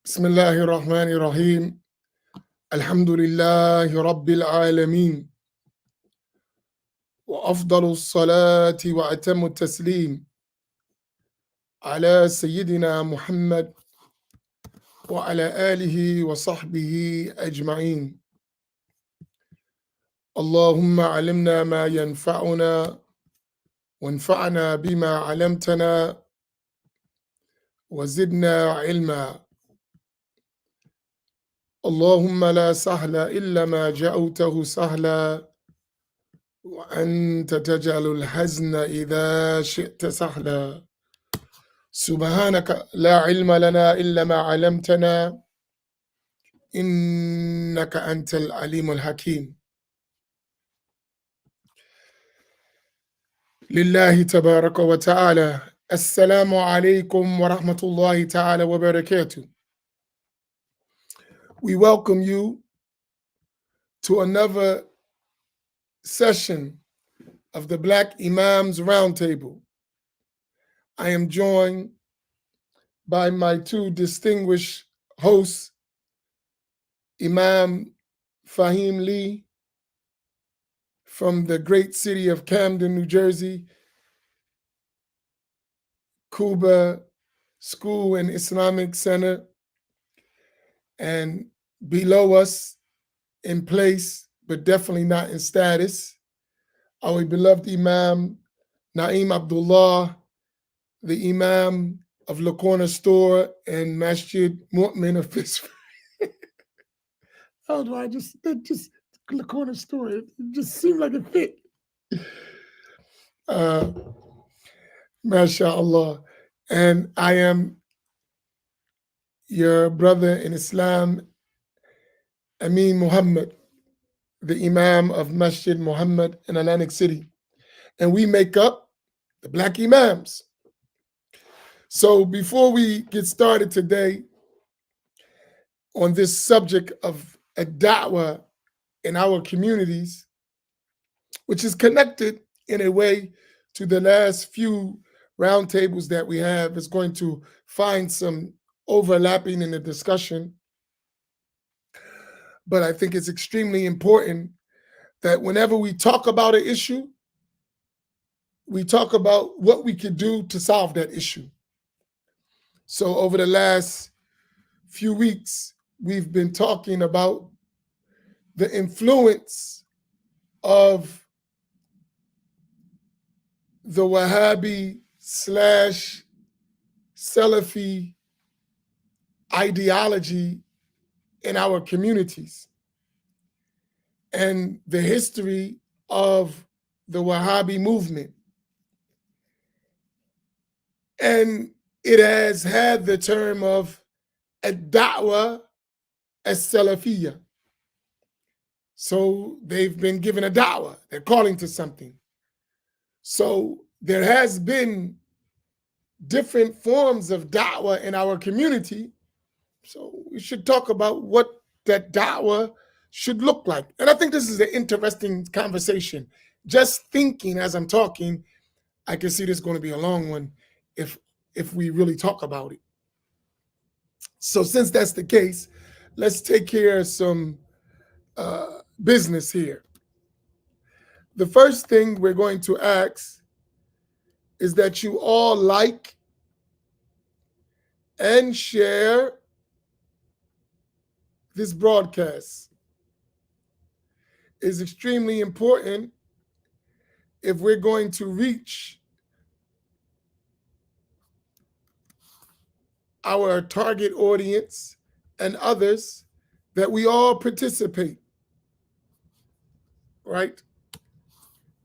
بسم الله الرحمن الرحيم الحمد لله رب العالمين وأفضل الصلاة وأتم التسليم على سيدنا محمد وعلى آله وصحبه أجمعين. اللهم علمنا ما ينفعنا وانفعنا بما علمتنا وزدنا علما. اللهم لا سهل إلا ما جعلته سهلا وأنت تجعل الحزن إذا شئت سهلا. سبحانك لا علم لنا إلا ما علمتنا إنك أنت العليم الحكيم. لله تبارك وتعالى. السلام عليكم ورحمة الله تعالى وبركاته. We welcome you to another session of the Black Imams Roundtable. I am joined by my two distinguished hosts, Imam Faheem Lee from the great city of Camden, New Jersey, Quba School and Islamic Center, and below us in place, but definitely not in status, our beloved Imam Naim Abdullah, the Imam of the Corner Store and Masjid of Pittsburgh. How do I just the Corner Store? It just seemed like it fit. MashaAllah. And I am your brother in Islam, Amin Muhammad, the Imam of Masjid Muhammad in Atlantic City. And we make up the Black Imams. So before we get started today on this subject of a da'wah in our communities, which is connected in a way to the last few roundtables that we have, is going to find some overlapping in the discussion. But I think it's extremely important that whenever we talk about an issue, we talk about what we could do to solve that issue. So over the last few weeks, we've been talking about the influence of the Wahhabi / Salafi ideology in our communities and the history of the Wahhabi movement. And it has had the term of ad-da'wah as-salafiyya. So they've been given a da'wah, they're calling to something. So there has been different forms of da'wah in our community. So we should talk about what that da'wah should look like. And I think this is an interesting conversation. Just thinking as I'm talking, I can see this is going to be a long one if we really talk about it. So since that's the case, let's take care of some business here. The first thing we're going to ask is that you all like and share this broadcast. It's extremely important if we're going to reach our target audience and others that we all participate, right?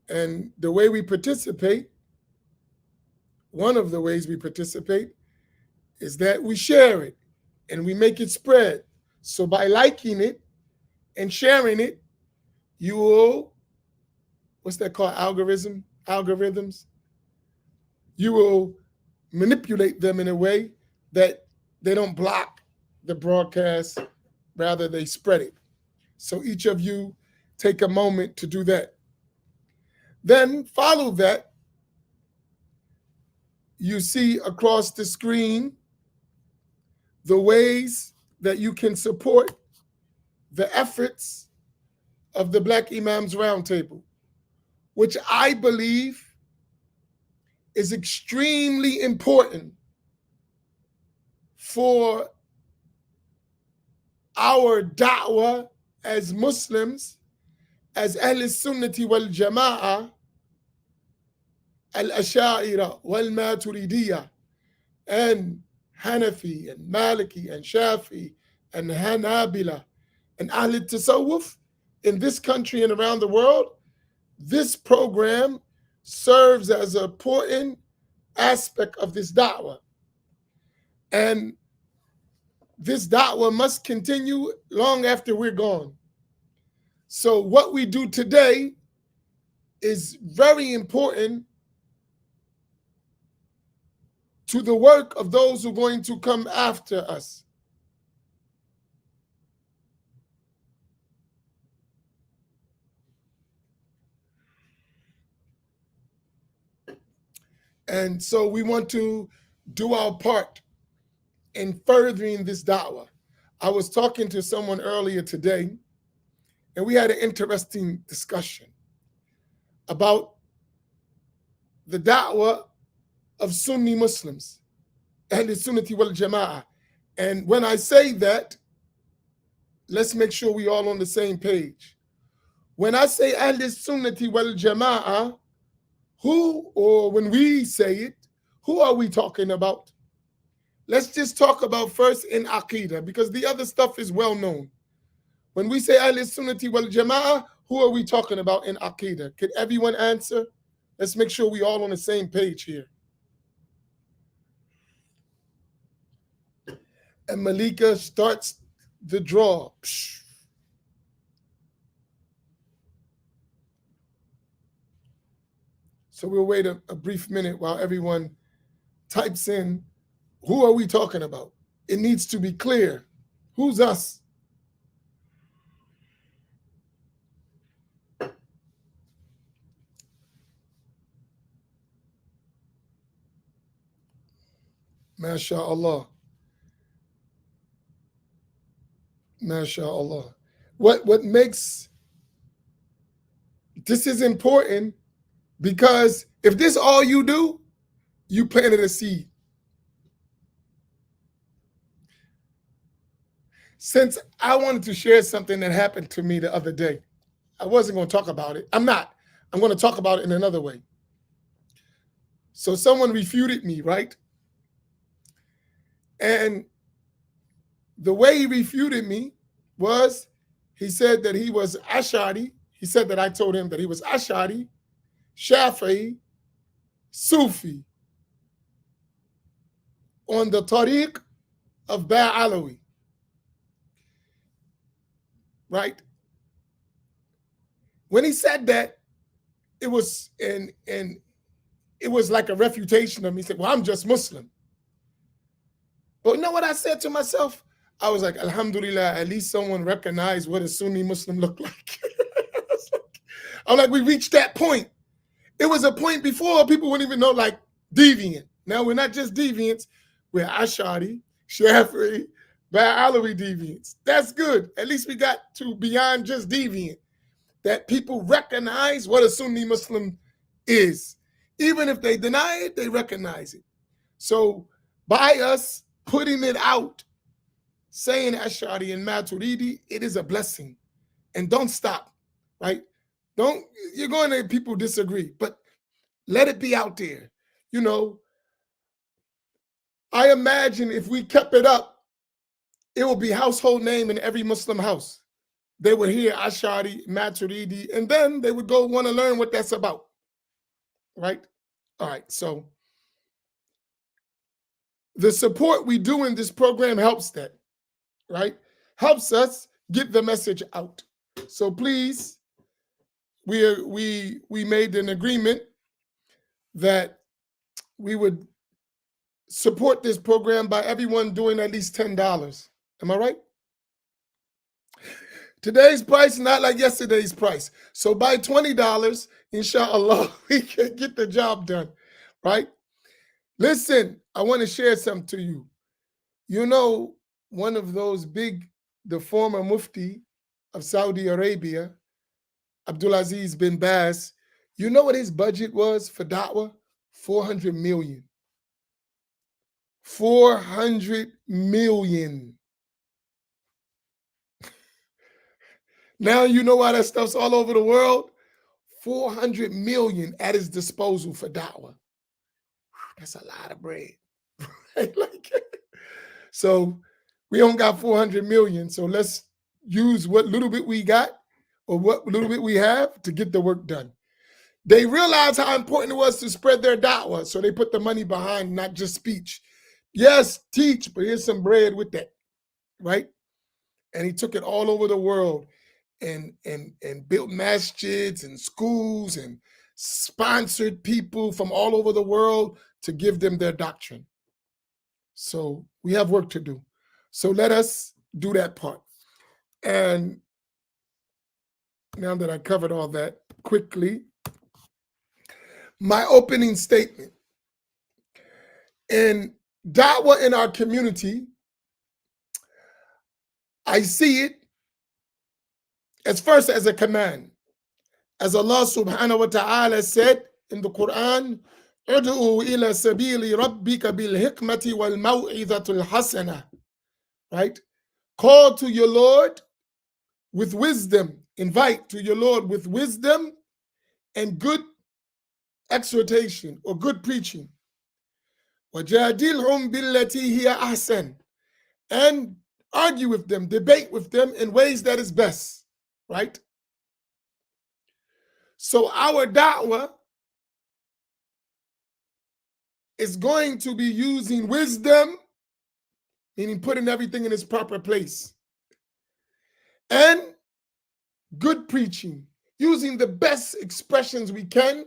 And the way we participate, one of the ways we participate is that we share it and we make it spread. So by liking it and sharing it, you will, what's that called, algorithms? You will manipulate them in a way that they don't block the broadcast, rather they spread it. So each of you take a moment to do that. Then follow that. You see across the screen the ways that you can support the efforts of the Black Imams Roundtable, which I believe is extremely important for our da'wah as Muslims, as Ahl Sunnati wal Jama'ah, Al-Asha'ira wal Maturidiyah, and Hanafi and Maliki and Shafi and Hanabila and Ahl Tasawwuf in this country and around the world. This program serves as an important aspect of this da'wah. And this da'wah must continue long after we're gone. So what we do today is very important to the work of those who are going to come after us. And so we want to do our part in furthering this da'wah. I was talking to someone earlier today, and we had an interesting discussion about the da'wah of Sunni Muslims and the Sunnati wal Jama'ah. And when I say that, let's make sure we all on the same page. When I say Ahl Sunnati wal Jama'ah, who, or when we say it, who are we talking about? Let's just talk about first in Aqidah, because the other stuff is well known. When we say Ahl Sunnati wal Jama'ah, who are we talking about in Aqidah? Can everyone answer? Let's make sure we all on the same page here. And Malika starts the draw. Psh. So we'll wait a brief minute while everyone types in, who are we talking about? It needs to be clear. Who's us? MashaAllah. MashaAllah. What makes this is important, because if this all you do, you planted a seed. Since I wanted to share something that happened to me the other day, I wasn't going to talk about it. I'm not. I'm going to talk about it in another way. So someone refuted me, right? And the way he refuted me was, he said that he was Ash'ari. He said that I told him that he was Ash'ari, Shafi'i, Sufi, on the tariq of Ba'alawi, right? When he said that, it was it was like a refutation of me. He said, well, I'm just Muslim. But you know what I said to myself? I was like, Alhamdulillah, at least someone recognized what a Sunni Muslim looked like. I'm like, we reached that point. It was a point before people wouldn't even know, like, deviant. Now we're not just deviants, we're Ash'ari, Shafi'i, Ba'alawi deviants. That's good. At least we got to beyond just deviant, that people recognize what a Sunni Muslim is. Even if they deny it, they recognize it. So by us putting it out, saying Ash'ari and Maturidi, it is a blessing. And don't stop, right? You're going to, people disagree, but let it be out there. You know, I imagine if we kept it up, it will be household name in every Muslim house. They would hear Ash'ari, Maturidi, and then they would go want to learn what that's about, right? All right, so the support we do in this program helps that, right? Helps us get the message out. So please, we made an agreement that we would support this program by everyone doing at least $10. Am I right? Today's price, not like yesterday's price. So by $20, inshallah, we can get the job done, right? Listen, I want to share something to you. You know, one of those the former Mufti of Saudi Arabia, Abdulaziz bin Baz, you know what his budget was for da'wah? 400 million. 400 million. Now you know why that stuff's all over the world? 400 million at his disposal for da'wah. That's a lot of bread. So we don't got 400 million. So let's use what little bit we got or what little bit we have to get the work done. They realized how important it was to spread their da'wah. So they put the money behind not just speech. Yes, teach, but here's some bread with that, right? And he took it all over the world and built masjids and schools and sponsored people from all over the world to give them their doctrine. So we have work to do. So let us do that part. And now that I covered all that quickly, my opening statement. In da'wah in our community, I see it as first as a command. As Allah subhanahu wa ta'ala said in the Quran, "Ud'u ila sabili rabbika bil hikmati wal maw'izatul hasana." Right? Call to your Lord with wisdom. Invite to your Lord with wisdom and good exhortation or good preaching. وَجَادِلْهُمْ بِالَّتِي هِيَ أَحْسَنُ. And argue with them, debate with them in ways that is best, right? So our da'wah is going to be using wisdom, meaning putting everything in its proper place, and good preaching, using the best expressions we can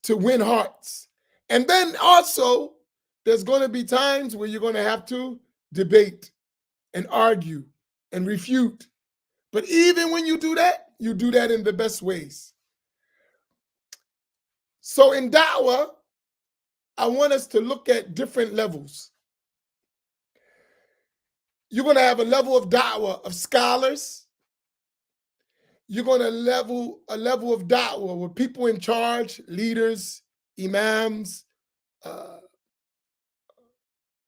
to win hearts. And then also, there's going to be times where you're going to have to debate and argue and refute. But even when you do that in the best ways. So in da'wah, I want us to look at different levels. You're going to have a level of da'wah of scholars. You're going to a level of da'wah with people in charge, leaders, imams,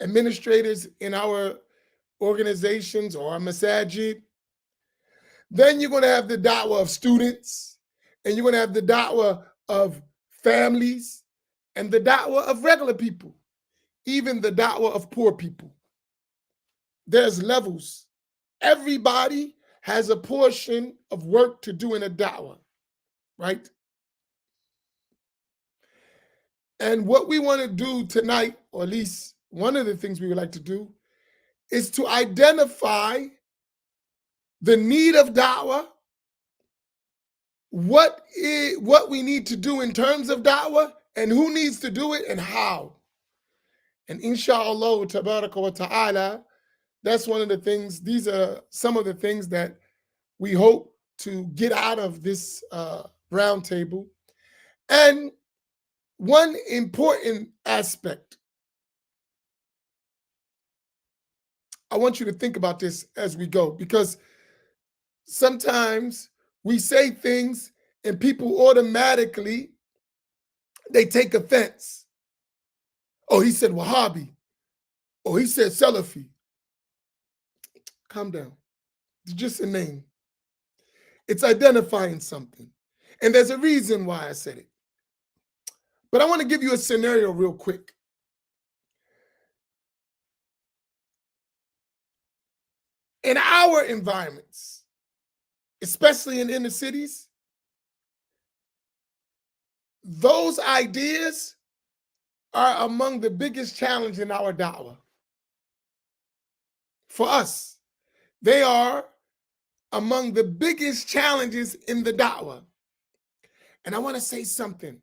administrators in our organizations or our masajid. Then you're going to have the da'wah of students, and you're going to have the da'wah of families, and the da'wah of regular people, even the da'wah of poor people. There's levels. Everybody has a portion of work to do in a da'wah, right? And what we want to do tonight, or at least one of the things we would like to do, is to identify the need of da'wah, what we need to do in terms of da'wah, and who needs to do it and how. And inshallah, tabaraka wa ta'ala, that's one of the things, these are some of the things that we hope to get out of this roundtable. And one important aspect, I want you to think about this as we go, because sometimes we say things and people automatically, they take offense. Oh, he said Wahhabi. Oh, he said Salafi. Calm down. It's just a name. It's identifying something. And there's a reason why I said it. But I want to give you a scenario real quick. In our environments, especially in inner cities, those ideas are among the biggest challenge in our da'wah. For us, they are among the biggest challenges in the da'wah. And I want to say something.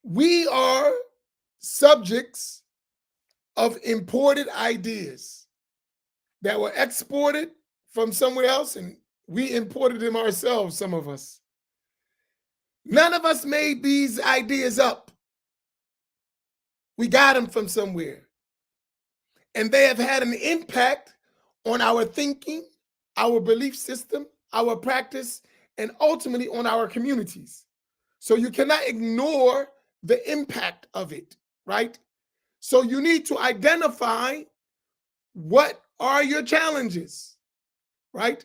We are subjects of imported ideas that were exported from somewhere else, and we imported them ourselves, some of us. None of us made these ideas up. We got them from somewhere. And they have had an impact on our thinking, our belief system, our practice, and ultimately on our communities. So you cannot ignore the impact of it, right? So you need to identify what are your challenges, right?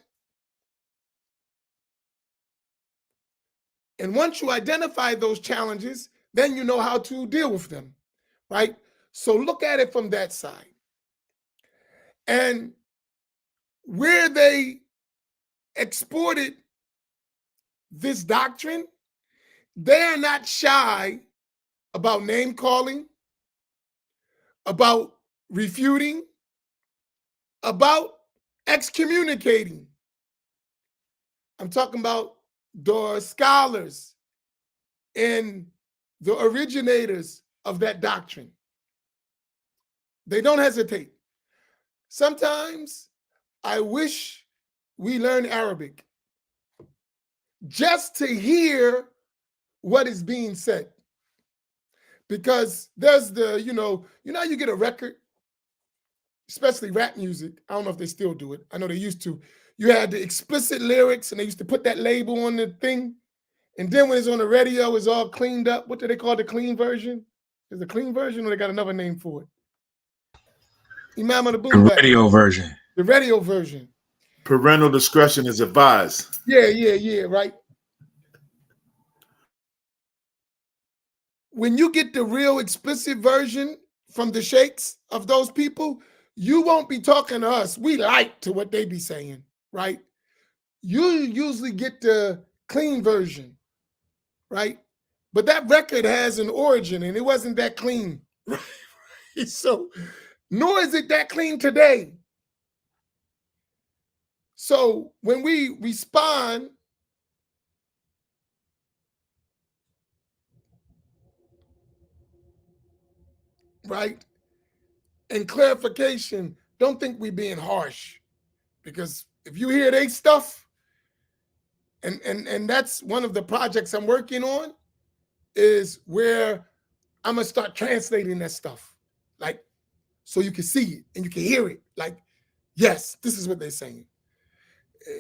And once you identify those challenges, then you know how to deal with them, right? So look at it from that side. And where they exported this doctrine, they are not shy about name calling, about refuting, about excommunicating. I'm talking about the scholars and the originators of that doctrine. They don't hesitate. Sometimes I wish we learn Arabic just to hear what is being said. Because there's the, you know, you get a record, especially rap music. I don't know if they still do it. I know they used to. You had the explicit lyrics and they used to put that label on the thing. And then when it's on the radio, it's all cleaned up. What do they call the clean version? Is the clean version or they got another name for it? Imam of the boom bap. Radio version. The radio version. Parental discretion is advised. Yeah, right. When you get the real explicit version from the sheikhs of those people, you won't be talking to us. We like to what they be saying, right? You usually get the clean version, right? But that record has an origin and it wasn't that clean, right? So, nor is it that clean today. So when we respond, right, and clarification, don't think we're being harsh. Because if you hear they stuff, and that's one of the projects I'm working on, is where I'm gonna start translating that stuff, like, so you can see it and you can hear it. Like, yes, this is what they're saying.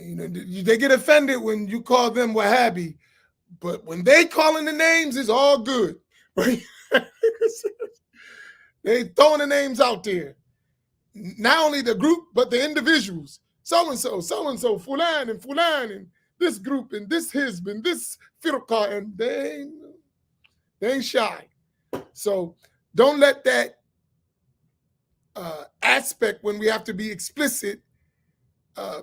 You know, they get offended when you call them Wahhabi, but when they calling the names, it's all good, right? They throwing the names out there. Not only the group, but the individuals. So-and-so, Fulan and Fulan, and this group, and this hizb, and this firqa, and they ain't shy. So don't let that aspect, when we have to be explicit,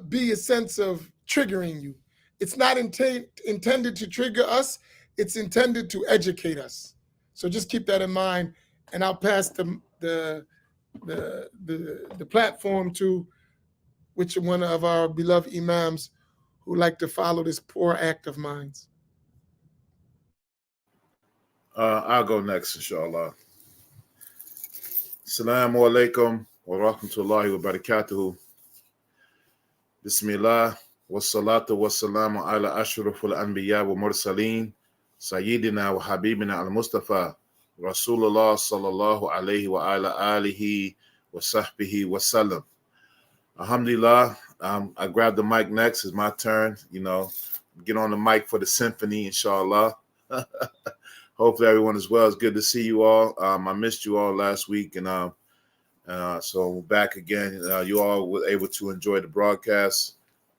be a sense of triggering you. It's not intended to trigger us. It's intended to educate us. So just keep that in mind, and I'll pass the platform to which one of our beloved imams who like to follow this poor act of mine. I'll go next, inshallah. Assalamu alaikum wa rahmatullahi wa barakatuhu. Bismillah wa salatu wa salamu ala ashrafil anbiya wa mursaleen sayyidina wa habibina al-Mustafa Rasulullah sallallahu alayhi wa ala alihi wa sahbihi wa sallam. Alhamdulillah, I grabbed the mic next. It's my turn. You know, get on the mic for the symphony, inshallah. Hopefully everyone is well. It's good to see you all. I missed you all last week, and so we're back again. You all were able to enjoy the broadcast.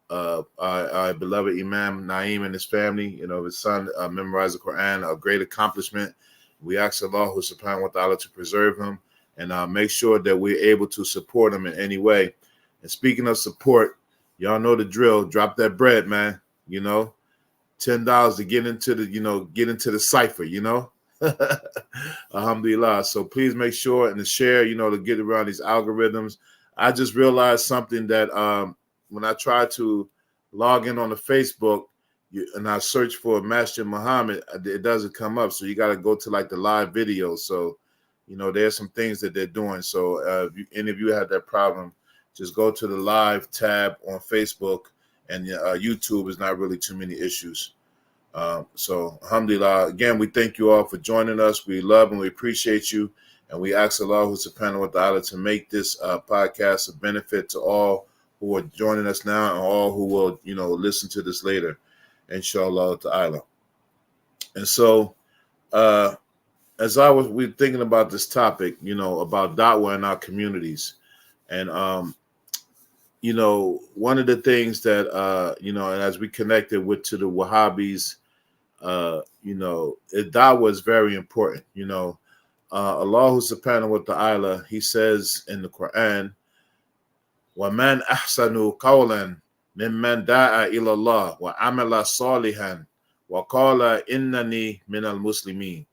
Our beloved Imam Naeem and his family, you know, his son memorized the Quran, a great accomplishment. We ask Allah subhanahu wa ta'ala to preserve him and make sure that we're able to support him in any way. And speaking of support, y'all know the drill. Drop that bread, man. You know, $10 to get into the cipher, you know. Alhamdulillah. So please make sure and to share, you know, to get around these algorithms. I just realized something that when I try to log in on the Facebook and I search for Masjid Muhammad, it doesn't come up. So you got to go to like the live video. So, you know, there's some things that they're doing. So if any of you had that problem, just go to the live tab on Facebook, and YouTube is not really too many issues. So alhamdulillah, again, we thank you all for joining us. We love and we appreciate you. And we ask Allah subhanahu wa ta'ala to make this podcast a benefit to all who are joining us now and all who will, listen to this later, inshallah ta'ala. And so, as we're thinking about this topic, about da'wah in our communities. And, one of the things that, and as we connected to the Wahhabis, da'wah is very important. Allah subhanahu wa ta'ala, he says in the Quran, وَمَنْ أَحْسَنُ قَوْلًا مِمَّنْ دَعَا إِلَى اللَّهِ وَعَمِلَ صَالِحًا وَقَالَ إِنَّنِي مِنَ الْمُسْلِمِينَ.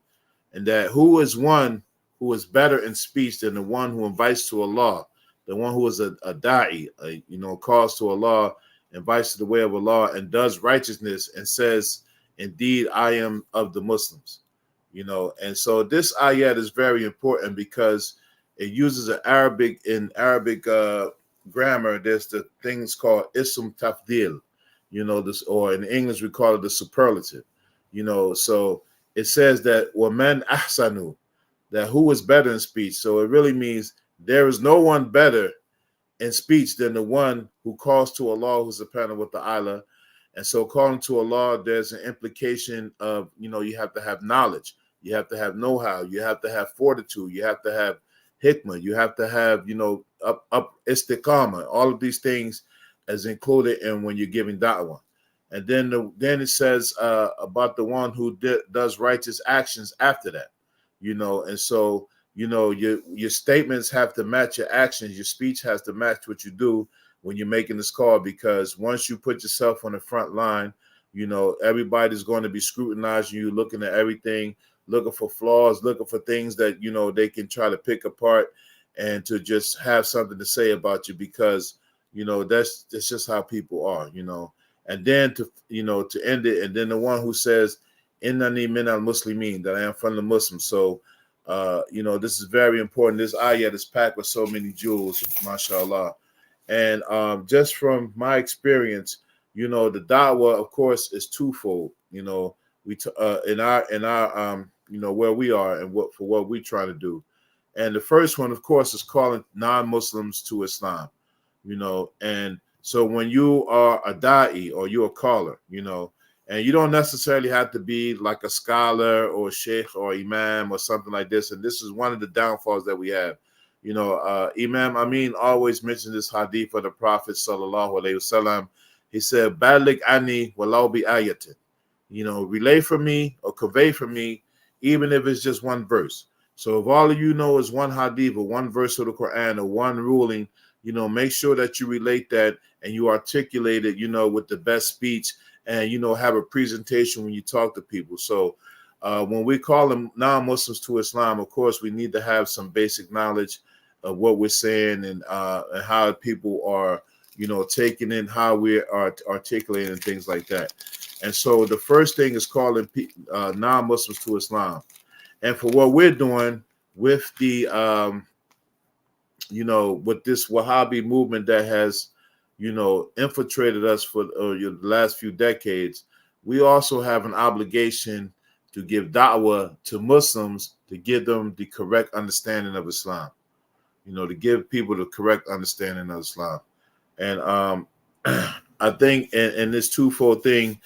And that who is one who is better in speech than the one who invites to Allah, the one who is a da'i, calls to Allah, invites to the way of Allah, and does righteousness and says, indeed, I am of the Muslims. And so this ayat is very important because it uses Arabic grammar. There's the things called ism tafdil, this, or in English we call it the superlative. So it says that waman ahsanu, that who is better in speech. So it really means there is no one better in speech than the one who calls to Allah subhanahu wa ta'ala. And so calling to Allah, there's an implication of, you have to have knowledge. You have to have know-how. You have to have fortitude. You have to have hikmah. You have to have, up istiqamah. All of these things is included in when you're giving da'wah. And then it says about the one who does righteous actions after that, And so, your statements have to match your actions. Your speech has to match what you do when you're making this call, because once you put yourself on the front line, everybody's going to be scrutinizing you, looking at everything, looking for flaws, looking for things that, they can try to pick apart and to just have something to say about you, because, that's just how people are, And then to end it, and then the one who says, Innani min al-Muslimin, that I am from the Muslims. So, this is very important. This ayat is packed with so many jewels, mashallah. And just from my experience, the da'wah, of course, is twofold. In our where we are and for what we're trying to do. And the first one, of course, is calling non-Muslims to Islam. And so when you are a da'i or you're a caller, and you don't necessarily have to be like a scholar or a sheikh or imam or something like this. And this is one of the downfalls that we have. Imam Amin always mentions this hadith of the Prophet sallallahu alaihi wasallam. He said, "Balig ani walau bi ayatin." Relay for me or convey for me, even if it's just one verse. So if all of you know is one hadith or one verse of the Quran or one ruling, make sure that you relate that and you articulate it, with the best speech, and have a presentation when you talk to people. So when we call them non-Muslims to Islam, of course, we need to have some basic knowledge of what we're saying and how people are, taking in how we are articulating and things like that. And so the first thing is calling non-Muslims to Islam. And for what we're doing with the, with this Wahhabi movement that has, infiltrated us for the last few decades, we also have an obligation to give da'wah to Muslims, to give them the correct understanding of Islam, to give people the correct understanding of Islam. And I think in this twofold thing,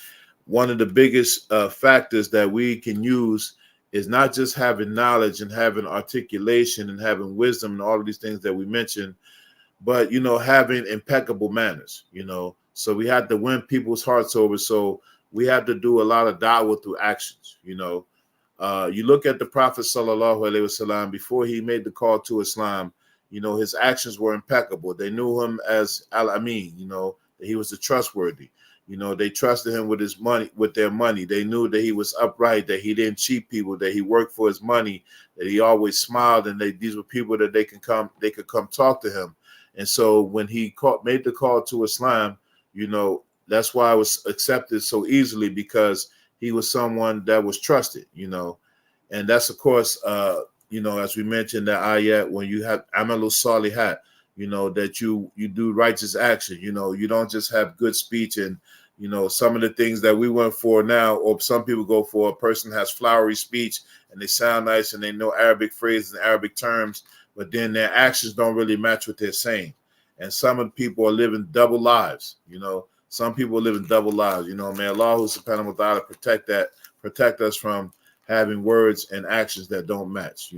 one of the biggest factors that we can use is not just having knowledge and having articulation and having wisdom and all of these things that we mentioned, but, having impeccable manners, So we have to win people's hearts over. So we have to do a lot of da'wah through actions, You look at the Prophet sallallahu alaihi wasallam before he made the call to Islam. His actions were impeccable. They knew him as Amin, that he was the trustworthy. They trusted him with his money, with their money. They knew that he was upright, that he didn't cheat people, that he worked for his money, that he always smiled, and these were people that they could come talk to him. And so when he made the call to Islam, that's why it was accepted so easily, because he was someone that was trusted, And that's, of course, as we mentioned that ayat, when you have amalu salihat, that you do righteous action, you don't just have good speech and, some of the things that we went for now, or some people go for, a person has flowery speech and they sound nice and they know Arabic phrases and Arabic terms, but then their actions don't really match what they're saying. And some of the people are living double lives. Some people are living double lives. May Allah subhanahu wa ta'ala protect us from having words and actions that don't match.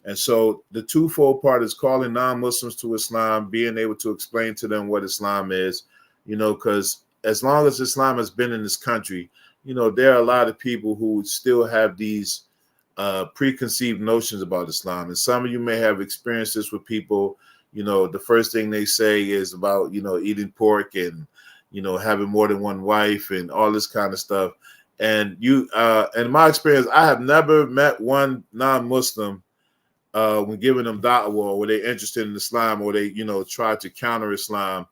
And so the twofold part is calling non-Muslims to Islam, being able to explain to them what Islam is, because as long as Islam has been in this country, there are a lot of people who still have these preconceived notions about Islam. And some of you may have experienced this with people. The first thing they say is about, eating pork and, having more than one wife and all this kind of stuff. And in my experience, I have never met one non-Muslim when giving them da'wah, or they're interested in Islam, or they, try to counter Islam,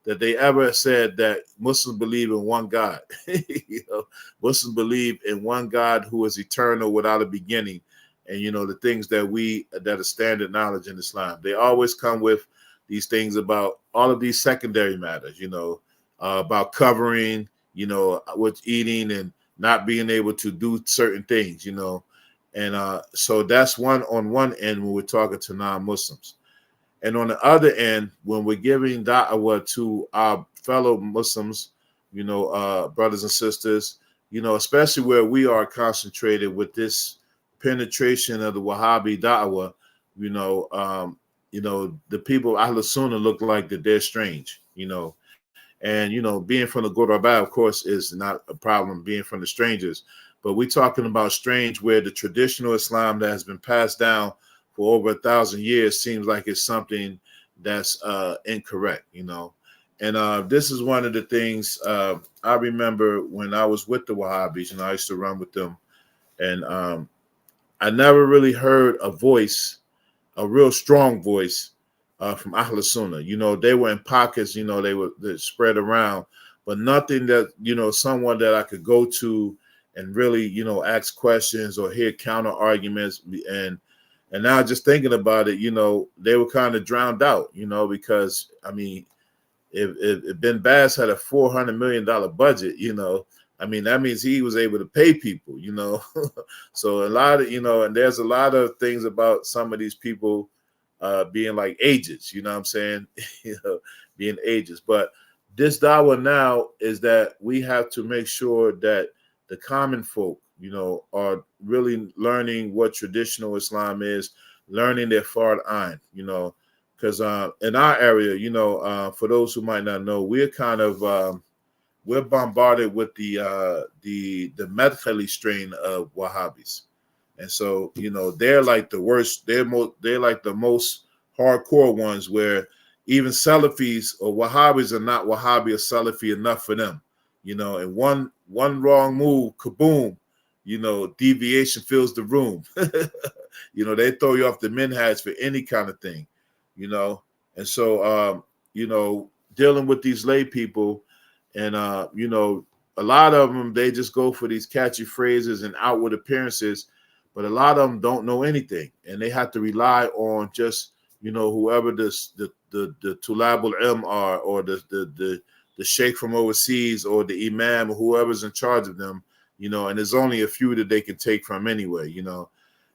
that they ever said that Muslims believe in one God. Muslims believe in one God who is eternal without a beginning. And, the things that are standard knowledge in Islam. They always come with these things about all of these secondary matters, about covering, what's eating and not being able to do certain things, And so that's on one end when we're talking to non-Muslims. And on the other end, when we're giving da'wah to our fellow Muslims, brothers and sisters, especially where we are concentrated with this penetration of the Wahhabi da'wah, the people of Ahl Sunnah look like that they're strange, and, being from the Ghuraba, of course, is not a problem, being from the strangers. But we're talking about strange where the traditional Islam that has been passed down for over 1,000 years seems like it's something that's incorrect, And this is one of the things I remember when I was with the Wahhabis, I used to run with them. And I never really heard a voice, a real strong voice from Ahl Sunnah. They were in pockets, they spread around, but nothing that, someone that I could go to and really, ask questions or hear counter arguments. And now just thinking about it, they were kind of drowned out, because, if Ben Bass had a $400 million budget, that means he was able to pay people, So a lot of, and there's a lot of things about some of these people being like agents, what I'm saying? Being agents. But this dawah now is that we have to make sure that the common folk, are really learning what traditional Islam is, learning their Fard Ain, because in our area, for those who might not know, we're kind of we're bombarded with the Madkhali strain of Wahhabis. And so, they're like the worst, they're like the most hardcore ones, where even Salafis or Wahhabis are not Wahhabi or Salafi enough for them. And one wrong move, kaboom, deviation fills the room. They throw you off the minhaj for any kind of thing, And so, dealing with these lay people, and, a lot of them, they just go for these catchy phrases and outward appearances, but a lot of them don't know anything, and they have to rely on just, whoever the Tulabul Ilm are, or the sheikh from overseas, or the imam, or whoever's in charge of them, and there's only a few that they can take from anyway,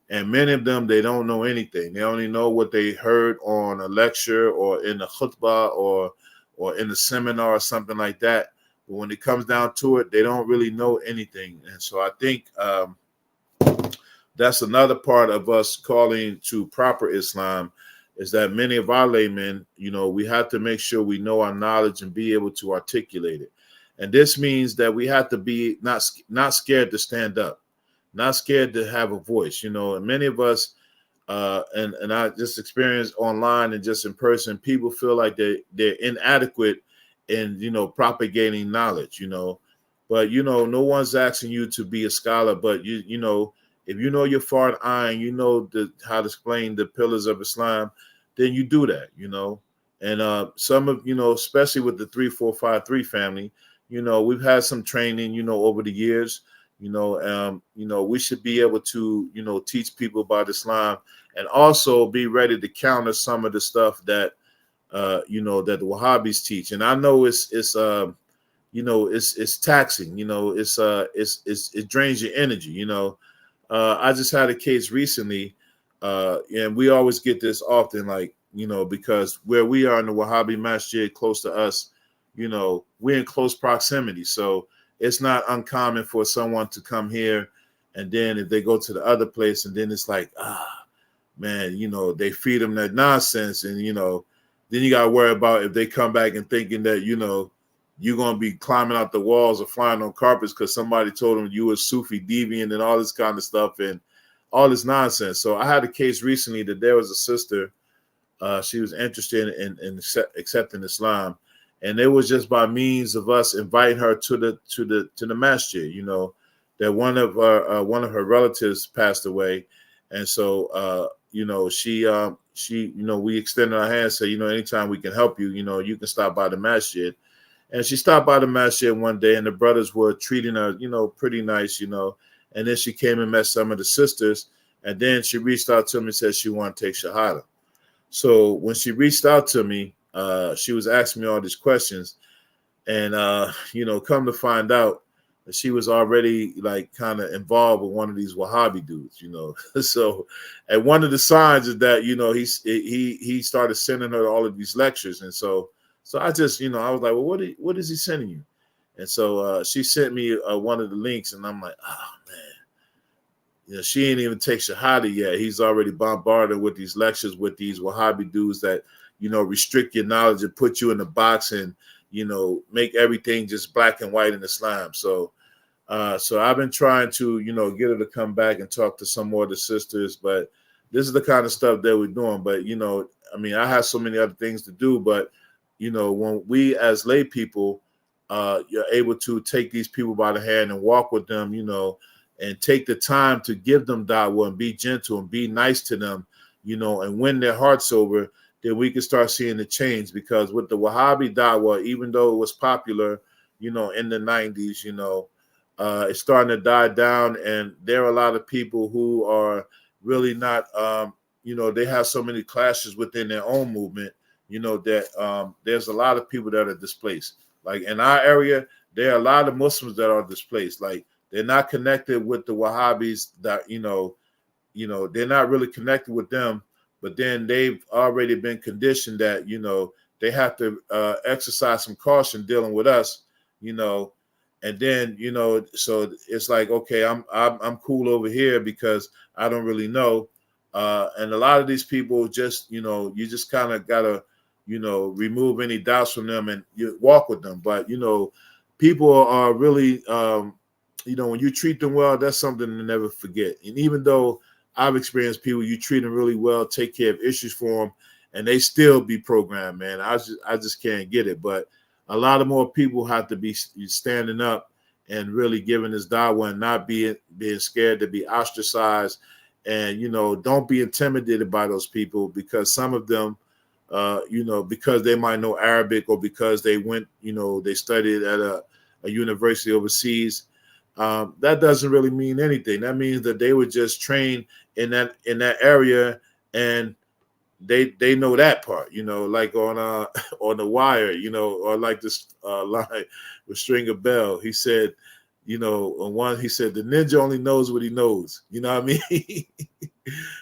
and many of them, they don't know anything. They only know what they heard on a lecture or in a khutbah or in a seminar or something like that. But when it comes down to it, they don't really know anything. And so I think that's another part of us calling to proper Islam, is that many of our laymen, we have to make sure we know our knowledge and be able to articulate it. And this means that we have to be not scared to stand up, not scared to have a voice, and many of us, and I just experienced online and just in person, people feel like they're inadequate in, propagating knowledge, but, no one's asking you to be a scholar, but if you know your Fard Ain, how to explain the pillars of Islam, then you do that, and some of, especially with the 3453 family, we've had some training, over the years. We should be able to, teach people about Islam, and also be ready to counter some of the stuff that, that the Wahhabis teach. And I know it's it's taxing. It drains your energy. I just had a case recently, and we always get this often, like, because where we are in the Wahhabi Masjid, close to us, we're in close proximity. So it's not uncommon for someone to come here, and then if they go to the other place, and then it's like, man, they feed them that nonsense, and then you got to worry about if they come back and thinking that you're going to be climbing out the walls or flying on carpets because somebody told them you were Sufi deviant and all this kind of stuff and all this nonsense. So I had a case recently that there was a sister, she was interested in accepting Islam, and it was just by means of us inviting her to the masjid. That one of her relatives passed away, and so she we extended our hands, say, anytime we can help you, you can stop by the masjid. And she stopped by the masjid one day, and the brothers were treating her, pretty nice, and then she came and met some of the sisters, and then she reached out to me and said she wanted to take Shahada. So when she reached out to me, she was asking me all these questions, and come to find out that she was already like kind of involved with one of these Wahhabi dudes, So, and one of the signs is that he started sending her all of these lectures, and so I just I was like, well, what is he sending you? And so she sent me one of the links, and I'm like, oh man, she ain't even take Shahada yet. He's already bombarded with these lectures with these Wahhabi dudes that restrict your knowledge and put you in a box and make everything just black and white in Islam. So I've been trying to get her to come back and talk to some more of the sisters, but this is the kind of stuff that we're doing. But I have so many other things to do, but when we as lay people, you're able to take these people by the hand and walk with them, and take the time to give them da'wah and be gentle and be nice to them, and win their hearts over, then we can start seeing the change. Because with the Wahhabi da'wah, even though it was popular, in the 90s, it's starting to die down, and there are a lot of people who are really not, they have so many clashes within their own movement, that there's a lot of people that are displaced. Like in our area, there are a lot of Muslims that are displaced. Like they're not connected with the Wahhabis, that they're not really connected with them, but then they've already been conditioned that they have to exercise some caution dealing with us, and then so it's like, okay, I'm cool over here because I don't really know, and a lot of these people just you just kind of gotta remove any doubts from them and you walk with them. But people are really when you treat them well, that's something to never forget. And even though I've experienced people, you treat them really well, take care of issues for them, and they still be programmed, man. I just can't get it. But a lot of more people have to be standing up and really giving this da'wah and not being scared to be ostracized. And, don't be intimidated by those people, because some of them, because they might know Arabic, or because they went, they studied at a university overseas. That doesn't really mean anything. That means that they were just trained in that area, and they know that part, like on on The Wire, or like this line with Stringer Bell. He said, on one, he said, the ninja only knows what he knows. You know what I mean?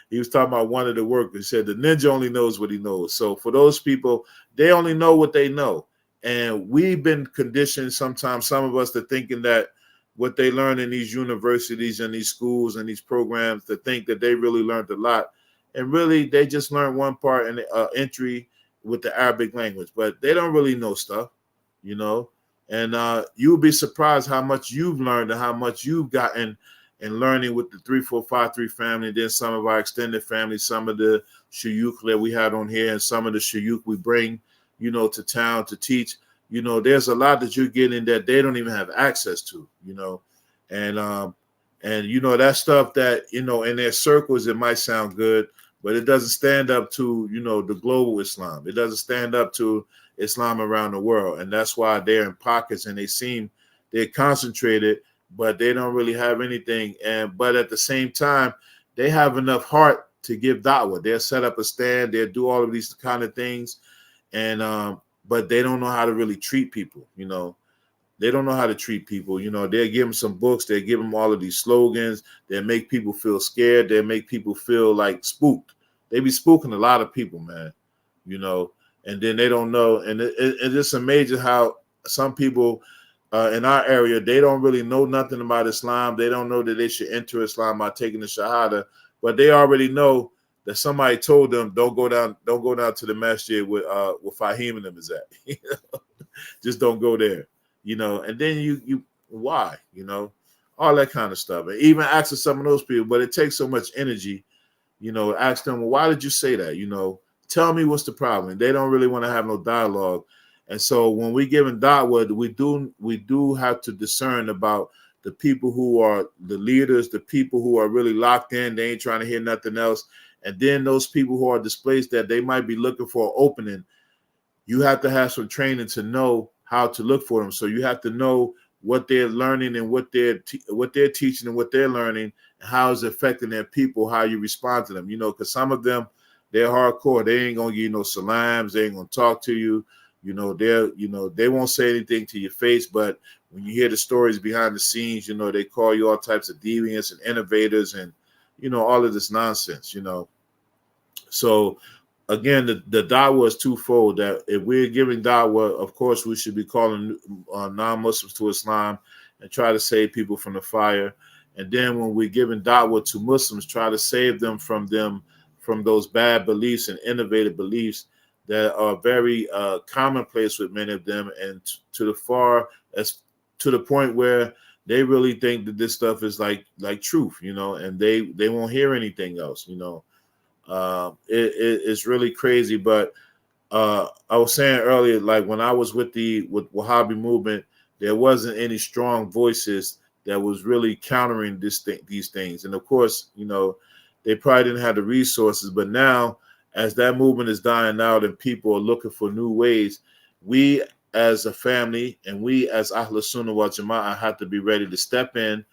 He was talking about one of the workers. He said the ninja only knows what he knows. So for those people, they only know what they know. And we've been conditioned sometimes, some of us, to thinking that what they learn in these universities and these schools and these programs, to think that they really learned a lot. And really, they just learned one part in the entry with the Arabic language, but they don't really know stuff, And you'll be surprised how much you've learned and how much you've gotten and learning with the 3453 family, then some of our extended family, some of the shuyukh that we had on here, and some of the shuyukh we bring, to town to teach. There's a lot that you're getting that they don't even have access to, and that stuff that, in their circles, it might sound good, but it doesn't stand up to, the global Islam. It doesn't stand up to Islam around the world. And that's why they're in pockets and they're concentrated, but they don't really have anything. But at the same time, they have enough heart to give da'wah. They'll set up a stand, they'll do all of these kind of things. And but they don't know how to really treat people, they don't know how to treat people. You know, they'll give them some books, they give them all of these slogans, they make people feel scared, they make people feel like spooked. They be spooking a lot of people, man. You know, and then they don't know, and it's amazing how some people in our area, they don't really know nothing about Islam. They don't know that they should enter Islam by taking the Shahada, but they already know that somebody told them don't go down to the Masjid with Faheem and them is at. Just don't go there, you know. And then you why, you know, all that kind of stuff. And even asking some of those people, but it takes so much energy, you know, ask them, well, why did you say that? You know, tell me what's the problem. They don't really want to have no dialogue. And so when we give in da'wah, we do have to discern about the people who are the leaders, the people who are really locked in, they ain't trying to hear nothing else. And then those people who are displaced that they might be looking for an opening, you have to have some training to know how to look for them. So you have to know what they're learning and what they're teaching and what they're learning, and how it's affecting their people, how you respond to them. You know, because some of them, they're hardcore. They ain't gonna give you no salams. They ain't gonna talk to you. You know, they won't say anything to your face, but when you hear the stories behind the scenes, you know, they call you all types of deviants and innovators and, you know, all of this nonsense, you know. So again, the da'wah is twofold. That if we're giving da'wah, of course, we should be calling non-Muslims to Islam and try to save people from the fire. And then when we're giving da'wah to Muslims, try to save them from those bad beliefs and innovative beliefs that are very commonplace with many of them, and to the point where they really think that this stuff is like truth, you know, and they won't hear anything else, you know. It's really crazy. But I was saying earlier, like when I was with Wahhabi movement, there wasn't any strong voices that was really countering these things. And of course, you know, they probably didn't have the resources. But now, as that movement is dying out and people are looking for new ways, we as a family and we as Ahl Sunnah wal Jama'ah have to be ready to step in,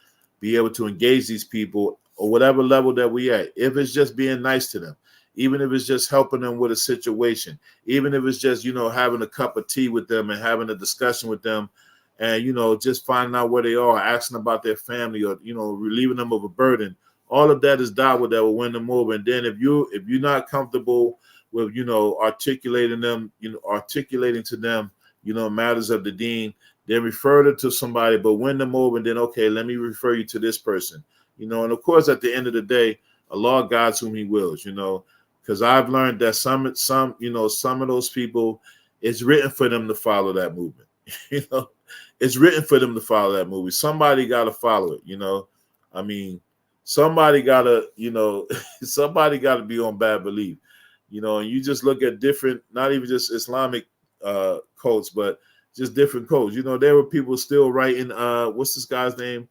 be able to engage these people or whatever level that we at. If it's just being nice to them, even if it's just helping them with a situation, even if it's just, you know, having a cup of tea with them and having a discussion with them, and, you know, just finding out where they are, asking about their family, or, you know, relieving them of a burden. All of that is da'wah that will win them over. And then if you're not comfortable with, you know, articulating to them, you know, matters of the deen, then refer them to somebody, but win them over. And then, okay, let me refer you to this person, you know. And of course, at the end of the day, Allah guides whom He wills, you know, because I've learned that some of those people, it's written for them to follow that movement. You know, it's written for them to follow that movie. Somebody got to follow it, you know. I mean, somebody got to, you know, somebody got to be on bad belief, you know. And you just look at different, not even just Islamic cults, but just different cults. You know, there were people still writing, what's this guy's name?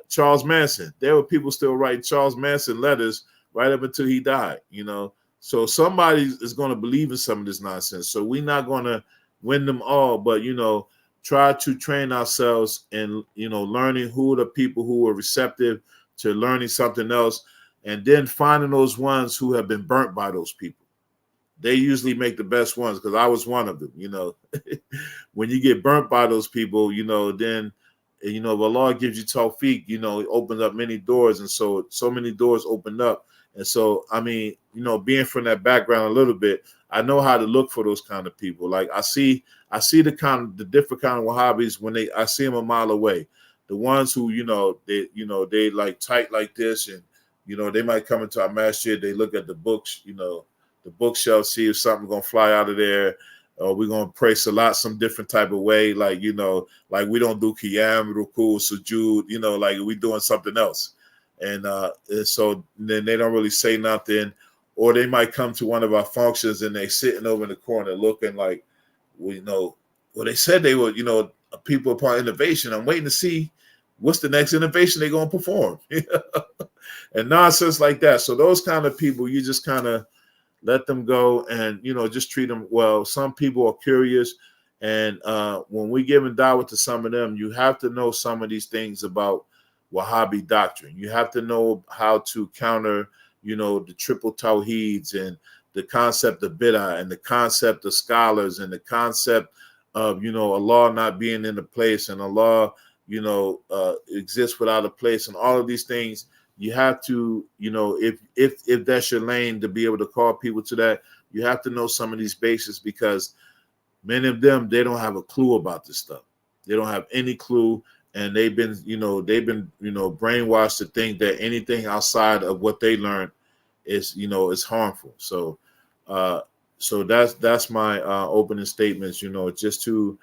Charles Manson. There were people still writing Charles Manson letters right up until he died, you know. So somebody is going to believe in some of this nonsense. So we're not going to win them all, but, you know, try to train ourselves in, you know, learning who are the people who are receptive to learning something else, and then finding those ones who have been burnt by those people. They usually make the best ones, because I was one of them, you know. When you get burnt by those people, you know, then, you know, if Allah gives you tawfiq, you know, it opens up many doors. And so many doors opened up. And so, I mean, you know, being from that background a little bit, I know how to look for those kind of people. Like I see the different kind of Wahhabis when I see them a mile away. The ones who, they like tight like this, and, you know, they might come into our masjid, they look at the books, you know, the bookshelf, see if something's gonna fly out of there, or we're gonna pray salat some different type of way, like, you know, like we don't do qiyam, ruku, sujud, you know, like we doing something else. And so then they don't really say nothing, or they might come to one of our functions and they sitting over in the corner looking like, well, you know, well, they said they were, you know, people upon innovation. I'm waiting to see what's the next innovation they're going to perform. And nonsense like that. So those kind of people, you just kind of let them go and, you know, just treat them well. Some people are curious. And when we giving da'wah to some of them, you have to know some of these things about Wahhabi doctrine. You have to know how to counter, you know, the triple tawheeds and the concept of bid'ah and the concept of scholars and the concept of, you know, Allah not being in the place, and Allah, you know, exists without a place, and all of these things. You have to, you know, if that's your lane, to be able to call people to that, you have to know some of these basics, because many of them, they don't have a clue about this stuff. They don't have any clue, and they've been, you know, brainwashed to think that anything outside of what they learned is, you know, is harmful. So, that's my opening statements. You know, just to,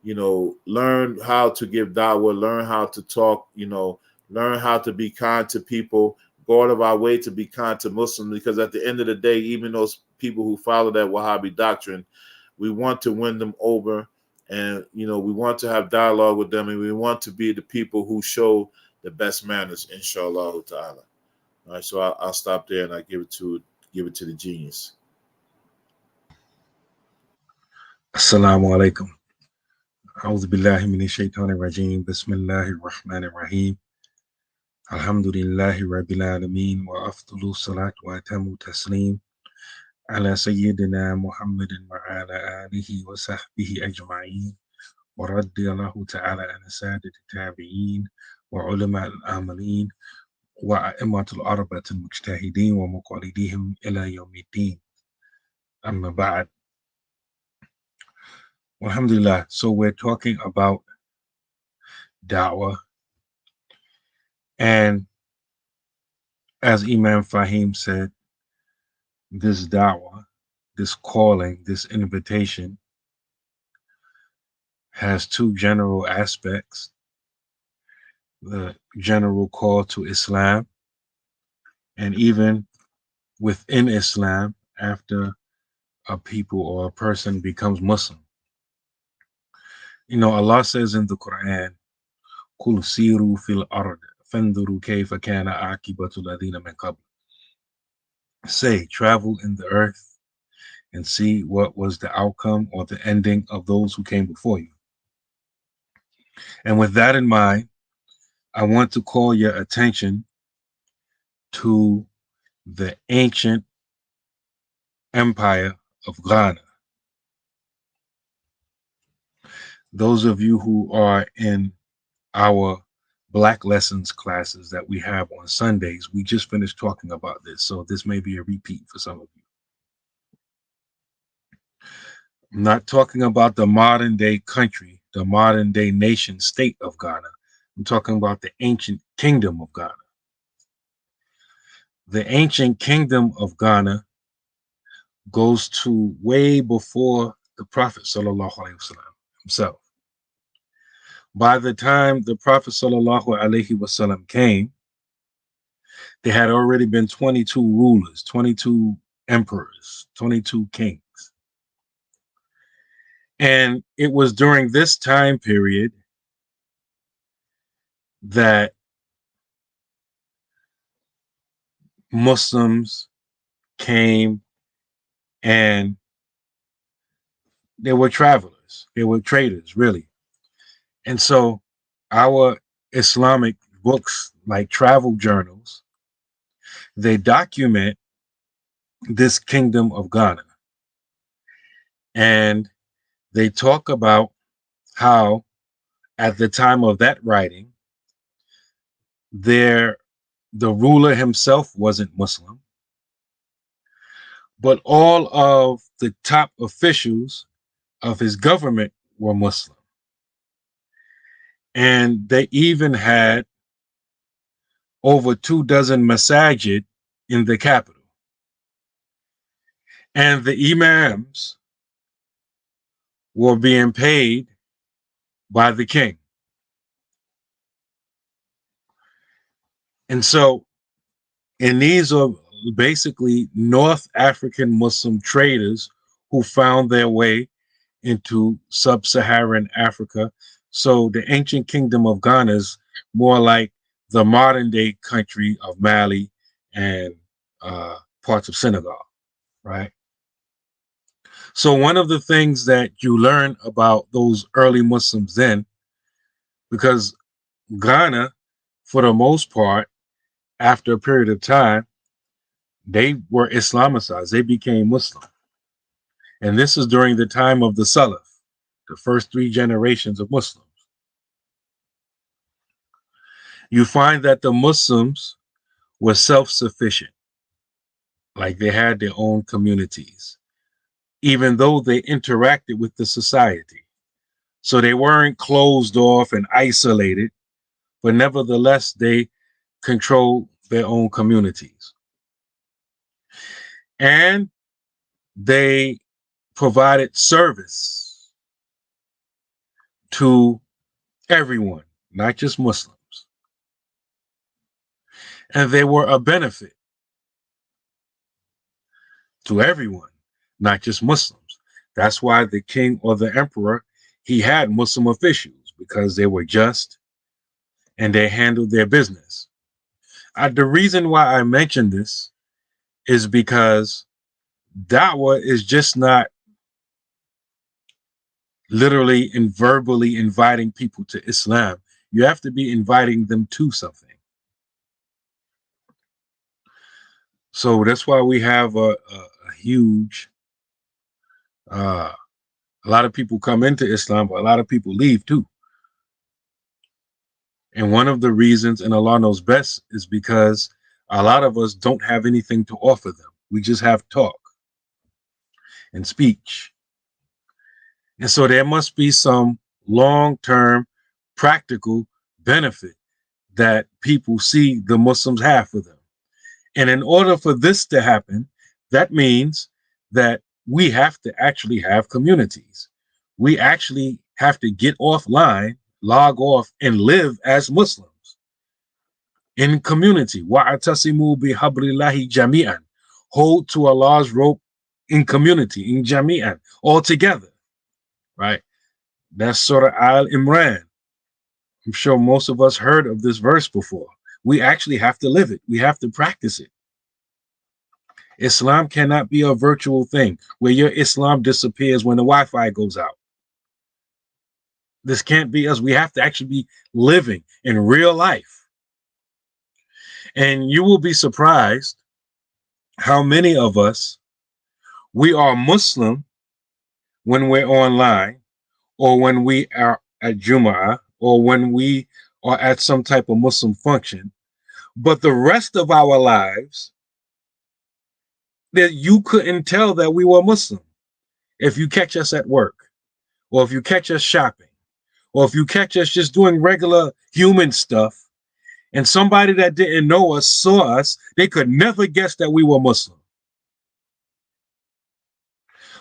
you know, learn how to give da'wah, learn how to talk, you know, learn how to be kind to people, go out of our way to be kind to Muslims, because at the end of the day, even those people who follow that Wahhabi doctrine, we want to win them over, and, you know, we want to have dialogue with them, and we want to be the people who show the best manners, inshallah ta'ala. All right, so I'll stop there, and I give it to the genius. Assalamu alaikum. أعوذ بالله من الشيطان الرجيم بسم الله الرحمن الرحيم الحمد لله رب العالمين وأفضل الصلاة وأتم التسليم على سيدنا محمد وعلى آله وصحبه أجمعين ورضي الله تعالى عن سادة التابعين وعلماء العاملين وأئمة الأربعة المجتهدين ومقلديهم إلى يوم الدين أما بعد. Alhamdulillah. So we're talking about da'wah, and as Imam Faheem said, this da'wah, this calling, this invitation has two general aspects: the general call to Islam, and even within Islam, after a people or a person becomes Muslim. You know, Allah says in the Quran, "Qul siru fil ard, fanduru kayfa kana aqibatu alladhina min qabl." Say, travel in the earth and see what was the outcome or the ending of those who came before you. And with that in mind, I want to call your attention to the ancient empire of Ghana. Those of you who are in our Black lessons classes that we have on Sundays, we just finished talking about this, so this may be a repeat for some of you. I'm not talking about the modern day country, the modern day nation state of Ghana. I'm talking about the ancient kingdom of Ghana. The ancient kingdom of Ghana goes to way before the Prophet sallallahu alaihi wasallam himself. By the time the Prophet sallallahu alaihi wasallam came, there had already been 22 rulers, 22 emperors, 22 kings. And it was during this time period that Muslims came, and they were travelers, they were traders, really. And so our Islamic books, like travel journals, they document this kingdom of Ghana. And they talk about how at the time of that writing, the ruler himself wasn't Muslim, but all of the top officials of his government were Muslim. And they even had over 24 masajid in the capital. And the imams were being paid by the king. And so, and these are basically North African Muslim traders who found their way into sub-Saharan Africa. So the ancient kingdom of Ghana is more like the modern day country of Mali and parts of Senegal, right? So one of the things that you learn about those early Muslims then, because Ghana, for the most part, after a period of time, they were Islamicized. They became Muslim. And this is during the time of the Salaf, the first 3 generations of Muslims, you find that the Muslims were self-sufficient, like they had their own communities, even though they interacted with the society. So they weren't closed off and isolated, but nevertheless, they controlled their own communities. And they provided service to everyone, not just Muslims. And they were a benefit to everyone, not just Muslims. That's why the king or the emperor, he had Muslim officials, because they were just and they handled their business. The reason why I mention this is because da'wah is just not literally and verbally inviting people to Islam. You have to be inviting them to something. So that's why we have a huge, a lot of people come into Islam, but a lot of people leave too. And one of the reasons, and Allah knows best, is because a lot of us don't have anything to offer them. We just have talk and speech. And so there must be some long-term practical benefit that people see the Muslims have for them. And in order for this to happen, that means that we have to actually have communities. We actually have to get offline, log off, and live as Muslims in community. Wa'atasimu bihablillahi jami'an. Hold to Allah's rope in community, in jami'an, all together, right? That's Surah Al-Imran. I'm sure most of us heard of this verse before. We actually have to live it. We have to practice it. Islam cannot be a virtual thing where your Islam disappears when the Wi-Fi goes out. This can't be us. We have to actually be living in real life. And you will be surprised how many of us, we are Muslim when we're online, or when we are at Jumu'ah, or when we are at some type of Muslim function. But the rest of our lives, that you couldn't tell that we were Muslim. If you catch us at work, or if you catch us shopping, or if you catch us just doing regular human stuff, and somebody that didn't know us saw us, they could never guess that we were Muslim.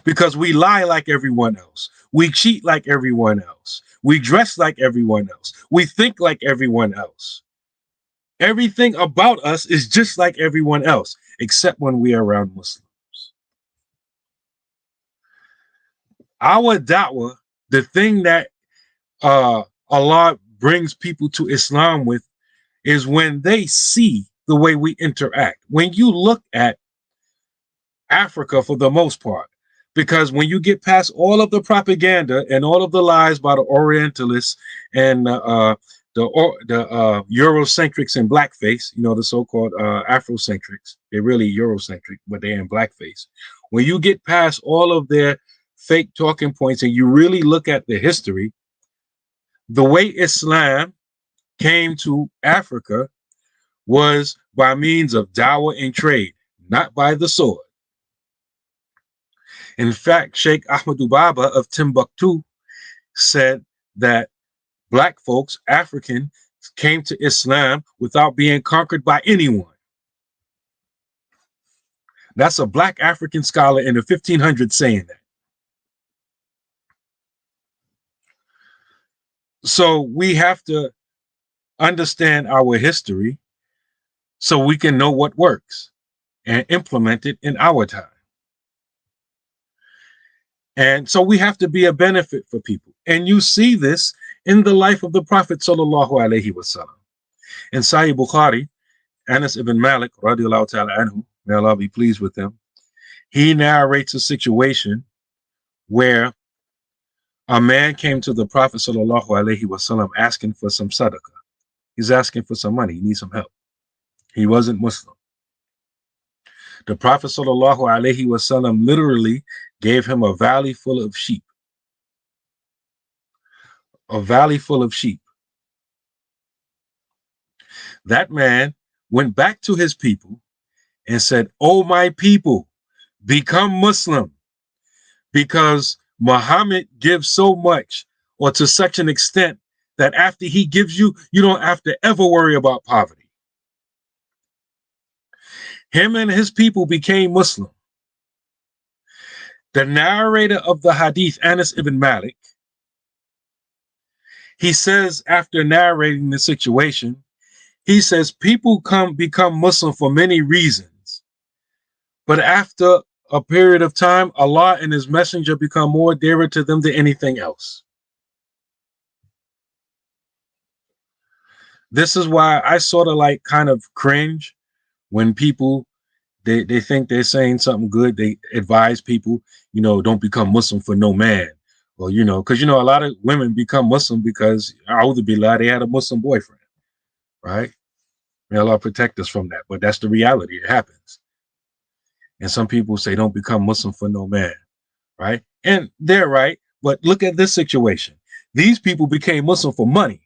Because we lie like everyone else. We cheat like everyone else. We dress like everyone else. We think like everyone else. Everything about us is just like everyone else, except when we are around Muslims. Our da'wah, the thing that Allah brings people to Islam with, is when they see the way we interact. When you look at Africa, for the most part, because when you get past all of the propaganda and all of the lies by the Orientalists and the Eurocentrics and blackface, you know, the so-called Afrocentrics, they're really Eurocentric, but they're in blackface. When you get past all of their fake talking points and you really look at the history, the way Islam came to Africa was by means of dawah and trade, not by the sword. In fact, Sheikh Ahmadu Baba of Timbuktu said that black folks, African, came to Islam without being conquered by anyone. That's a black African scholar in the 1500s saying that. So we have to understand our history so we can know what works and implement it in our time. And so we have to be a benefit for people. And you see this in the life of the Prophet sallallahu alaihi wasallam. In Sahih Bukhari, Anas ibn Malik, radiallahu ta'ala anhu, may Allah be pleased with him, he narrates a situation where a man came to the Prophet sallallahu alaihi wasallam asking for some sadaqah. He's asking for some money. He needs some help. He wasn't Muslim. The Prophet sallallahu alaihi wasallam literally gave him a valley full of sheep. a valley full of sheep. That man went back to his people and said, "Oh, my people, become Muslim, because Muhammad gives so much, or to such an extent, that after he gives you, you don't have to ever worry about poverty." Him and his people became Muslim. The narrator of the hadith, Anas ibn Malik, he says, after narrating the situation, he says, people become Muslim for many reasons. But after a period of time, Allah and his messenger become more dearer to them than anything else. This is why I sort of like kind of cringe when people, they think they're saying something good. They advise people, don't become Muslim for no man. Or, because, a lot of women become Muslim because, a'udhu billah, they had a Muslim boyfriend, right? May Allah protect us from that. But that's the reality. It happens. And some people say, don't become Muslim for no man, right? And they're right. But look at this situation. These people became Muslim for money.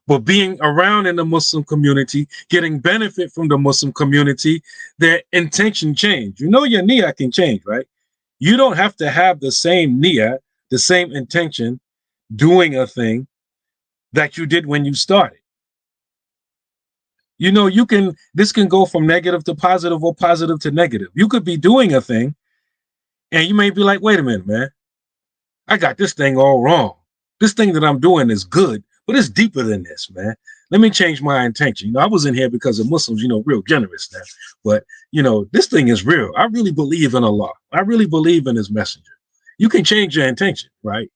But being around in the Muslim community, getting benefit from the Muslim community, their intention changed. Your niyyah can change, right? You don't have to have the same niyyah, the same intention, doing a thing that you did when you started. This can go from negative to positive or positive to negative. You could be doing a thing and you may be like, wait a minute, man, I got this thing all wrong. This thing that I'm doing is good, but it's deeper than this, man. Let me change my intention. I was in here because of Muslims, real generous now. But, this thing is real. I really believe in Allah. I really believe in his messenger. You can change your intention, right?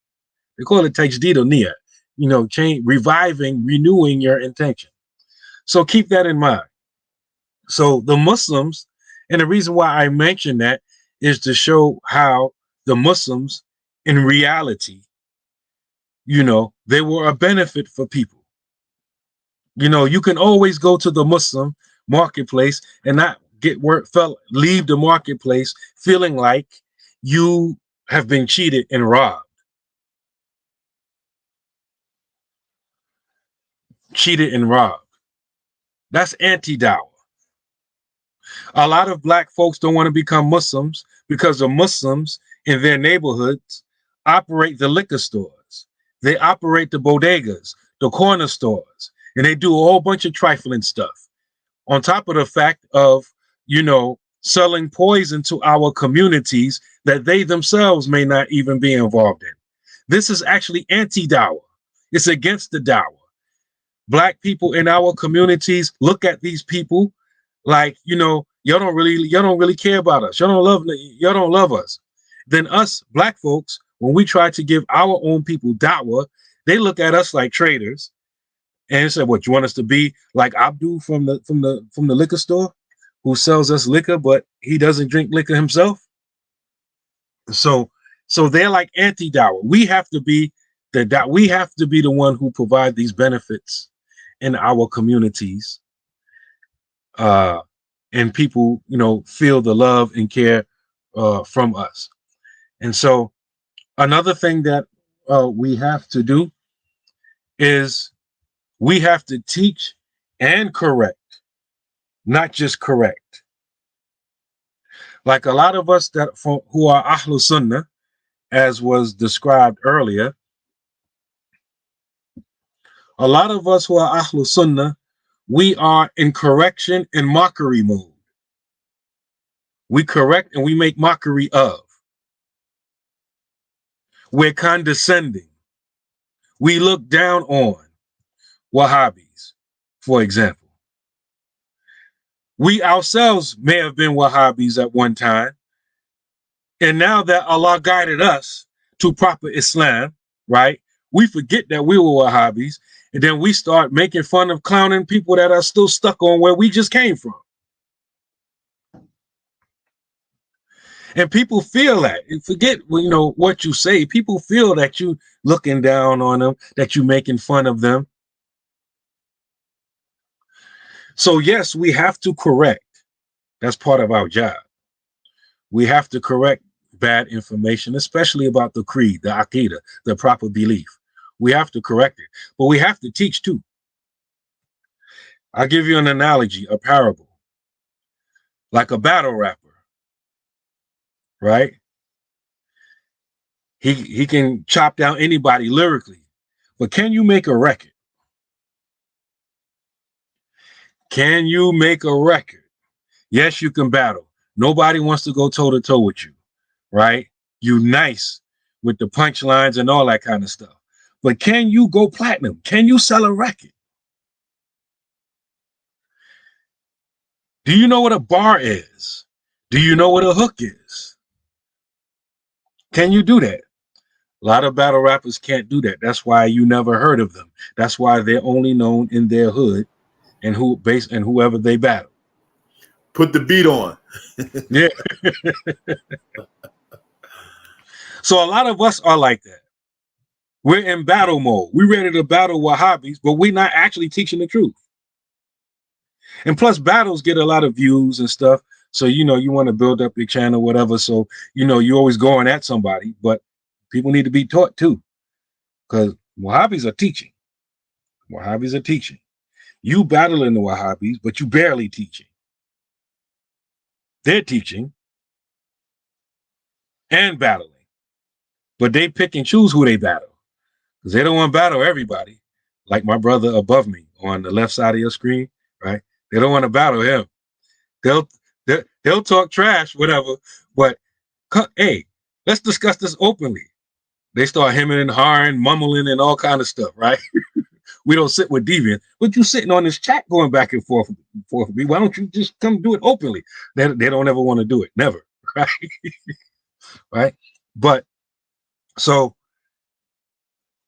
They call it tajdid or niyyah, change, reviving, renewing your intention. So keep that in mind. So the Muslims, and the reason why I mention that is to show how the Muslims in reality, they were a benefit for people. You can always go to the Muslim marketplace and not leave the marketplace feeling like you have been cheated and robbed. Cheated and robbed. That's anti-dawah. A lot of black folks don't want to become Muslims because the Muslims in their neighborhoods operate the liquor stores. They operate the bodegas, the corner stores, and they do a whole bunch of trifling stuff. On top of the fact of, selling poison to our communities that they themselves may not even be involved in. This is actually anti-dawah. It's against the dawah. Black people in our communities look at these people like, y'all don't really care about us. Y'all don't love us. Then us black folks, when we try to give our own people da'wah, they look at us like traitors and say, "What, you want us to be like Abdul from the liquor store, who sells us liquor, but he doesn't drink liquor himself?" So they're like anti-dawah. We have to be the one who provide these benefits in our communities. And people, feel the love and care from us. And so another thing that we have to do is we have to teach and correct, not just correct. Like a lot of us who are Ahlul Sunnah, as was described earlier, a lot of us who are Ahlul Sunnah, we are in correction and mockery mode. We correct and we make mockery of. We're condescending. We look down on Wahhabis, for example. We ourselves may have been Wahhabis at one time. And now that Allah guided us to proper Islam, right? We forget that we were Wahhabis. And then we start making fun of clowning people that are still stuck on where we just came from. And people feel that. And forget, what you say. People feel that you looking down on them, that you making fun of them. So yes, we have to correct. That's part of our job. We have to correct bad information, especially about the creed, the aqidah, the proper belief, We have to correct it, but we have to teach too. I'll give you an analogy, a parable, like a battle rapper, right? He can chop down anybody lyrically, but can you make a record? Can you make a record? Yes, you can battle. Nobody wants to go toe to toe with you, right? You nice with the punchlines and all that kind of stuff. But can you go platinum? Can you sell a record? Do you know what a bar is? Do you know what a hook is? Can you do that? A lot of battle rappers can't do that. That's why you never heard of them. That's why they're only known in their hood and whoever they battle. Put the beat on. Yeah. So a lot of us are like that. We're in battle mode. We're ready to battle Wahhabis, but we're not actually teaching the truth. And plus, battles get a lot of views and stuff. So, you want to build up your channel, whatever. So, you're always going at somebody, but people need to be taught too. Because Wahhabis are teaching. Wahhabis are teaching. You battling the Wahhabis, but you barely teaching. They're teaching and battling. But they pick and choose who they battle. Because they don't want to battle everybody. Like my brother above me on the left side of your screen, right? They don't want to battle him. They'll talk trash, whatever. But hey, let's discuss this openly. They start hemming and hawing, mumbling, and all kind of stuff, right? We don't sit with deviants, but you sitting on this chat going back and forth with me. Why don't you just come do it openly? They don't ever want to do it, never, right? Right? But so,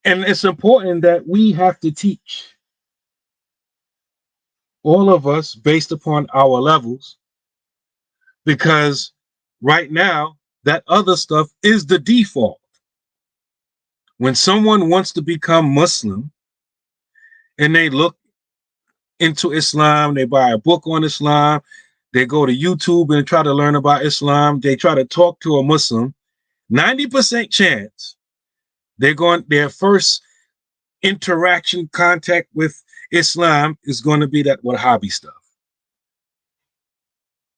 and it's important that we have to teach. All of us based upon our levels, because right now that other stuff is the default. When someone wants to become Muslim and they look into Islam, they buy a book on Islam, they go to YouTube and try to learn about Islam, they try to talk to a Muslim, 90% chance their first interaction, contact with Islam is going to be that Wahhabi stuff.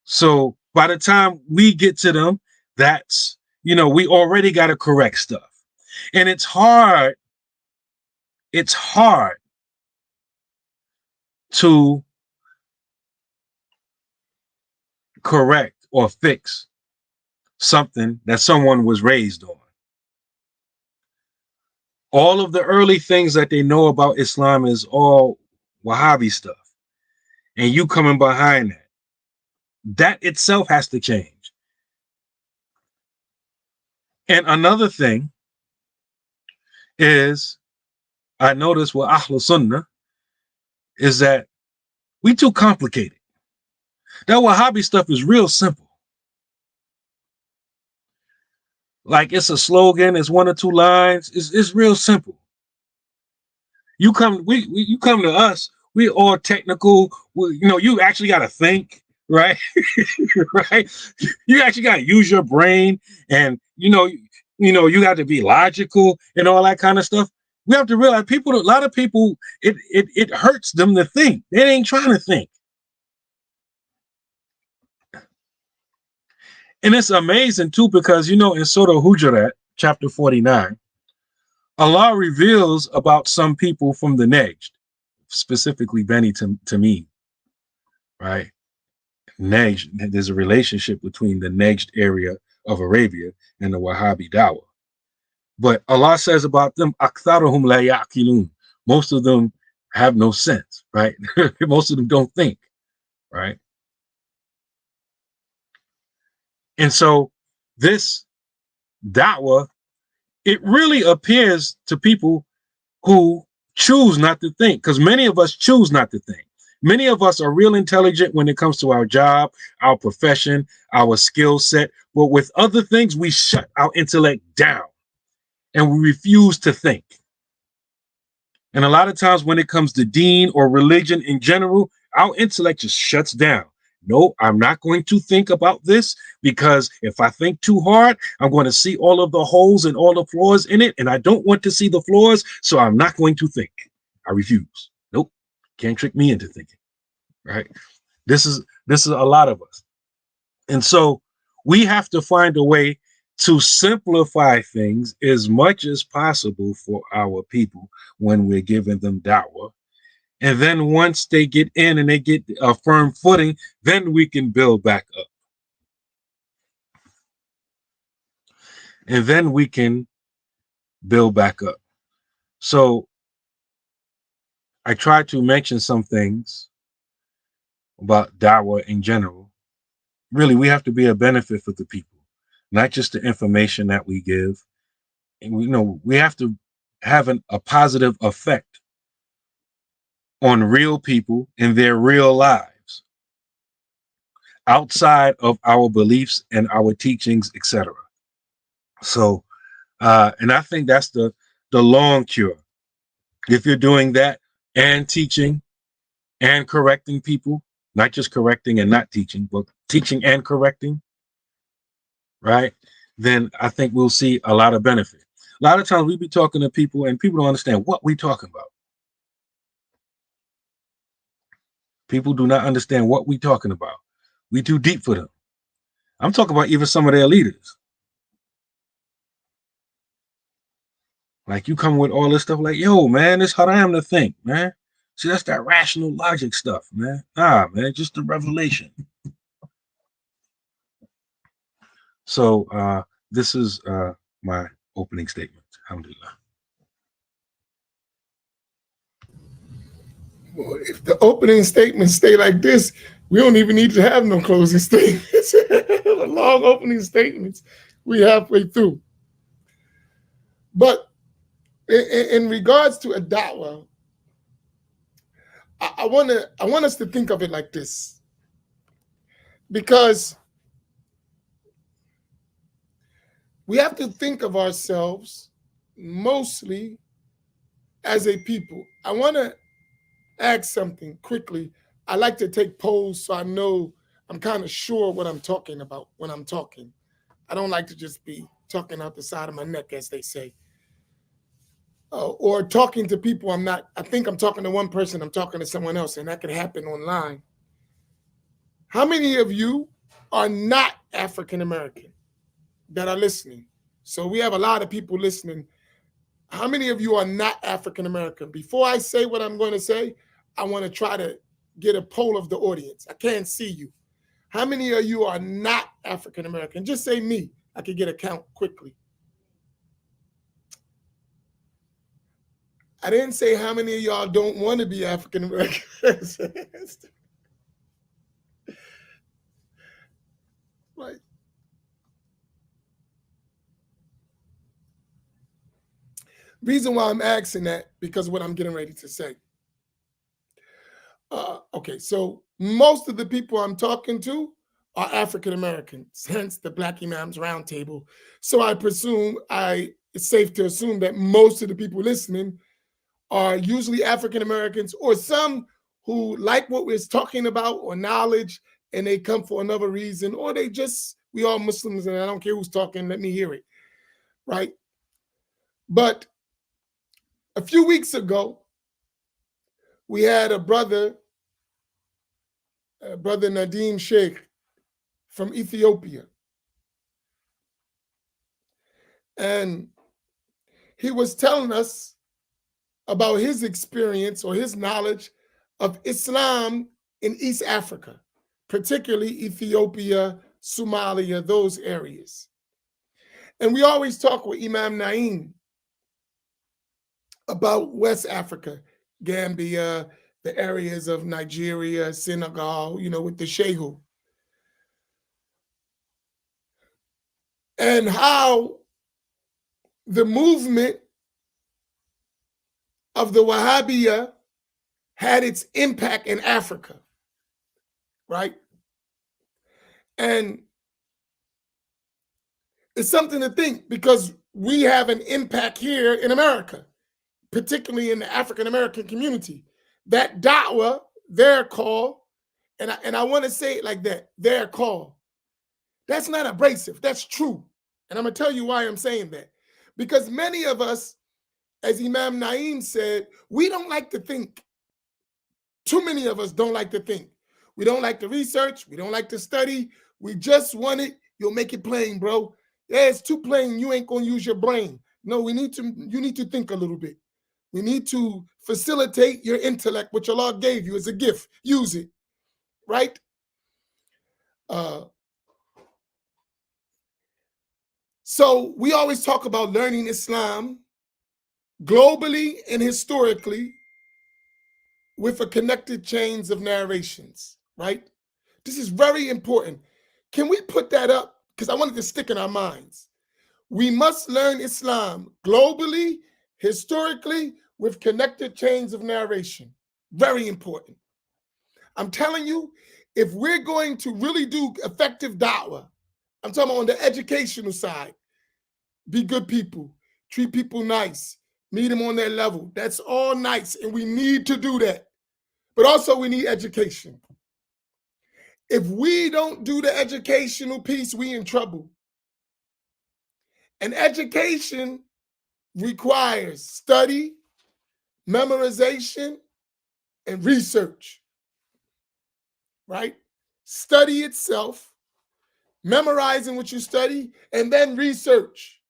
So by the time we get to them, that's, we already got to correct stuff. And it's hard to correct or fix something that someone was raised on. All of the early things that they know about Islam is all Wahhabi stuff. And you coming behind that itself has to change. And another thing is, I noticed with Ahlul Sunnah is that we too complicated. That Wahhabi stuff is real simple. Like it's a slogan, it's one or two lines, it's real simple. You come to us, we all technical. You actually got to think, right? Right? You actually got to use your brain, and you got to be logical and all that kind of stuff. We have to realize a lot of people, it hurts them to think. They ain't trying to think. And it's amazing too, because in Surah Hujurat, chapter 49, Allah reveals about some people from the Najd, specifically Bani Tamim, right? Najd, there's a relationship between the Najd area of Arabia and the Wahhabi Dawah. But Allah says about them, أَكْثَرُهُمْ لَا يَعْقِلُونَ. Most of them have no sense, right? Most of them don't think, right? And so this da'wah, it really appears to people who choose not to think, because many of us choose not to think. Many of us are real intelligent when it comes to our job, our profession, our skill set. But with other things, we shut our intellect down and we refuse to think. And a lot of times when it comes to deen or religion in general, our intellect just shuts down. no, I'm not going to think about this, because if I think too hard, I'm going to see all of the holes and all the flaws in it, and I don't want to see the flaws, so I'm not going to think. I refuse. Nope, can't trick me into thinking, right? This is a lot of us. And so we have to find a way to simplify things as much as possible for our people when we're giving them da'wah. And then once they get in and they get a firm footing, then we can build back up. And then we can build back up. So I tried to mention some things about da'wah in general. Really, we have to be a benefit for the people, not just the information that we give. And we have to have a positive effect on real people in their real lives, outside of our beliefs and our teachings, etc. So, and I think that's the long cure. If you're doing that and teaching and correcting people, not just correcting and not teaching, but teaching and correcting, right? Then I think we'll see a lot of benefit. A lot of times we be talking to people and people don't understand what we're talking about. People do not understand what we're talking about. We too deep for them. I'm talking about even some of their leaders. Like, you come with all this stuff like, yo, man, it's haram to think, man. See, that's that rational logic stuff, man. Nah, man, just the revelation. So this is my opening statement. Alhamdulillah. Well, if the opening statements stay like this, we don't even need to have no closing statements. The long opening statements, we halfway through. But in regards to a da'wah, I want us to think of it like this, because we have to think of ourselves mostly as a people. I want to ask something quickly. I like to take polls so I know I'm kind of sure what I'm talking about when I'm talking. I don't like to just be talking out the side of my neck, as they say, or talking to people I'm not. I think I'm talking to one person, I'm talking to someone else, and that could happen online. How many of you are not African American that are listening? So we have a lot of people listening. How many of you are not African American? Before I say what I'm going to say, I want to try to get a poll of the audience. I can't see you. How many of you are not African American? Just say me. I could get a count quickly. I didn't say how many of y'all don't want to be African American. Right. Reason why I'm asking that, because of what I'm getting ready to say. Okay, so most of the people I'm talking to are African Americans, hence the Black Imams Roundtable. So I presume it's safe to assume that most of the people listening are usually African Americans, or some who like what we're talking about or knowledge, and they come for another reason, or we all Muslims and I don't care who's talking, let me hear it, right? But a few weeks ago, we had a brother Nadim Sheikh from Ethiopia. And he was telling us about his experience or his knowledge of Islam in East Africa, particularly Ethiopia, Somalia, those areas. And we always talk with Imam Naim about West Africa, Gambia, the areas of Nigeria, Senegal, with the Shehu. And how the movement of the Wahhabiyya had its impact in Africa, right? And it's something to think, because we have an impact here in America, particularly in the African American community. That da'wah, their call, and I want to say it like that, their call. That's not abrasive. That's true. And I'm going to tell you why I'm saying that. Because many of us, as Imam Naim said, we don't like to think. Too many of us don't like to think. We don't like to research. We don't like to study. We just want it. You'll make it plain, bro. Yeah, it's too plain. You ain't going to use your brain. No, you need to think a little bit. We need to facilitate your intellect, which Allah gave you as a gift. Use it, right? So we always talk about learning Islam globally and historically with a connected chains of narrations, right? This is very important. Can we put that up? Because I wanted to stick in our minds. We must learn Islam globally, historically, with connected chains of narration. Very important. I'm telling you, if we're going to really do effective da'wah, I'm talking about on the educational side, be good people, treat people nice, meet them on their level. That's all nice, and we need to do that. But also we need education. If we don't do the educational piece, we in trouble. And education requires study, memorization, and research, right? Study itself, memorizing what you study, and then research.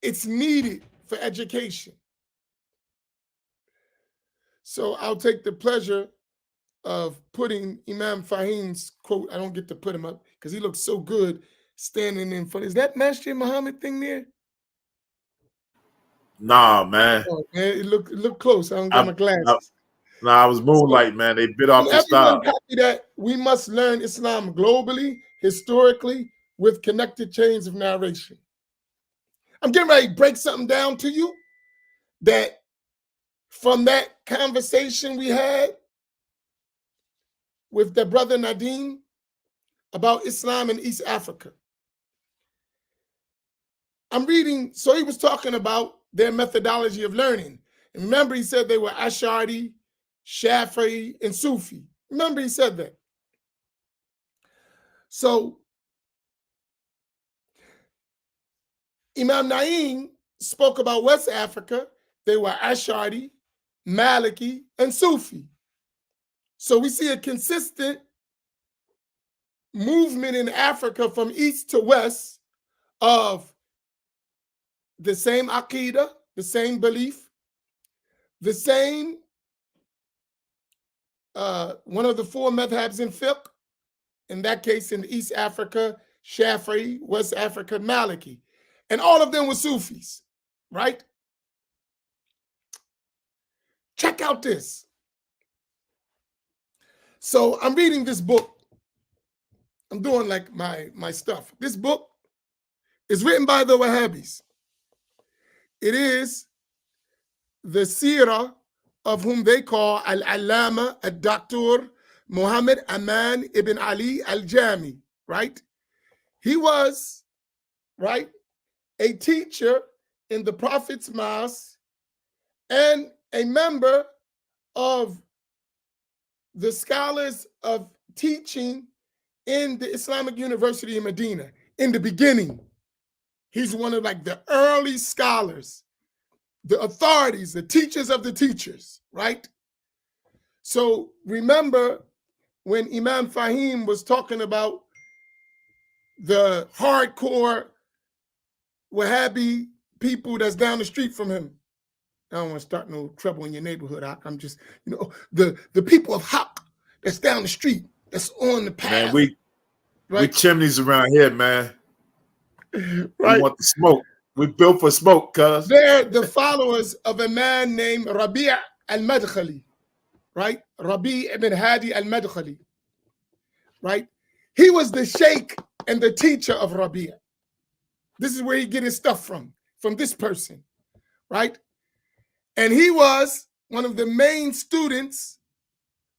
It's needed for education. So I'll take the pleasure of putting Imam Faheem's quote. I don't get to put him up because he looks so good standing in front. Is that Masjid Muhammad thing there? Nah, man. Oh, man, it look close. I don't got my glasses. I was moonlight, man. They bit off the style. Copy that. We must learn Islam globally, historically, with connected chains of narration. I'm getting ready to break something down to you that from that conversation we had with the brother Nadim about Islam in East Africa. I'm reading, so he was talking about their methodology of learning. And remember, he said they were Ash'ari, Shafi'i, and Sufi. Remember, he said that. So Imam Naim spoke about West Africa. They were Ash'ari, Maliki, and Sufi. So we see a consistent movement in Africa from east to west of the same aqidah, the same belief, the same one of the four madhabs in fiqh, in that case in East Africa, Shafi'i, West Africa, Maliki. And all of them were Sufis, right? Check out this. So I'm reading this book. I'm doing like my stuff. This book is written by the Wahhabis. It is the seerah of whom they call Al-Allama, Al-Dr. Muhammad Amin ibn Ali al-Jami, right? He was, right, a teacher in the Prophet's Mosque and a member of the scholars of teaching in the Islamic University in Medina in the beginning. He's one of like the early scholars, the authorities, the teachers of the teachers, right? So remember when Imam Faheem was talking about the hardcore Wahhabi people that's down the street from him. I don't want to start no trouble in your neighborhood. I'm just, the people of Haq that's down the street, that's on the path. Man, we chimneys around here, man. Right. We want the smoke. We built for smoke, cuz. They're the followers of a man named Rabi' al-Madkhali, right? Rabi' ibn Hadi al-Madkhali, right? He was the sheikh and the teacher of Rabi'. This is where he get his stuff from this person, right? And he was one of the main students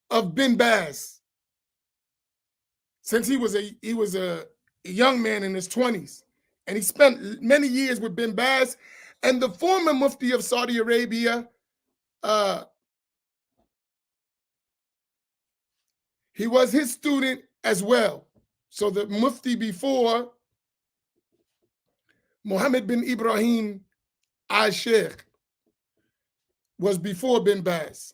of Bin Baz. Since he was a young man in his 20s. And he spent many years with Bin Baz and the former Mufti of Saudi Arabia, he was his student as well. So the Mufti before, Muhammad bin Ibrahim al-Sheikh, was before bin Baz.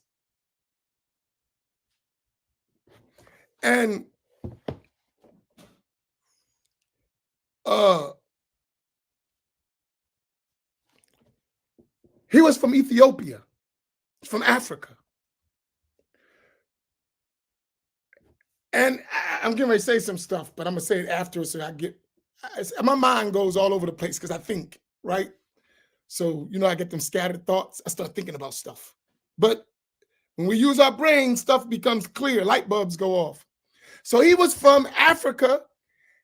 And he was from Ethiopia, from Africa. And I'm getting ready to say some stuff, but I'm gonna say it after so my mind goes all over the place because I think, right? So, I get them scattered thoughts. I start thinking about stuff. But when we use our brain, stuff becomes clear. Light bulbs go off. So he was from Africa,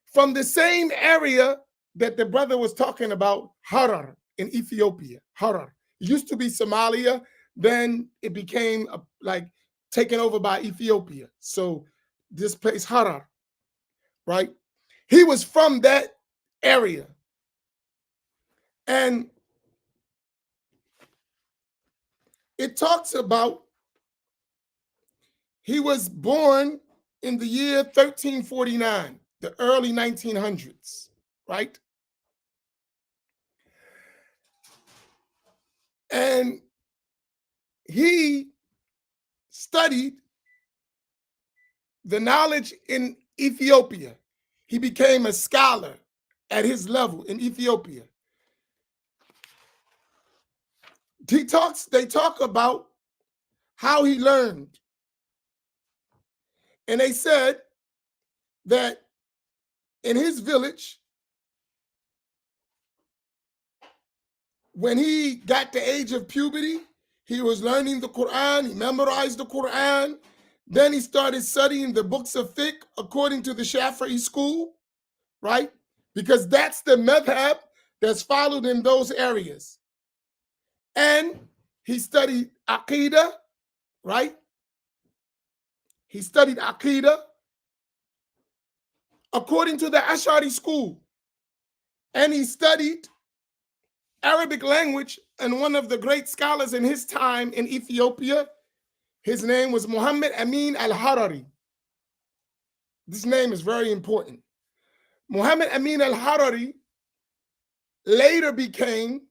from the same area that the brother was talking about, Harar in Ethiopia. Harar. It used to be Somalia. Then it became taken over by Ethiopia. So this place, Harar, right? He was from that area. And it talks about he was born in the year 1349, the early 1900s, right? And he studied the knowledge in Ethiopia. He became a scholar at his level in Ethiopia. They talk about how he learned. And they said that in his village, when he got the age of puberty, he was learning the Quran, he memorized the Quran. Then he started studying the books of fiqh according to the Shafi'i school, right? Because that's the madhab that's followed in those areas. And he studied Aqidah, right? He studied Aqidah according to the Ash'ari school. And he studied Arabic language, and one of the great scholars in his time in Ethiopia, his name was Muhammad Amin al-Harari. This name is very important. Muhammad Amin al-Harari later became,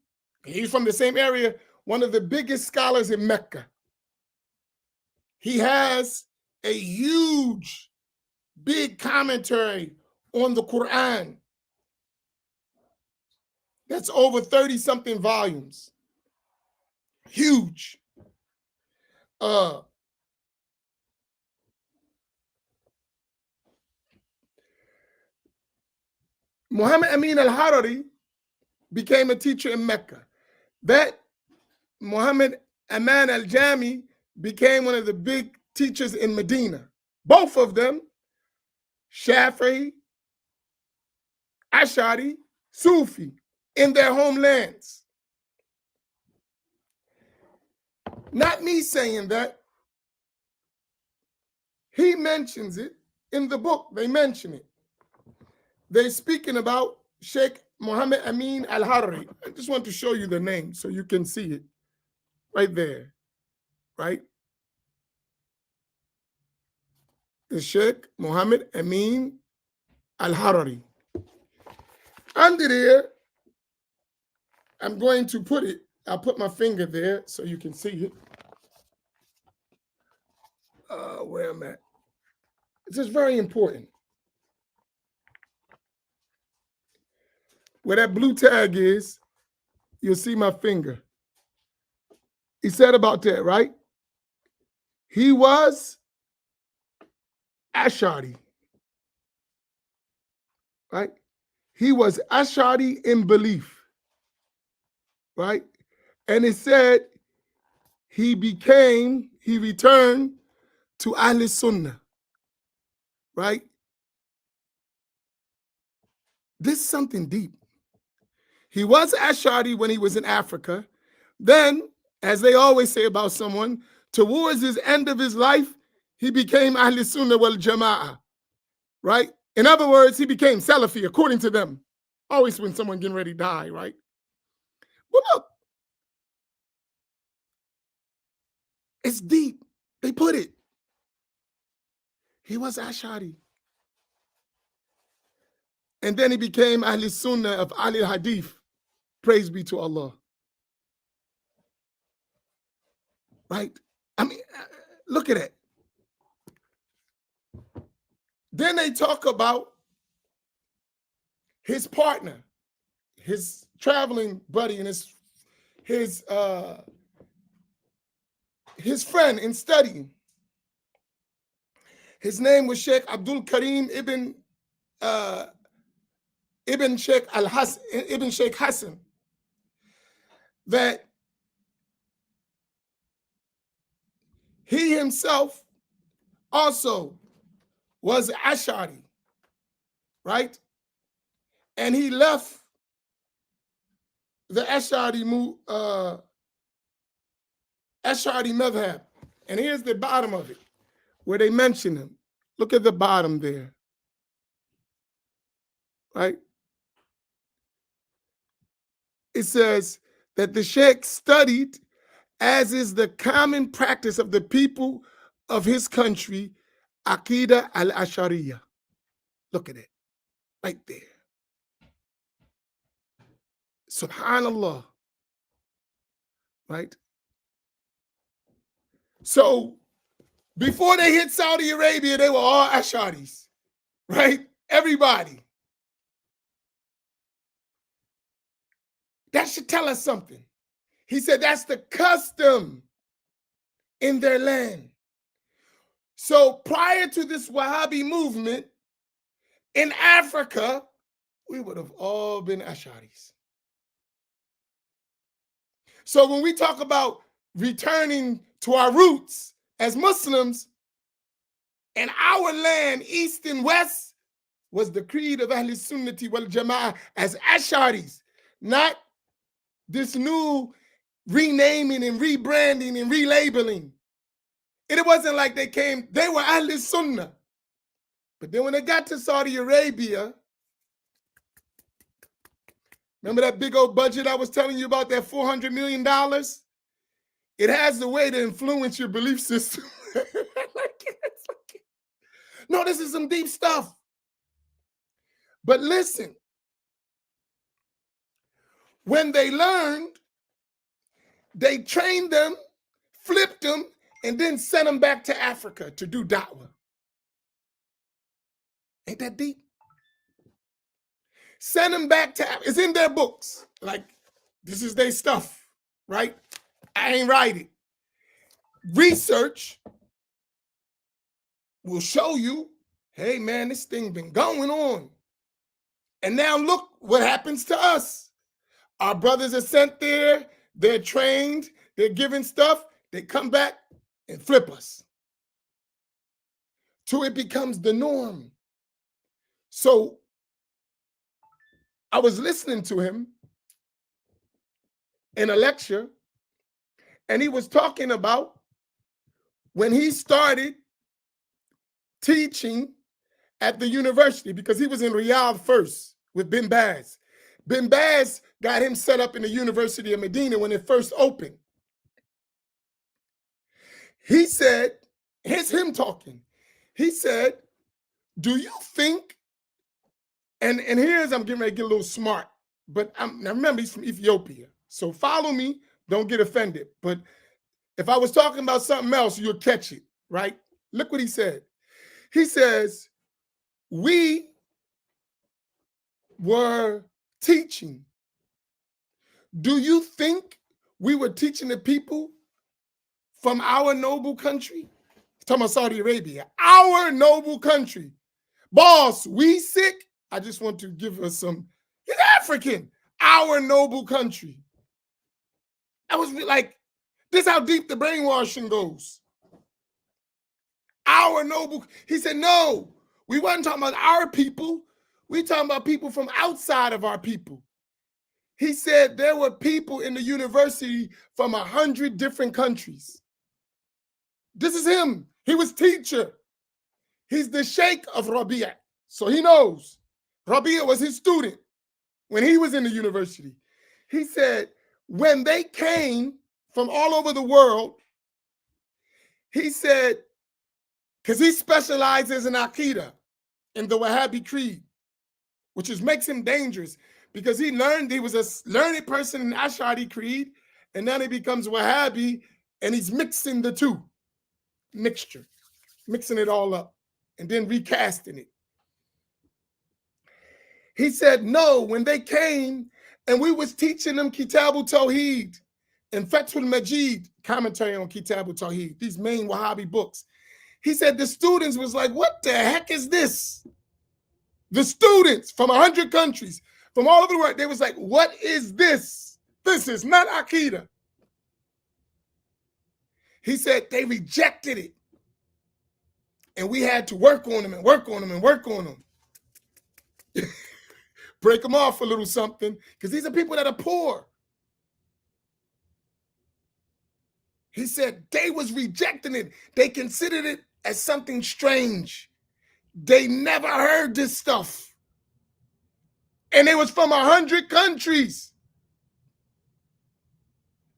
he's from the same area, one of the biggest scholars in Mecca. He has a huge, big commentary on the Quran that's over 30-something volumes. Huge. Muhammad Amin al-Harari became a teacher in Mecca. That Muhammad Aman al-Jami became one of the big teachers in Medina. Both of them, Shafi'i, Ash'ari, Sufi, in their homelands. Not me saying that. He mentions it in the book. They mention it. They're speaking about Sheikh Muhammad Amin al-Harari. I just want to show you the name so you can see it right there, right? The Sheikh Muhammad Amin al-Harari. Under there, I'm going to put it, I'll put my finger there so you can see it. Where I'm at. This is very important. Where that blue tag is, you'll see my finger. He said about that, right? He was Ash'ari, right? He was Ash'ari in belief, right? And it said he returned to Ahl Sunnah, right? This is something deep. He was Ash'ari when he was in Africa. Then, as they always say about someone, towards his end of his life, he became Ahl Sunnah wal Jama'ah, right? In other words, he became Salafi, according to them. Always when someone getting ready to die, right? Well, look, it's deep. They put it. He was Ash'ari. And then he became Ahl Sunnah of Ahl Hadith. Praise be to Allah. Right? I mean, look at it. Then they talk about his partner, his traveling buddy, and his friend in studying. His name was Sheikh Abdul Karim ibn Sheikh Hassan. That he himself also was Ash'ari, right? And he left the Ash'ari madhab. And here's the bottom of it, where they mention him. Look at the bottom there, right? It says that the Sheikh studied, as is the common practice of the people of his country, Aqidah al-Ash'ariyah. Look at it, right there. Subhanallah, right? So before they hit Saudi Arabia, they were all Ash'aris, right? Everybody. That should tell us something. He said that's the custom in their land. So prior to this Wahhabi movement in Africa, we would have all been Ash'aris. So when we talk about returning to our roots as Muslims, and our land, east and west, was the creed of Ahl Sunnati wal Jama'ah as Ash'aris, not this new renaming and rebranding and relabeling. It wasn't like they were Ahl Sunnah. But then when they got to Saudi Arabia, remember that big old budget I was telling you about, that $400 million? It has the way to influence your belief system. No, this is some deep stuff. But listen, when they learned, they trained them, flipped them, and then sent them back to Africa to do da'wah. Ain't that deep? Send them back to Africa. It's in their books. Like, this is their stuff, right? I ain't write it. Research will show you, hey man, this thing been going on. And now look what happens to us. Our brothers are sent there, they're trained, they're given stuff, they come back and flip us. Till it becomes the norm. So I was listening to him in a lecture, and he was talking about when he started teaching at the university, because he was in Riyadh first with Bin Baz. Bin Baz got him set up in the University of Medina when it first opened. He said, here's him talking. He said, do you think, and here's, I'm getting ready to get a little smart, but now remember, he's from Ethiopia. So follow me, don't get offended. But if I was talking about something else, you'll catch it, right? Look what he said. He says, we were teaching. Do you think we were teaching the people from our noble country? Talking about Saudi Arabia, our noble country. Boss, we sick? I just want to give us some, he's African, our noble country. I was like, this is how deep the brainwashing goes. Our noble, he said, no, we wasn't talking about our people. We talking about people from outside of our people. He said there were people in the university from 100 different countries. This is him. He was teacher. He's the Sheikh of Rabia. So he knows. Rabia was his student when he was in the university. He said when they came from all over the world, he said because he specializes in Aqidah, in the Wahhabi creed, which makes him dangerous because he was a learned person in Ash'ari creed, and then he becomes Wahhabi, and he's mixing the two, mixing it all up, and then recasting it. He said, no, when they came and we was teaching them Kitabul Tawheed and Fathul Majid, commentary on Kitabul Tawheed, these main Wahhabi books. He said the students was like, what the heck is this? The students from 100 countries, from all over the world, they was like, what is this? This is not Aqidah. He said they rejected it. And we had to work on them and work on them and work on them. Break them off a little something, because these are people that are poor. He said they was rejecting it. They considered it as something strange. They never heard this stuff. And it was from 100 countries.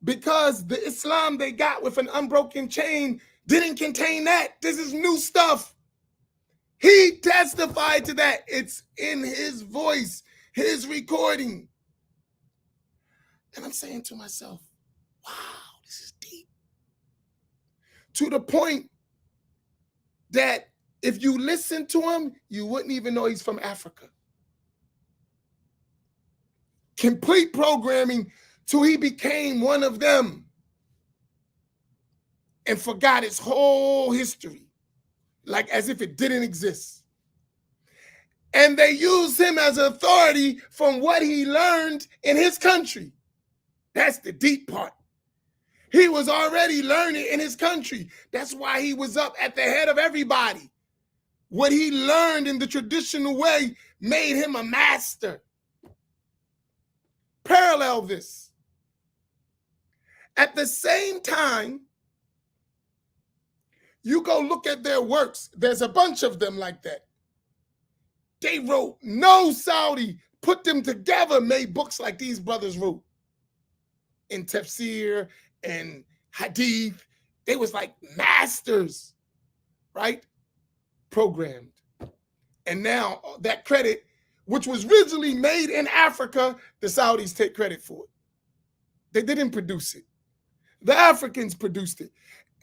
Because the Islam they got with an unbroken chain didn't contain that. This is new stuff. He testified to that. It's in his voice, his recording. And I'm saying to myself, wow, this is deep. To the point that if you listen to him, you wouldn't even know he's from Africa. Complete programming till he became one of them and forgot his whole history, like as if it didn't exist. And they use him as authority from what he learned in his country. That's the deep part. He was already learning in his country. That's why he was up at the head of everybody. What he learned in the traditional way made him a master. Parallel this. At the same time, you go look at their works. There's a bunch of them like that. They wrote, no Saudi put them together, made books like these brothers wrote. In tafsir and hadith. They was like masters, right? Programmed. And now that credit, which was originally made in Africa, the Saudis take credit for it. They didn't produce it. The Africans produced it.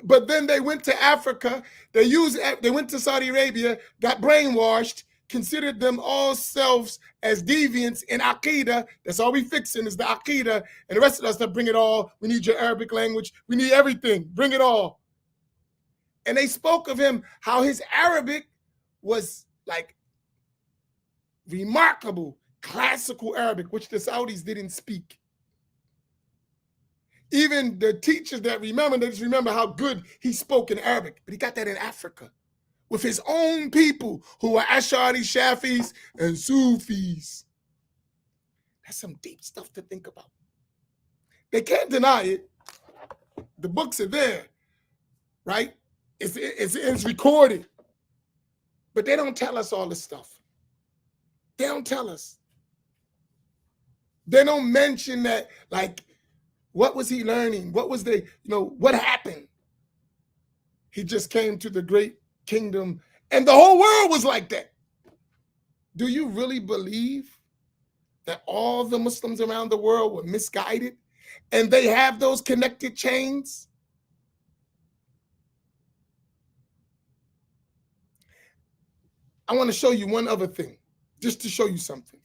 But then they went to Africa, they went to Saudi Arabia, got brainwashed, considered them all selves as deviants in Aqidah. That's all we fixing is the Aqidah. And the rest of us that bring it all. We need your Arabic language. We need everything. Bring it all. And they spoke of him, how his Arabic was like remarkable, classical Arabic, which the Saudis didn't speak. Even the teachers that remember, they just remember how good he spoke in Arabic. But he got that in Africa with his own people who are Ash'ari, Shafis, and Sufis. That's some deep stuff to think about. They can't deny it. The books are there, right? It's recorded. But they don't tell us all this stuff. They don't tell us. They don't mention that, like, what was he learning? What was what happened? He just came to the great kingdom and the whole world was like that. Do you really believe that all the Muslims around the world were misguided and they have those connected chains? I want to show you one other thing, just to show you something.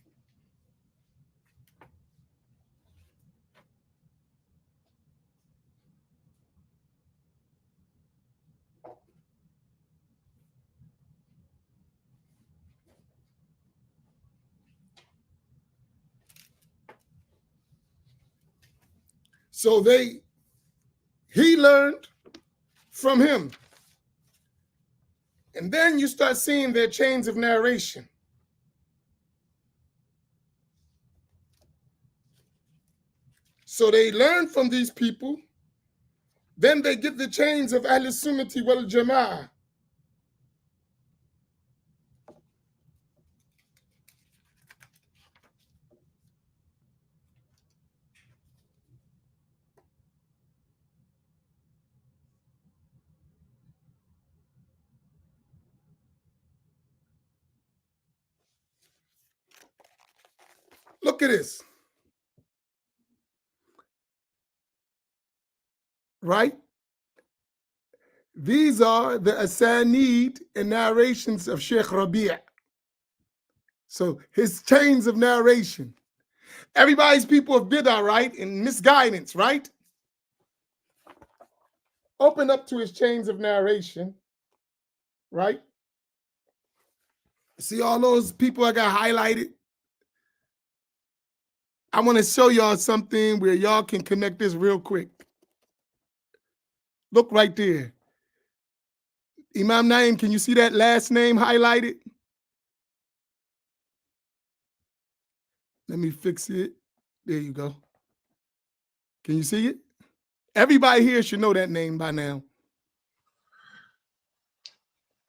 So he learned from him. And then you start seeing their chains of narration. So they learn from these people. Then they get the chains of Ahl Sunnati wal Jama'ah. Look at this. Right? These are the asanid and narrations of Sheikh Rabi'. So his chains of narration. Everybody's people of bid'ah, right? And misguidance, right? Open up to his chains of narration, right? See all those people I got highlighted? I want to show y'all something where y'all can connect this real quick. Look right there. Imam Naim, can you see that last name highlighted? Let me fix it. There you go. Can you see it? Everybody here should know that name by now.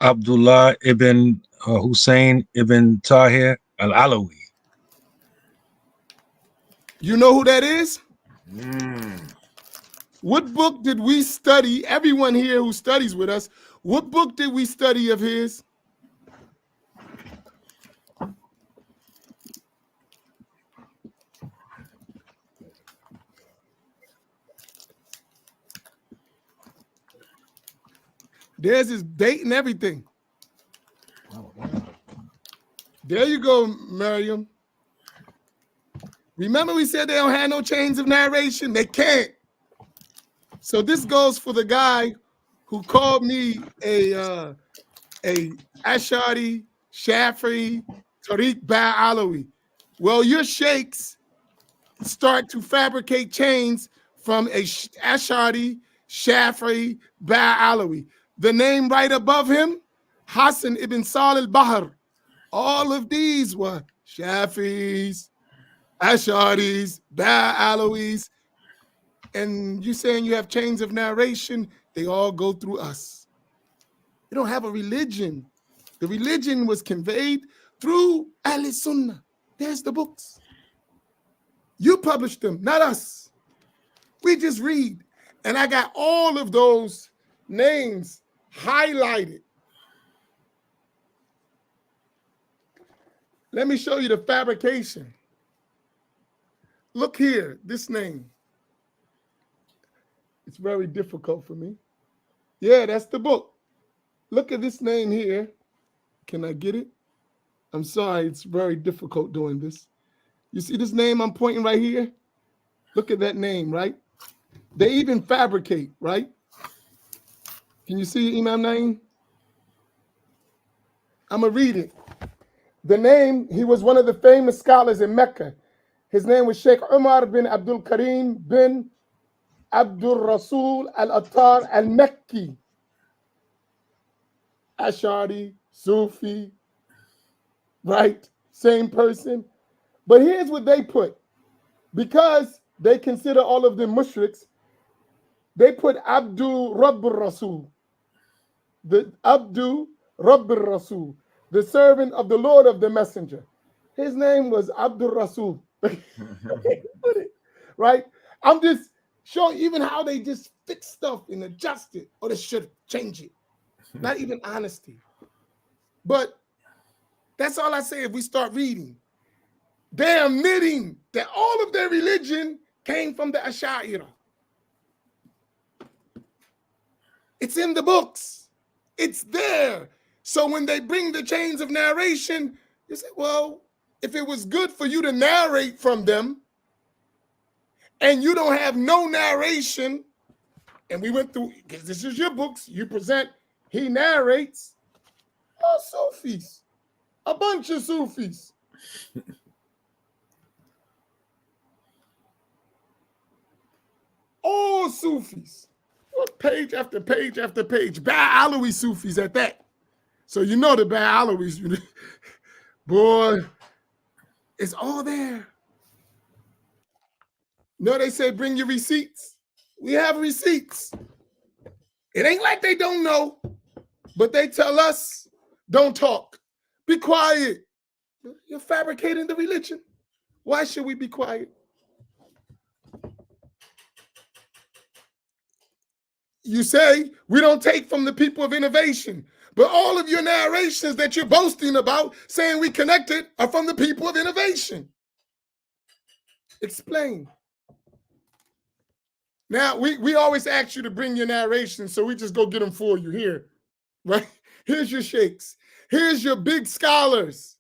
Abdullah ibn Hussein ibn Tahir al-Alawi. You know who that is? Mm. What book did we study? Everyone here who studies with us, what book did we study of his? There's his date and everything. There you go, Miriam. Remember we said they don't have no chains of narration? They can't. So this goes for the guy who called me a Ash'ari, Shafi'i, Tariq Ba'alawi. Well, your sheikhs start to fabricate chains from a Ash'ari, Shafi'i, Ba'alawi. The name right above him, Hassan ibn Sal al-Bahr. All of these were Shafi'is, Ash'aris, Ba'alawis. And you saying you have chains of narration, they all go through us. You don't have a religion. The religion was conveyed through Ahl Sunnah. There's the books. You published them, not us. We just read. And I got all of those names highlighted. Let me show you the fabrication. Look here, this name. It's very difficult for me. Yeah, that's the book. Look at this name here. Can I get it? I'm sorry, it's very difficult doing this. You see this name I'm pointing right here? Look at that name, right? They even fabricate, right? Can you see Imam Naim? I'm going to read it. The name, he was one of the famous scholars in Mecca. His name was Sheikh Umar bin Abdul Karim bin Abdul Rasul al-Attar al-Mekki. Ash'ari, Sufi, right? Same person. But here's what they put. Because they consider all of them mushriks, they put Abdul Rabb Rasul. The Abdul Rabb Rasul, the servant of the Lord of the Messenger. His name was Abdul Rasul. Right? I'm just showing even how they just fix stuff and adjust it, or they should change it. Not even honesty. But that's all I say if we start reading. They're admitting that all of their religion came from the Ash'ari. It's in the books. It's there. So when they bring the chains of narration, you say, well, if it was good for you to narrate from them, and you don't have no narration, and we went through, because this is your books, you present, he narrates, all Sufis, a bunch of Sufis. All Sufis. Look, page after page after page. Ba'alawi Sufis at that. So you know the Ba'alawis. Boy, it's all there. No, they say bring your receipts. We have receipts. It ain't like they don't know, but they tell us, don't talk. Be quiet. You're fabricating the religion. Why should we be quiet? You say we don't take from the people of innovation, but all of your narrations that you're boasting about saying we connected are from the people of innovation. Explain. Now, we always ask you to bring your narration, so we just go get them for you here, right? Here's your sheikhs. Here's your big scholars.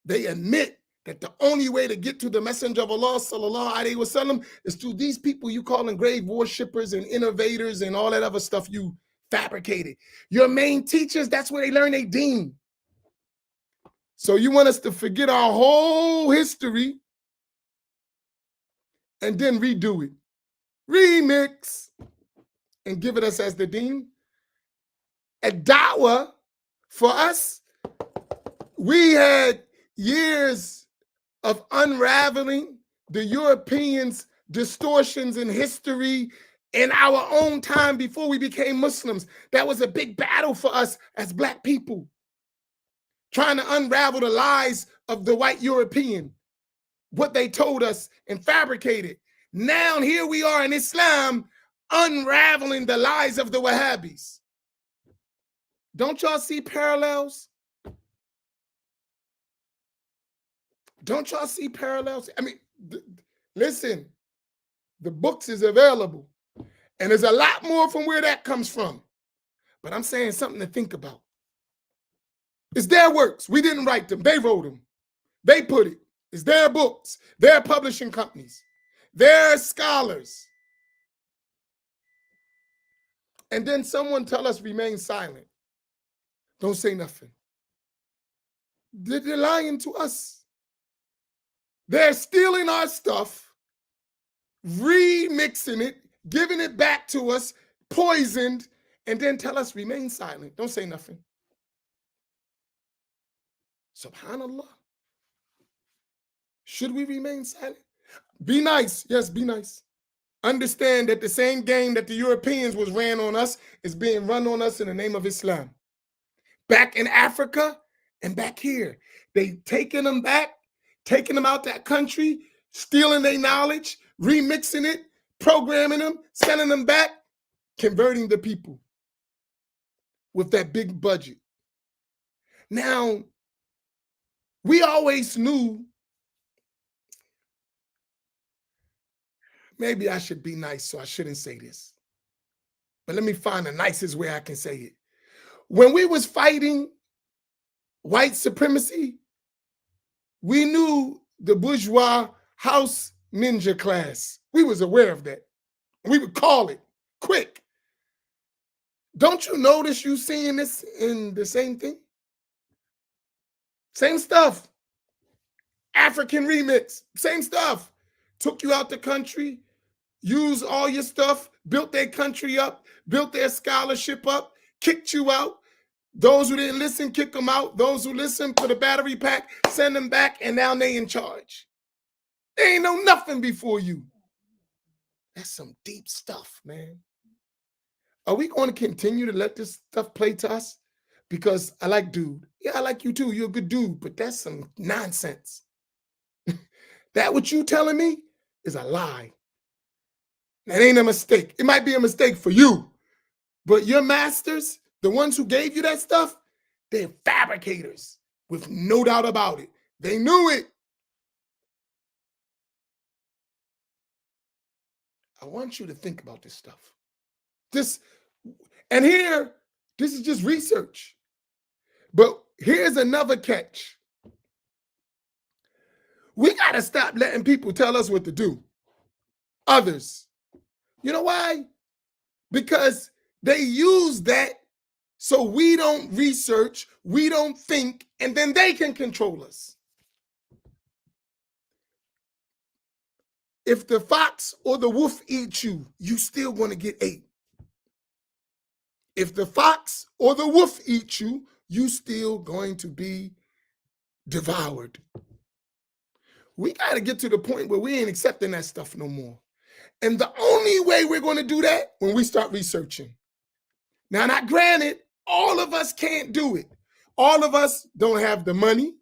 They admit that the only way to get to the Messenger of Allah, sallallahu alaihi wasallam, is through these people you calling grave worshippers and innovators and all that other stuff you fabricated. Your main teachers, that's where they learn their deen. So you want us to forget our whole history and then redo it. Remix and give it us as the deen. A da'wah, for us, we had years of unraveling the Europeans' distortions in history in our own time before we became Muslims. That was a big battle for us as Black people, trying to unravel the lies of the white European, what they told us and fabricated. Now here we are in Islam, unraveling the lies of the Wahhabis. Don't y'all see parallels? Don't y'all see parallels? I mean, listen, the books is available, and there's a lot more from where that comes from. But I'm saying something to think about. It's their works. We didn't write them. They wrote them. They put it. It's their books, their publishing companies, their scholars. And then someone tell us remain silent. Don't say nothing. They're lying to us. They're stealing our stuff, remixing it, giving it back to us, poisoned, and then tell us remain silent. Don't say nothing. Subhanallah. Should we remain silent? Be nice. Yes, be nice. Understand that the same game that the Europeans was ran on us is being run on us in the name of Islam. Back in Africa and back here, they taking them back, taking them out that country, stealing their knowledge, remixing it, programming them, sending them back, converting the people with that big budget. Now, we always knew, maybe I should be nice, so I shouldn't say this. But let me find the nicest way I can say it. When we was fighting white supremacy, we knew the bourgeois house ninja class. We was aware of that. We would call it quick. Don't you notice you seeing this in the same thing? Same stuff. African remix, same stuff. Took you out the country, used all your stuff, built their country up, built their scholarship up, kicked you out. Those who didn't listen, kick them out. Those who listened, put a battery pack, send them back, and now they in charge. They ain't know nothing before you. That's some deep stuff, man. Are we going to continue to let this stuff play to us? Because I like dude. Yeah, I like you too. You're a good dude, but that's some nonsense. That what you telling me is a lie. That ain't a mistake. It might be a mistake for you, but your masters, the ones who gave you that stuff, they're fabricators with no doubt about it. They knew it. I want you to think about this stuff. This is just research. But here's another catch. We got to stop letting people tell us what to do. Others. You know why? Because they use that so we don't research, we don't think, and then they can control us. If the fox or the wolf eat you, you still going to get ate. If the fox or the wolf eat you, you still going to be devoured. We got to get to the point where we ain't accepting that stuff no more. And the only way we're going to do that when we start researching. Now, not granted, all of us can't do it. All of us don't have the money.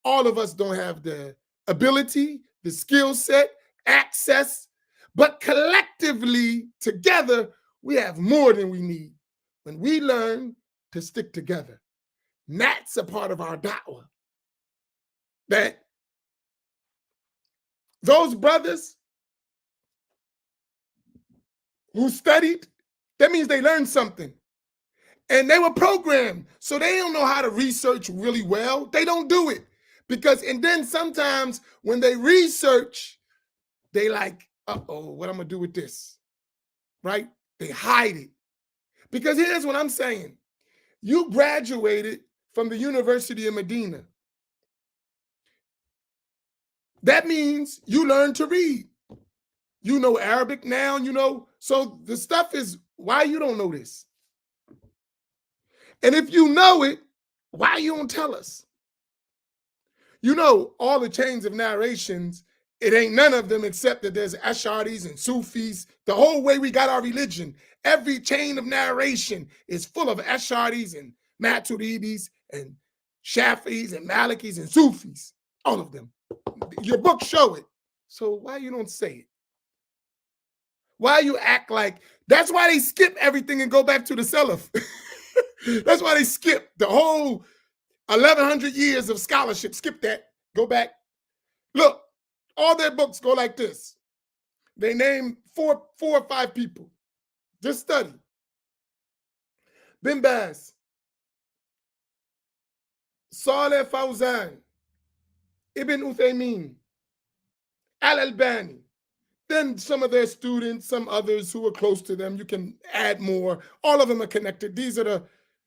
All of us don't have the ability, the skill set, access. But collectively, together, we have more than we need when we learn to stick together. And that's a part of our da'wah. That those brothers who studied, that means they learned something. And they were programmed, so they don't know how to research really well. They don't do it because, and then sometimes when they research, they like, uh-oh, what I'm gonna do with this, right? They hide it. Because here's what I'm saying. You graduated from the University of Medina. That means you learned to read. You know Arabic now, you know, so the stuff is, why you don't know this? And if you know it, why you don't tell us? You know, all the chains of narrations, it ain't none of them except that there's Ash'aris and Sufis. The whole way we got our religion, every chain of narration is full of Ash'aris and Maturidis and Shafi'is and Malikis and Sufis. All of them. Your books show it. So why you don't say it? Why you act like, that's why they skip everything and go back to the Salaf. That's why they skip the whole 1,100 years of scholarship. Skip that. Go back. Look, all their books go like this. They name four or five people. Just study. Bin Baz, Saleh Fawzan, Ibn Uthaymeen, Al-Albani. Then some of their students, some others who are close to them, you can add more. All of them are connected. These are the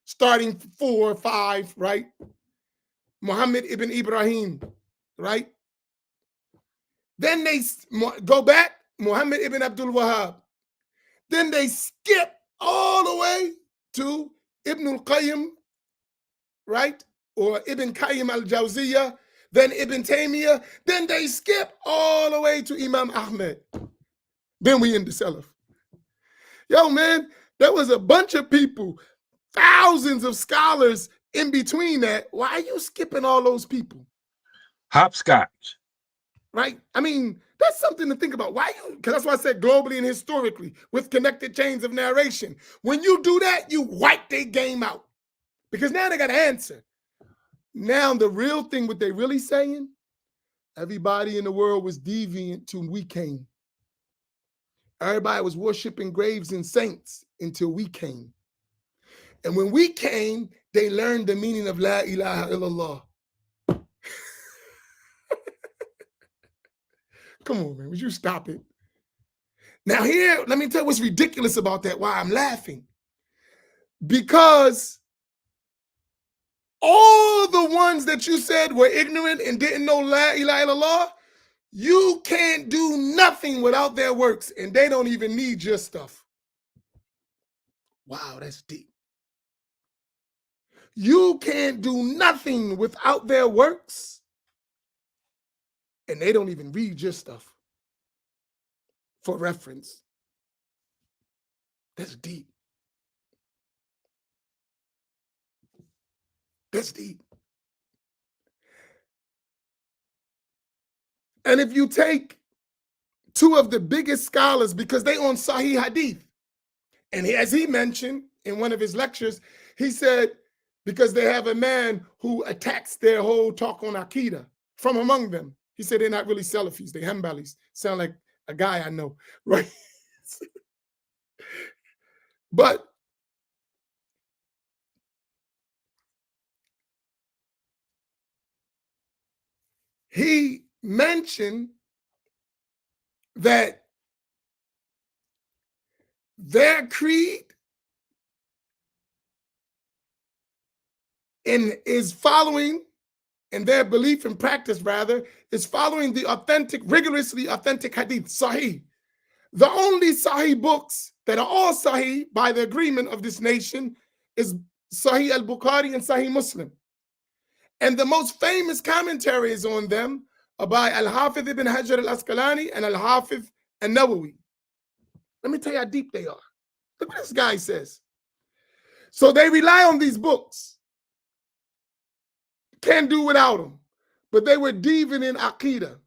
starting 4 or 5, right? Muhammad ibn Ibrahim, right? Then they go back, Muhammad ibn Abdul Wahab. Then they skip all the way to Ibn al-Qayyim, right? Or Ibn Qayyim al-Jawziyah, then Ibn Taymiyyah. Then they skip all the way to Imam Ahmed. Then we in the Salaf. Yo, man, there was a bunch of people, thousands of scholars in between that. Why are you skipping all those people? Hopscotch. Right? I mean, that's something to think about. Why you? Because that's why I said globally and historically with connected chains of narration. When you do that, you wipe their game out. Because now they got an answer. Now the real thing, what they really saying, everybody in the world was deviant till we came. Everybody was worshiping graves and saints until we came. And when we came, they learned the meaning of La ilaha illallah. Come on, man, would you stop it? Now here, let me tell you what's ridiculous about that, why I'm laughing. Because all the ones that you said were ignorant and didn't know La ilaha illallah, you can't do nothing without their works, and they don't even need your stuff. Wow, that's deep. You can't do nothing without their works, and they don't even read your stuff for reference. That's deep. That's deep. And if you take 2 of the biggest scholars, because they on Sahih Hadith, and as he mentioned in one of his lectures, he said, because they have a man who attacks their whole talk on Aqidah from among them. He said they're not really Salafis, they're Hanbalis. Sound like a guy I know, right? But he mentioned that their creed is following, and their belief and practice, rather, is following the authentic, rigorously authentic hadith, Sahih. The only Sahih books that are all Sahih by the agreement of this nation is Sahih al-Bukhari and Sahih Muslim. And the most famous commentaries on them are by Al-Hafiz ibn Hajar al-Asqalani and Al-Hafiz al-Nawawi. Let me tell you how deep they are. Look what this guy says. So they rely on these books. Can't do without them. But they were deviant in Aqidah.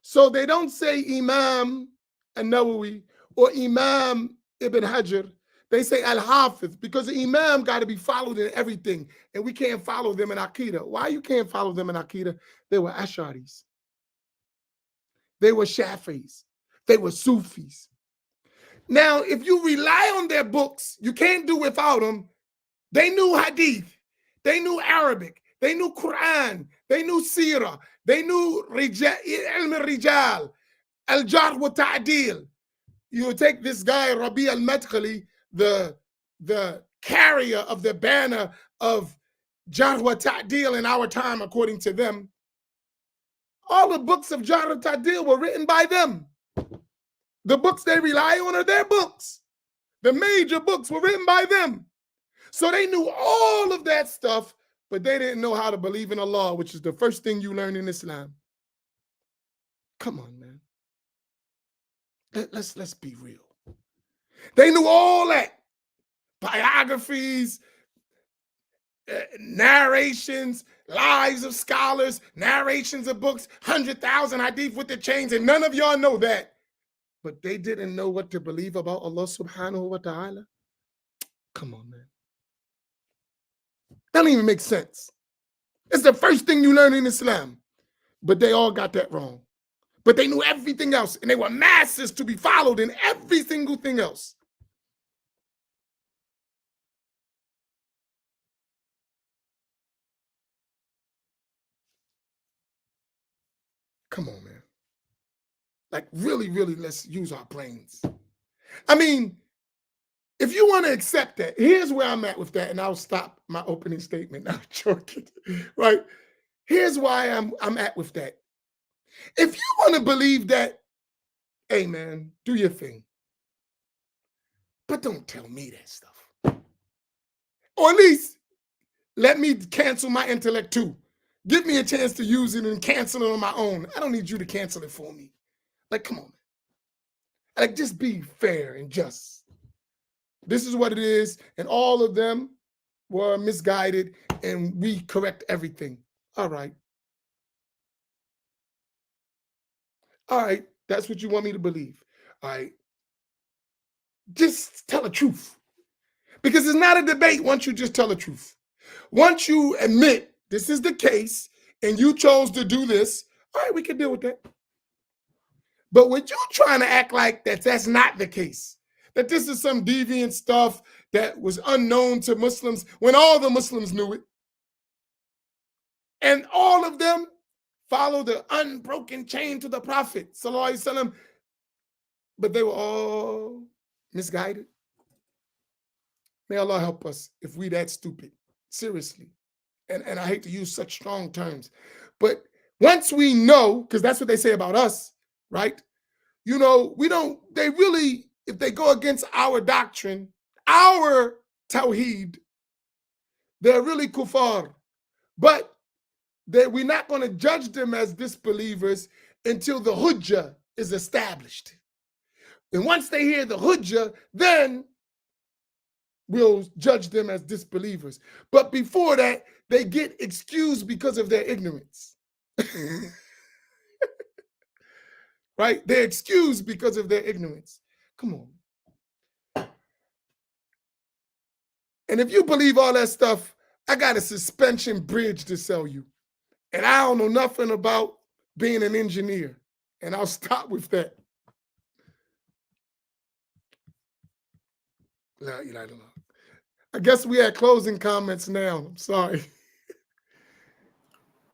So they don't say Imam al-Nawawi or Imam ibn Hajar. They say Al-Hafiz, because the Imam got to be followed in everything, and we can't follow them in Aqidah. Why you can't follow them in Aqidah? They were Ash'aris. They were Shafis. They were Sufis. Now, if you rely on their books, you can't do without them. They knew Hadith. They knew Arabic. They knew Quran. They knew Sirah. They knew Ilm al-Rijal, al-Jarh wa Ta'dil. You take this guy, Rabi al-Madkhali, the carrier of the banner of Jarh wa Ta'dil in our time, according to them. All the books of Jarh wa Ta'dil were written by them. The books they rely on are their books. The major books were written by them. So they knew all of that stuff, but they didn't know how to believe in Allah, which is the first thing you learn in Islam. Come on, man. Let's be real. They knew all that. Biographies, narrations, lives of scholars, narrations of books, 100,000 hadith with the chains, and none of y'all know that. But they didn't know what to believe about Allah subhanahu wa ta'ala. Come on, man. That don't even make sense. It's the first thing you learn in Islam. But they all got that wrong. But they knew everything else, and they were masses to be followed in every single thing else. Come on, man. Like, really, really, let's use our brains. I mean, if you want to accept that, here's where I'm at with that, and I'll stop my opening statement. I'm joking, right? Here's why I'm at with that. If you want to believe that, hey, man, do your thing. But don't tell me that stuff. Or at least let me cancel my intellect too. Give me a chance to use it and cancel it on my own. I don't need you to cancel it for me. Like, come on. Like, just be fair and just. This is what it is. And all of them were misguided, and we correct everything. All right. All right. That's what you want me to believe. All right. Just tell the truth. Because it's not a debate once you just tell the truth. Once you admit this is the case and you chose to do this, all right, we can deal with that. But when you're trying to act like that's not the case, that this is some deviant stuff that was unknown to Muslims when all the Muslims knew it, and all of them follow the unbroken chain to the Prophet, sallallahu alaihi wasallam, but they were all misguided. May Allah help us if we that stupid, seriously. And I hate to use such strong terms, but once we know, because that's what they say about us, right? You know, they really, if they go against our doctrine, our tawheed, they're really kuffar. But we're not going to judge them as disbelievers until the hujjah is established. And once they hear the hujjah, then we'll judge them as disbelievers. But before that, they get excused because of their ignorance. Right? They're excused because of their ignorance. Come on. And if you believe all that stuff, I got a suspension bridge to sell you. And I don't know nothing about being an engineer. And I'll stop with that. I guess we had closing comments now. I'm sorry.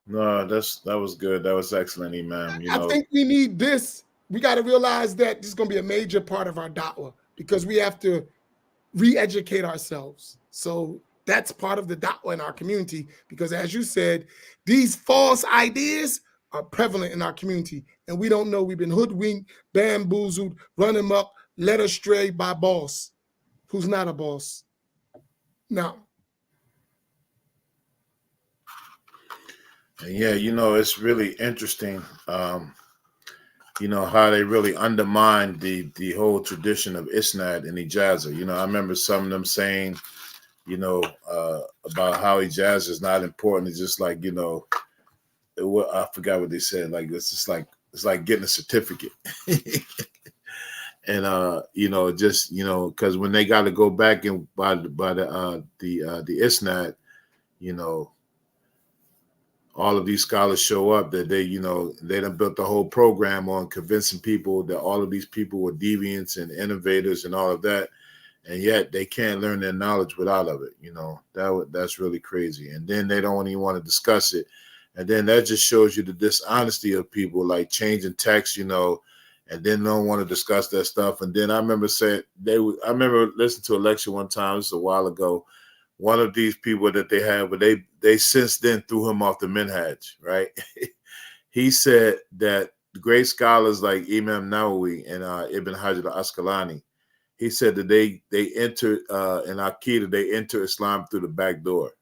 No, that was good. That was excellent, Imam. I think we need this. We got to realize that this is going to be a major part of our da'wah because we have to re-educate ourselves. So that's part of the da'wah in our community because, as you said, these false ideas are prevalent in our community, and we don't know. We've been hoodwinked, bamboozled, run amok, led astray by boss who's not a boss. No. Yeah, it's really interesting, how they really undermined the whole tradition of isnad and ijaza. I remember some of them saying, about how ijaza is not important. It's just like, I forgot what they said. Like, it's like getting a certificate. And because when they got to go back and by the isnad, all of these scholars show up, that they, you know, they done built the whole program on convincing people that all of these people were deviants and innovators and all of that, and yet they can't learn their knowledge without of it. You know, that's really crazy. And then they don't even want to discuss it, and then that just shows you the dishonesty of people, like changing text, you know, and then don't want to discuss that stuff. And then I remember saying I remember listening to a lecture one time, this was a while ago. One of these people that they had, but they since then threw him off the minhaj, right? He said that great scholars like Imam Nawawi and Ibn Hajar al-Asqalani, he said that they enter in Aqidah, they enter Islam through the back door.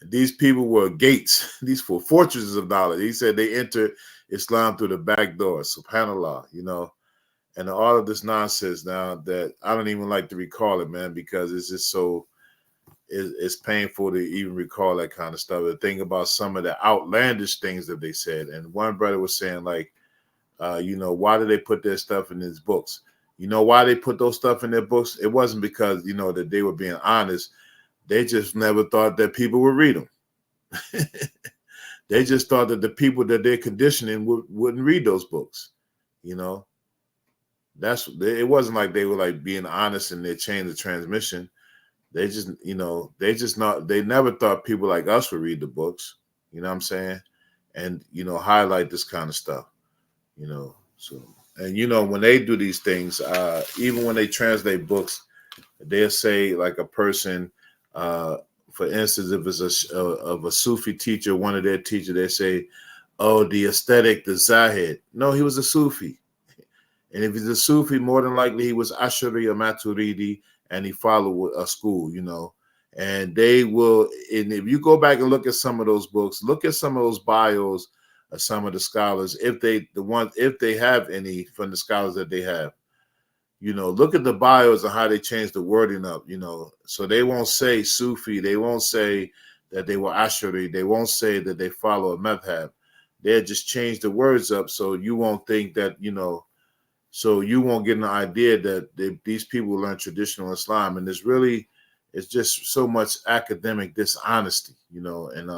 These people were gates, these were fortresses of knowledge. He said they enter Islam through the back door, subhanAllah, you know. And all of this nonsense now that I don't even like to recall it, man, because it's just so, it's painful to even recall that kind of stuff. To think about some of the outlandish things that they said. And one brother was saying, like, you know, why do they put their stuff in these books? You know why they put those stuff in their books? It wasn't because, you know, that they were being honest. They just never thought that people would read them. They just thought that the people that they're conditioning wouldn't read those books, you know. It wasn't like they were like being honest in their chain of transmission. They just, you know, they never thought people like us would read the books, you know what I'm saying? And, you know, highlight this kind of stuff, you know. So, and, you know, when they do these things, even when they translate books, they'll say like a person, for instance, if it's of a Sufi teacher, one of their teachers, they say, oh, the aesthetic, the Zahid. No, he was a Sufi. And if he's a Sufi, more than likely he was Ashari or Maturidi, and he followed a school, you know. And they will, and if you go back and look at some of those books, look at some of those bios of some of the scholars, if they have any from the scholars that they have, you know, look at the bios and how they change the wording up, you know. So they won't say Sufi, they won't say that they were Ashari, they won't say that they follow a madhab. They'll just change the words up so you won't think that, you know, so you won't get an idea that these people learn traditional Islam. And it's just so much academic dishonesty, you know. And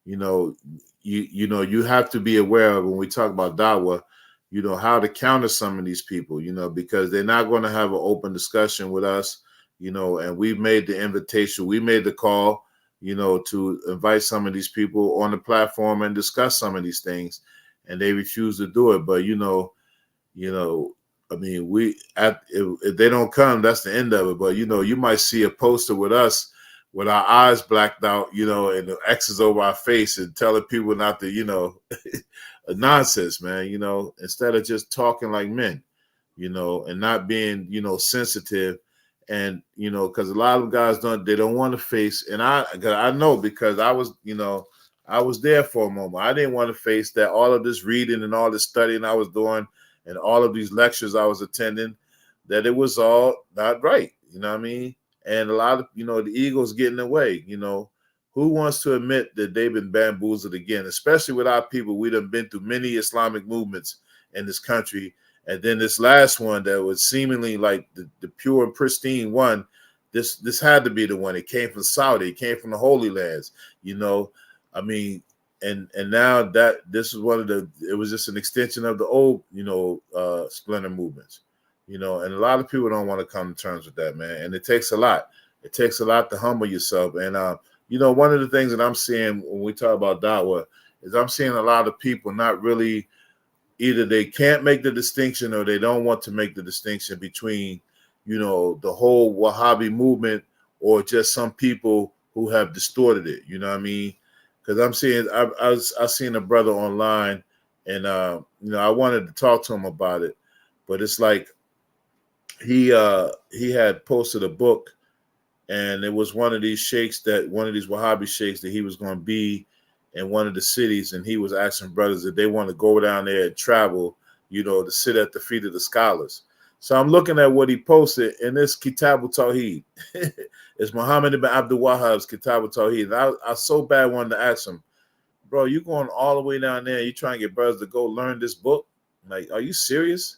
you know, you have to be aware of, when we talk about dawah, you know, how to counter some of these people, you know, because they're not going to have an open discussion with us, you know. And we've made the invitation, we made the call, you know, to invite some of these people on the platform and discuss some of these things, and they refuse to do it. But I mean, if they don't come, that's the end of it. But, you know, you might see a poster with us with our eyes blacked out, you know, and the X's over our face, and telling people not to, you know, nonsense, man, you know, instead of just talking like men, you know, and not being, you know, sensitive. And, you know, because a lot of guys don't want to face, and I know, because I was, you know, I was there for a moment. I didn't want to face that, all of this reading and all this studying I was doing, and all of these lectures I was attending, that it was all not right. You know what I mean? And a lot of, you know, the ego's getting away. You know, who wants to admit that they've been bamboozled again, especially with our people? We've been through many Islamic movements in this country. And then this last one that was seemingly like the pure and pristine one, this had to be the one. It came from Saudi. It came from the Holy Lands. You know, I mean, and now that this is it was just an extension of the old, you know, splinter movements, you know. And a lot of people don't want to come to terms with that, man. And it takes a lot. It takes a lot to humble yourself. And you know, one of the things that I'm seeing when we talk about da'wah is I'm seeing a lot of people not really, either they can't make the distinction or they don't want to make the distinction between, you know, the whole Wahhabi movement, or just some people who have distorted it. You know what I mean? Because I'm seeing, I seen a brother online, and you know, I wanted to talk to him about it, but it's like he had posted a book, and it was one of these Wahhabi sheikhs that he was going to be in one of the cities, and he was asking brothers if they want to go down there and travel, you know, to sit at the feet of the scholars. So I'm looking at what he posted, and it's Kitab al-Tawheed. It's Muhammad ibn Abdul Wahhab's Kitab al-Tawheed. And I so bad wanted to ask him, bro, you going all the way down there, you trying to get brothers to go learn this book? Like, are you serious?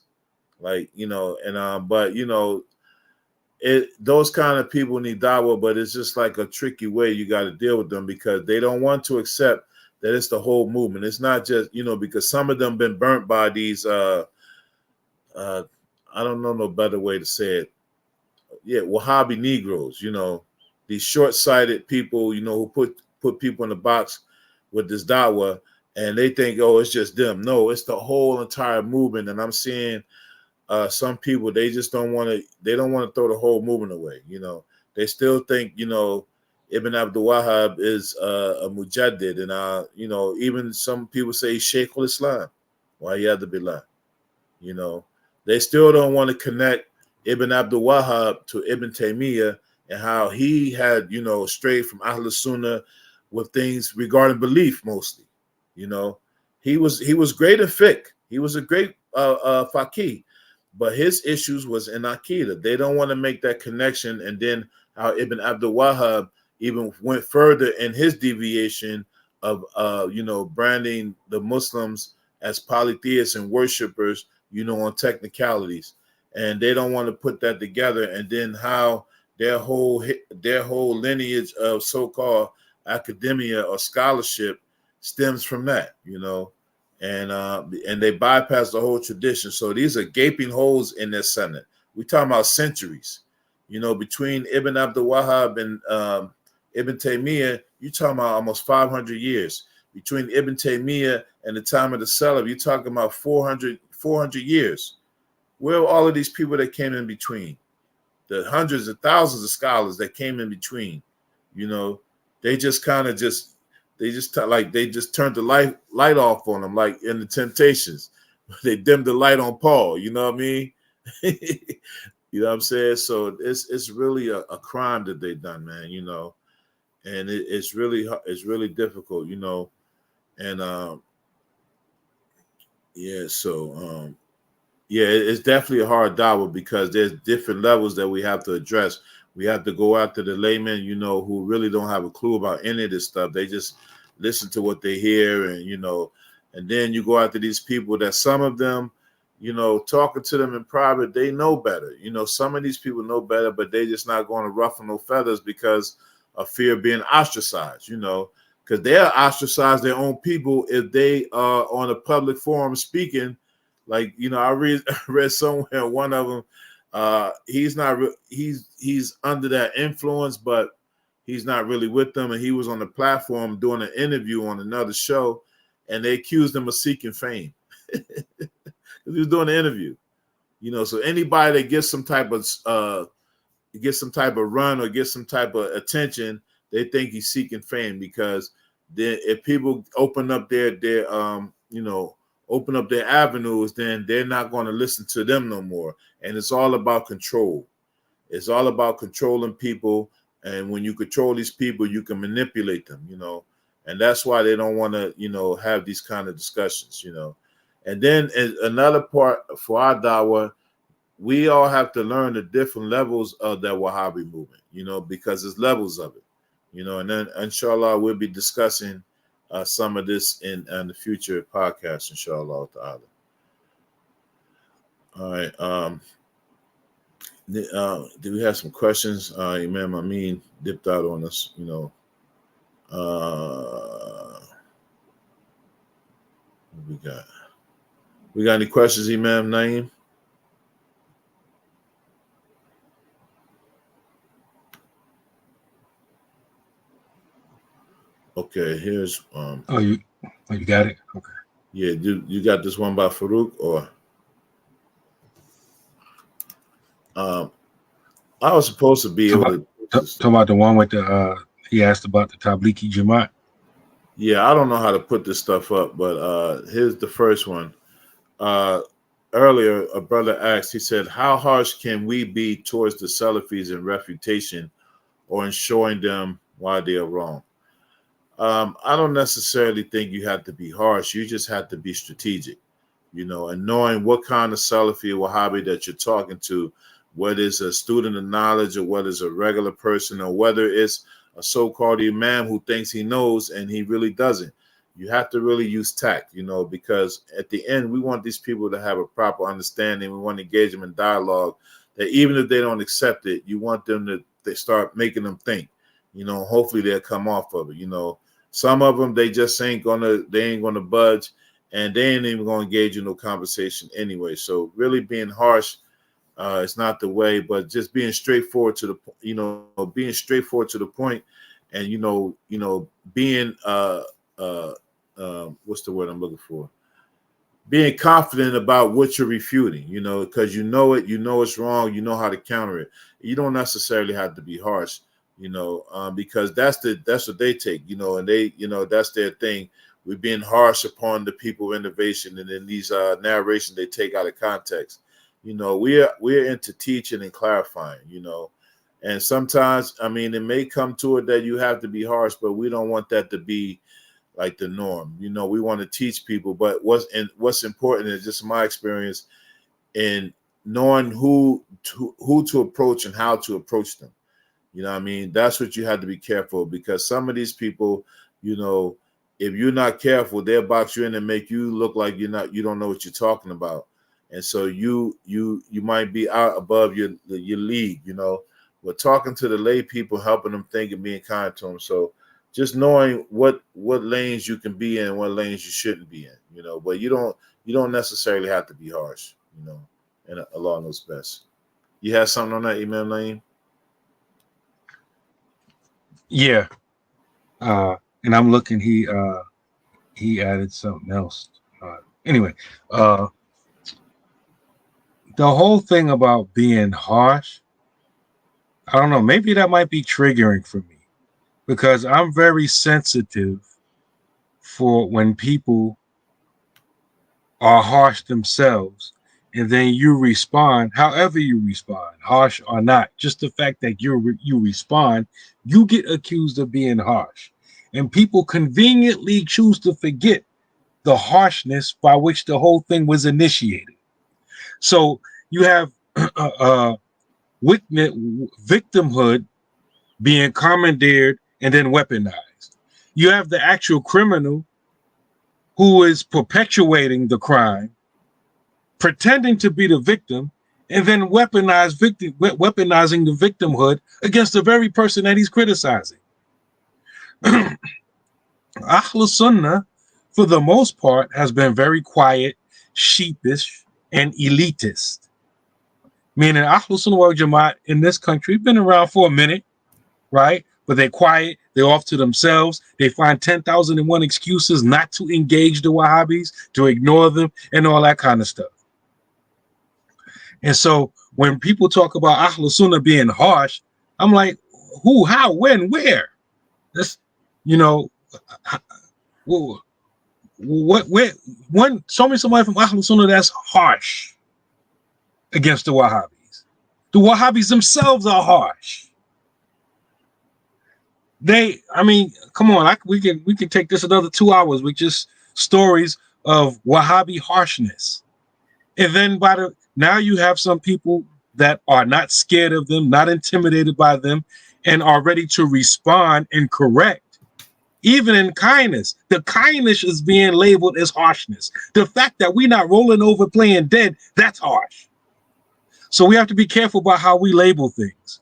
Like, you know, and but, you know, those kind of people need dawah, but it's just like a tricky way you got to deal with them because they don't want to accept that it's the whole movement. It's not just, because some of them been burnt by these I don't know no better way to say it. Yeah, Wahhabi Negroes, these short-sighted people, who put people in the box with this dawah, and they think, oh, it's just them. No, it's the whole entire movement. And I'm seeing some people, they just don't want to throw the whole movement away. They still think, Ibn Abdul Wahhab is a mujaddid, and even some people say Sheikh al-Islam. Why you have to be like, they still don't want to connect Ibn Abdul Wahhab to Ibn Taymiyyah and how he had, strayed from Ahl Sunnah with things regarding belief mostly. He was great in fiqh. He was a great faqih, but his issues was in Aqidah. They don't want to make that connection. And then how Ibn Abdul Wahhab even went further in his deviation of, branding the Muslims as polytheists and worshipers, on technicalities. And they don't want to put that together. And then how their whole lineage of so-called academia or scholarship stems from that, and they bypass the whole tradition. So these are gaping holes in their Senate. We're talking about centuries, between Ibn Abdul Wahhab and Ibn Taymiyyah, you're talking about almost 500 years. Between Ibn Taymiyyah and the time of the Salaf, you're talking about 400 years. Where are all of these people that came in between? The hundreds of thousands of scholars that came in between, they just turned the light off on them, like in the Temptations. They dimmed the light on Paul, you know what I mean? You know what I'm saying? So it's really a crime that they've done, man, and it's really difficult, and it's definitely a hard dawah because there's different levels that we have to address. We have to go after the laymen, who really don't have a clue about any of this stuff. They just listen to what they hear, and then you go after these people that some of them, talking to them in private, they know better. Some of these people know better, but they just not going to ruffle no feathers because of fear of being ostracized, because they'll ostracize their own people if they are on a public forum speaking. Like, I read somewhere one of them, he's under that influence, but he's not really with them. And he was on the platform doing an interview on another show, and they accused him of seeking fame. He was doing an interview, so anybody that gets some type of run or gets some type of attention, they think he's seeking fame, because then if people open up their avenues, then they're not going to listen to them no more. And it's all about control. It's all about controlling people. And when you control these people, you can manipulate them, and that's why they don't want to, have these kind of discussions, And then another part for our dawah, we all have to learn the different levels of that Wahhabi movement, because there's levels of it, and then inshallah, we'll be discussing some of this in the future podcast, inshallah ta'ala. All right. Do we have some questions? Imam Amin dipped out on us, What we got? We got any questions, Imam Naeem? Okay, here's you got it? Okay. Yeah, you got this one by Farouk, or I was supposed to be able to talk about the one with the he asked about the Tabliki Jamaat. Yeah, I don't know how to put this stuff up, but here's the first one. Earlier, a brother asked, he said, how harsh can we be towards the Salafis in refutation or in showing them why they are wrong? I don't necessarily think you have to be harsh. You just have to be strategic, and knowing what kind of Salafi or Wahhabi that you're talking to, whether it's a student of knowledge or whether it's a regular person or whether it's a so-called imam who thinks he knows and he really doesn't. You have to really use tact, because at the end, we want these people to have a proper understanding. We want to engage them in dialogue that even if they don't accept it, you want them to they start making them think. Hopefully they'll come off of it. Some of them they just ain't gonna budge, and they ain't even gonna engage in no conversation anyway. So really being harsh, it's not the way, but just being straightforward to the point, and being what's the word I'm looking for? Being confident about what you're refuting, because it's wrong, you know how to counter it. You don't necessarily have to be harsh, because that's what they take, and they, that's their thing. We're being harsh upon the people of innovation, and then these narrations they take out of context. We're into teaching and clarifying, and sometimes, it may come to it that you have to be harsh, but we don't want that to be like the norm. We want to teach people, but what's important is just my experience in knowing who to approach and how to approach them. That's what you have to be careful, because some of these people, if you're not careful, they'll box you in and make you look like you don't know what you're talking about. And so you might be out above your league, We're talking to the lay people, helping them think and being kind to them. So just knowing what lanes you can be in and what lanes you shouldn't be in, but you don't necessarily have to be harsh, and along those best. You have something on that, Imam Lane? Yeah. And I'm looking, he added something else. Anyway, the whole thing about being harsh, I don't know, maybe that might be triggering for me, because I'm very sensitive for when people are harsh themselves, and then you respond however you respond, harsh or not. Just the fact that you respond, you get accused of being harsh. And people conveniently choose to forget the harshness by which the whole thing was initiated. So you have victimhood being commandeered and then weaponized. You have the actual criminal who is perpetuating the crime, pretending to be the victim, and then weaponizing the victimhood against the very person that he's criticizing. Ahlul Sunnah, for the most part, has been very quiet, sheepish, and elitist. Meaning Ahlul Sunnah wal Jamaat in this country been around for a minute, right? But they're quiet, they're off to themselves. They find 10,001 excuses not to engage the Wahhabis, to ignore them, and all that kind of stuff. And so when people talk about Ahlul Sunnah being harsh, I'm like, who, how, when, where? That's, what, where, one, show me somebody from Ahlul Sunnah that's harsh against the Wahhabis. The Wahhabis themselves are harsh. Come on, we can take this another 2 hours with just stories of Wahhabi harshness. And then now you have some people that are not scared of them, not intimidated by them, and are ready to respond and correct, even in kindness. The kindness is being labeled as harshness. The fact that we're not rolling over playing dead, that's harsh. So we have to be careful about how we label things.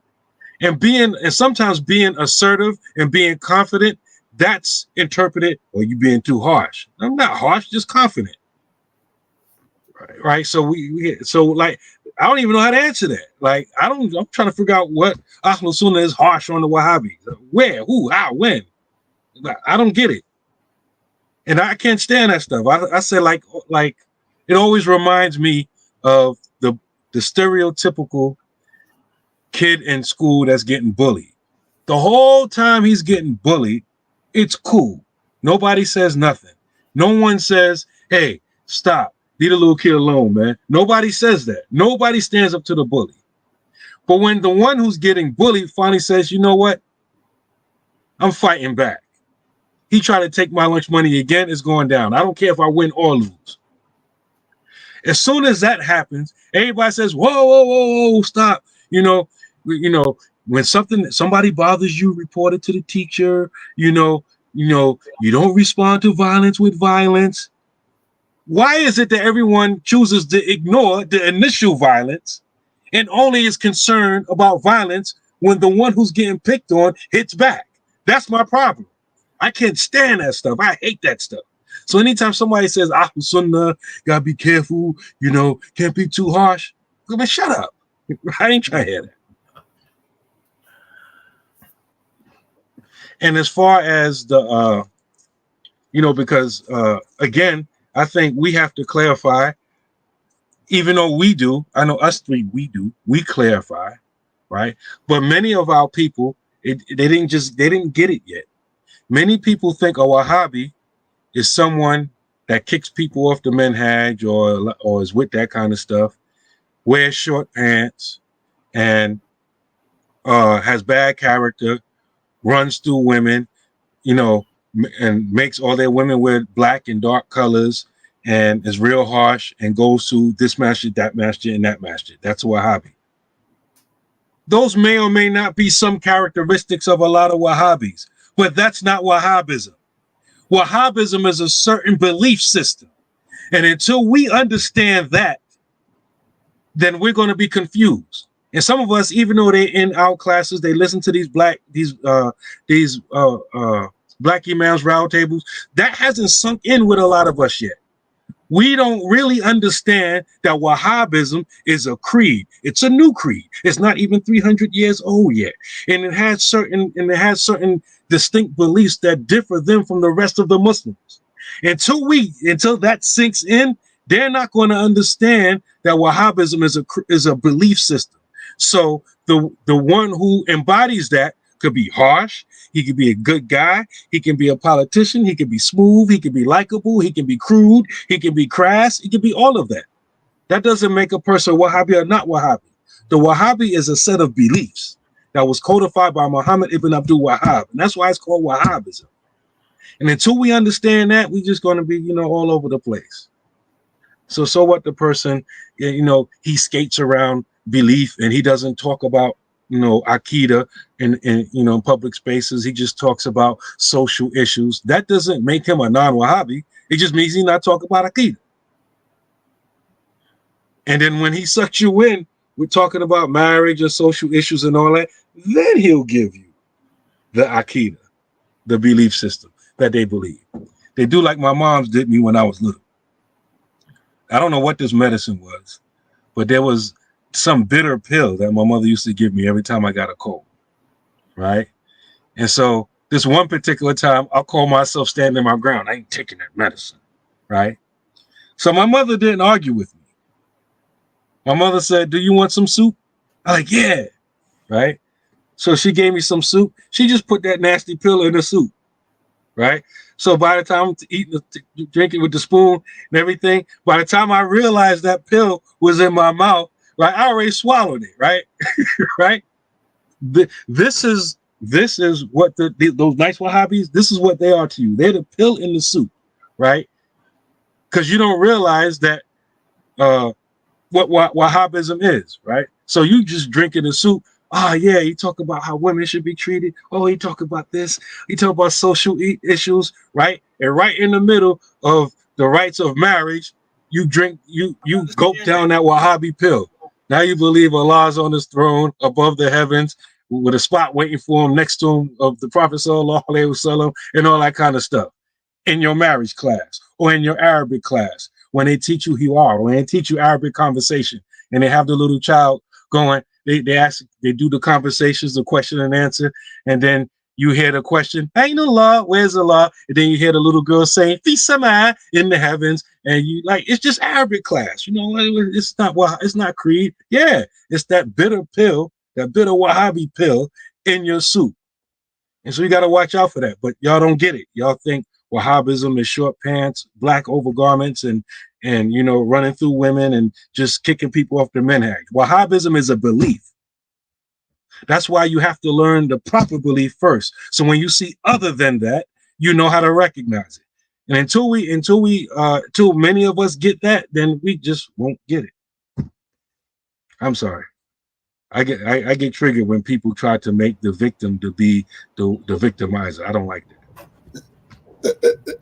And sometimes being assertive and being confident, that's interpreted, well, you being too harsh. I'm not harsh, just confident. Right. So I don't even know how to answer that. I'm trying to figure out what Ahlul Sunnah is harsh on the Wahhabis. Where, who, how, when? I don't get it. And I can't stand that stuff. I say like it always reminds me of the stereotypical kid in school that's getting bullied. The whole time he's getting bullied, it's cool. Nobody says nothing. No one says, hey, stop. Leave the little kid alone, man. Nobody says that. Nobody stands up to the bully. But when the one who's getting bullied finally says, you know what? I'm fighting back. He tried to take my lunch money again, it's going down. I don't care if I win or lose. As soon as that happens, everybody says, whoa, stop. When somebody bothers you, report it to the teacher. You don't respond to violence with violence. Why is it that everyone chooses to ignore the initial violence and only is concerned about violence when the one who's getting picked on hits back. That's my problem. I can't stand that stuff. I hate that stuff. So anytime somebody says, Ahlus Sunnah, gotta be careful, can't be too harsh, man, shut up. I ain't trying to hear that. And as far as the, because again, I think we have to clarify, even though I know us three, we clarify, right? But many of our people, they didn't get it yet. Many people think a Wahhabi is someone that kicks people off the minhaj or is with that kind of stuff, wears short pants, and has bad character, runs through women, and makes all their women wear black and dark colors and is real harsh and goes to this masjid, that masjid, and that masjid. That's a Wahhabi. Those may or may not be some characteristics of a lot of Wahhabis, but that's not Wahhabism. Wahhabism is a certain belief system. And until we understand that, then we're going to be confused. And some of us, even though they're in our classes, they listen to these black imams roundtables. That hasn't sunk in with a lot of us yet. We don't really understand that Wahhabism is a creed. It's a new creed. It's not even 300 years old yet, and it has certain distinct beliefs that differ them from the rest of the Muslims. Until that sinks in, they're not going to understand that Wahhabism is a belief system. So the one who embodies that could be harsh. He could be a good guy. He can be a politician. He can be smooth. He can be likable. He can be crude. He can be crass. He can be all of that. That doesn't make a person Wahhabi or not Wahhabi. The Wahhabi is a set of beliefs that was codified by Muhammad ibn Abdul Wahhab. And that's why it's called Wahhabism. And until we understand that, we're just going to be, all over the place. So what the person, he skates around belief and he doesn't talk about, Aqidah in public spaces. He just talks about social issues. That doesn't make him a non-Wahhabi. It just means he's not talking about Aqidah. And then when he sucks you in, we're talking about marriage and social issues and all that, then he'll give you the Aqidah, the belief system that they believe. They do like my mom's did me when I was little. I don't know what this medicine was, but there was some bitter pill that my mother used to give me every time I got a cold, right? And so this one particular time, I'll call myself standing my ground. I ain't taking that medicine, right? So my mother didn't argue with me. My mother said, "Do you want some soup?" I'm like, "Yeah," right? So she gave me some soup. She just put that nasty pill in the soup, right? So by the time I'm drinking with the spoon and everything, by the time I realized that pill was in my mouth, right, I already swallowed it, right? Right? This is what those nice Wahhabis, this is what they are to you. They're the pill in the soup, right? Because you don't realize that what Wahhabism is, right? So you just drinking the soup. Oh, yeah, he talk about how women should be treated. Oh, he talk about this. He talk about social issues, right? And right in the middle of the rights of marriage, you gulp down that Wahhabi pill. Now you believe Allah's on his throne above the heavens with a spot waiting for him next to him of the Prophet sallallahu alaihi wasallam and all that kind of stuff in your marriage class or in your Arabic class when they teach you hiwar, when they teach you Arabic conversation and they have the little child going, they do the conversations, the question and answer, and then you hear the question, "Ain't Allah, where's Allah?" And then you hear the little girl saying, "Fi sama," in the heavens, and you like, it's just Arabic class, it's not creed. Yeah, it's that bitter pill, that bitter Wahhabi pill in your soup. And so you got to watch out for that. But y'all don't get it. Y'all think Wahhabism is short pants, black overgarments, and running through women and just kicking people off the minhaj. Wahhabism is a belief. That's why you have to learn the proper belief first. So when you see other than that, you know how to recognize it. And until many of us get that, then we just won't get it. I'm sorry. I get triggered when people try to make the victim to be the victimizer. I don't like that.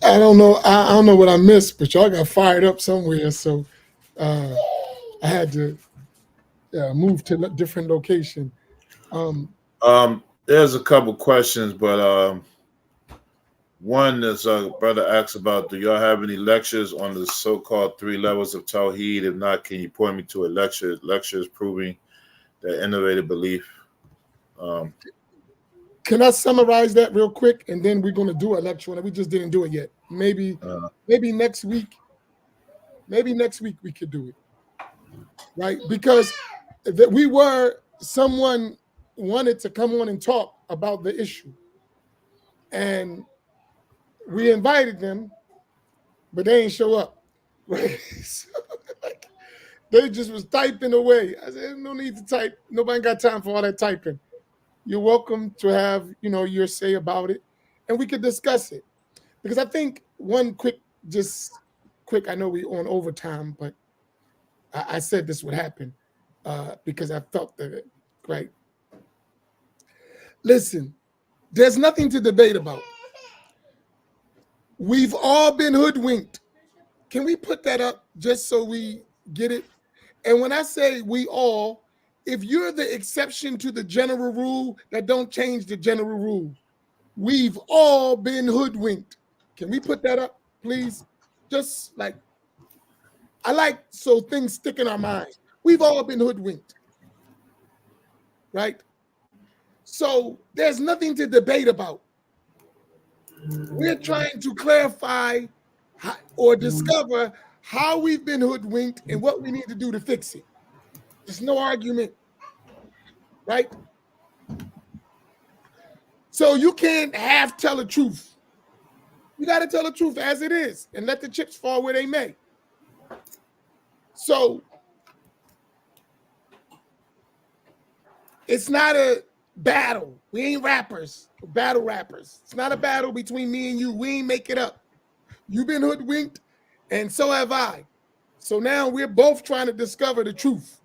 I don't know. I don't know what I missed, but y'all got fired up somewhere. So I had to move to a different location. There's a couple questions, but one is brother asks about, do y'all have any lectures on the so-called 3 levels of Tawheed? If not, can you point me to a lectures proving that innovative belief? Can I summarize that real quick, and then we're going to do a lecture on it? We just didn't do it yet. Maybe next week. Maybe next week we could do it, right? Because someone wanted to come on and talk about the issue, and we invited them, but they didn't show up, right? So, they just was typing away. I said, no need to type. Nobody got time for all that typing. You're welcome to have, your say about it, and we could discuss it. Because I think one quick, I know we on overtime, but I said this would happen because I felt that, right? Listen, there's nothing to debate about. We've all been hoodwinked. Can we put that up just so we get it? And when I say we all, if you're the exception to the general rule, that don't change the general rule. We've all been hoodwinked. Can we put that up, please? Just like, so things stick in our mind. We've all been hoodwinked, right? So there's nothing to debate about. We're trying to clarify or discover how we've been hoodwinked and what we need to do to fix it. There's no argument, right? So you can't tell the truth. You got to tell the truth as it is and let the chips fall where they may. So it's not a battle. We ain't battle rappers. It's not a battle between me and you. We ain't make it up. You've been hoodwinked, and so have I. So now we're both trying to discover the truth.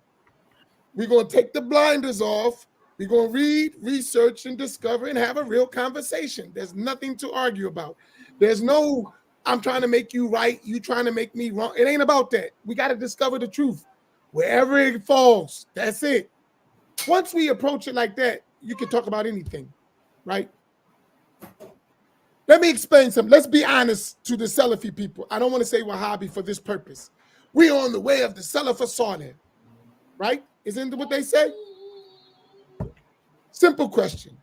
We're going to take the blinders off. We're going to read, research, and discover and have a real conversation. There's nothing to argue about. There's no, I'm trying to make you right, you trying to make me wrong. It ain't about that. We got to discover the truth. Wherever it falls, that's it. Once we approach it like that, you can talk about anything, right? Let me explain something. Let's be honest to the Salafi people. I don't want to say Wahhabi for this purpose. We're on the way of the Salaf as-Salih, right? Isn't that what they say? Simple question.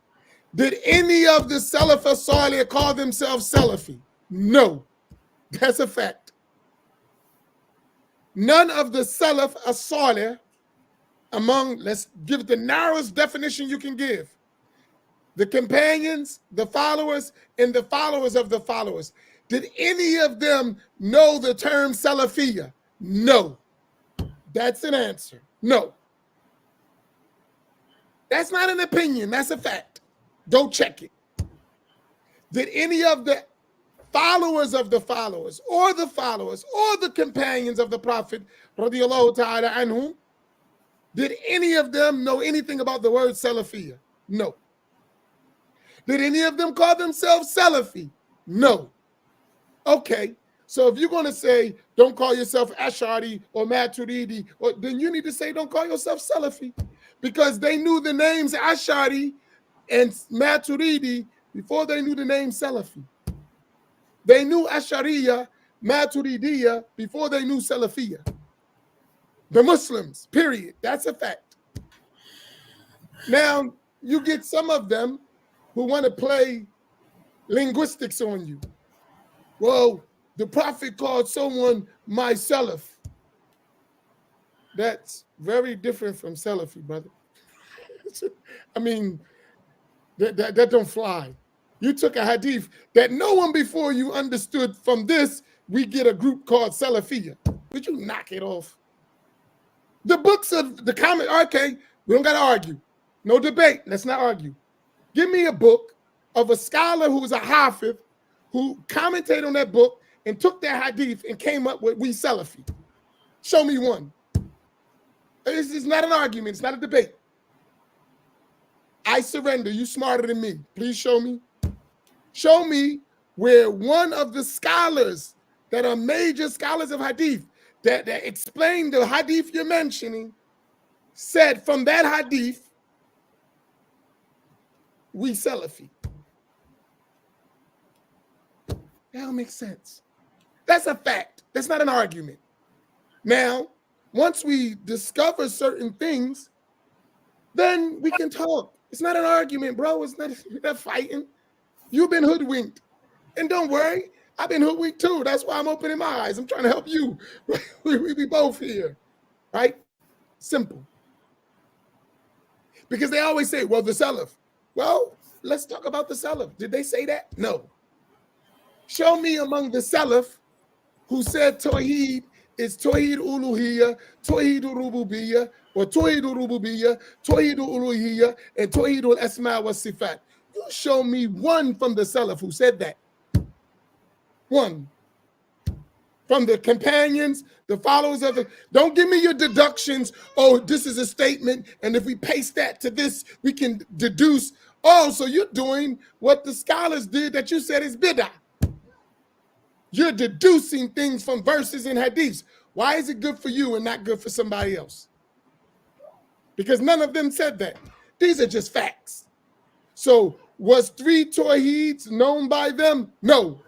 Did any of the Salaf as-Salih call themselves Salafi? No. That's a fact. None of the Salaf as-Salih let's give it the narrowest definition you can give. The companions, the followers, and the followers of the followers. Did any of them know the term Salafiyya? No. That's an answer. No. That's not an opinion. That's a fact. Go check it. Did any of the followers of the followers or the companions of the Prophet, radiyallahu ta'ala anhum, did any of them know anything about the word Salafiyya? No. Did any of them call themselves Salafi? No. Okay. So if you're going to say, don't call yourself Ash'ari or Maturidi, then you need to say, don't call yourself Salafi. Because they knew the names Ash'ari and Maturidi before they knew the name Salafi. They knew Ash'ariyya, Maturidiyya before they knew Salafiyya. The Muslims, period. That's a fact. Now, you get some of them who want to play linguistics on you. Well, the Prophet called someone my Salaf. That's very different from Salafi, brother. I mean, that don't fly. You took a hadith that no one before you understood. From this, we get a group called Salafiyya. Would you knock it off? The books of the comment, okay, we don't got to argue. No debate. Let's not argue. Give me a book of a scholar who was a hafiz, who commented on that book and took that hadith and came up with we Salafi. Show me one. This is not an argument. It's not a debate. I surrender. You smarter than me. Please show me. Show me where one of the scholars that are major scholars of hadith that explain the hadith you're mentioning said from that hadith, we Salafi. That don't make sense. That's a fact. That's not an argument. Now, once we discover certain things, then we can talk. It's not an argument, bro. It's not fighting. You've been hoodwinked. And don't worry, I've been hoodwinked too. That's why I'm opening my eyes. I'm trying to help you. We be both here, right? Simple. Because they always say, well, the Salaf. Well, let's talk about the Salaf. Did they say that? No. Show me among the Salaf who said Tawheed is Tawheed Uluhiyya, Tawheed Rububiyya, or Tawheed Rububiyya, Tawheed Uluhiyya, and Tawheed Asma wa Sifat. You show me one from the Salaf who said that. One. From the companions, the followers of the, don't give me your deductions. Oh, this is a statement, and if we paste that to this, we can deduce. Oh, so you're doing what the scholars did that you said is bid'ah. You're deducing things from verses and hadiths. Why is it good for you and not good for somebody else? Because none of them said that. These are just facts. So was 3 Tawheeds known by them? No.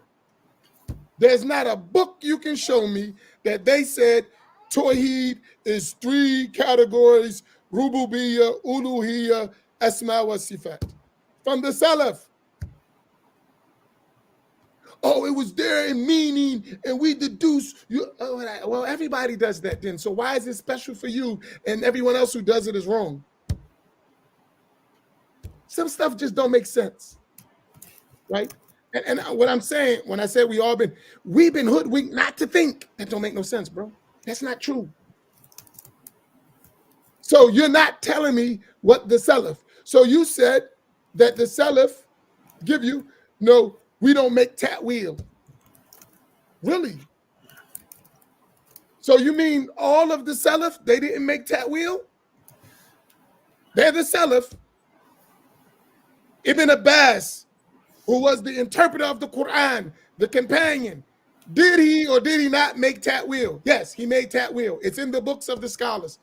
There's not a book you can show me that they said Tawheed is 3 categories, Rububiyya, Uluhiyya, Asma wa Sifat. From the Salaf. Oh, it was there in meaning, and we deduce. Well, everybody does that then. So why is it special for you and everyone else who does it is wrong? Some stuff just don't make sense, right? And what I'm saying, when I said we've been hoodwinked not to think. That don't make no sense, bro. That's not true. So you're not telling me what the Salaf. So you said that the Salaf give you, no, we don't make ta'wil. Really? So you mean all of the Salaf, they didn't make ta'wil? They're the Salaf. Ibn Abbas, who was the interpreter of the Quran, the companion, did he or did he not make ta'wil? Yes, he made ta'wil. It's in the books of the scholars.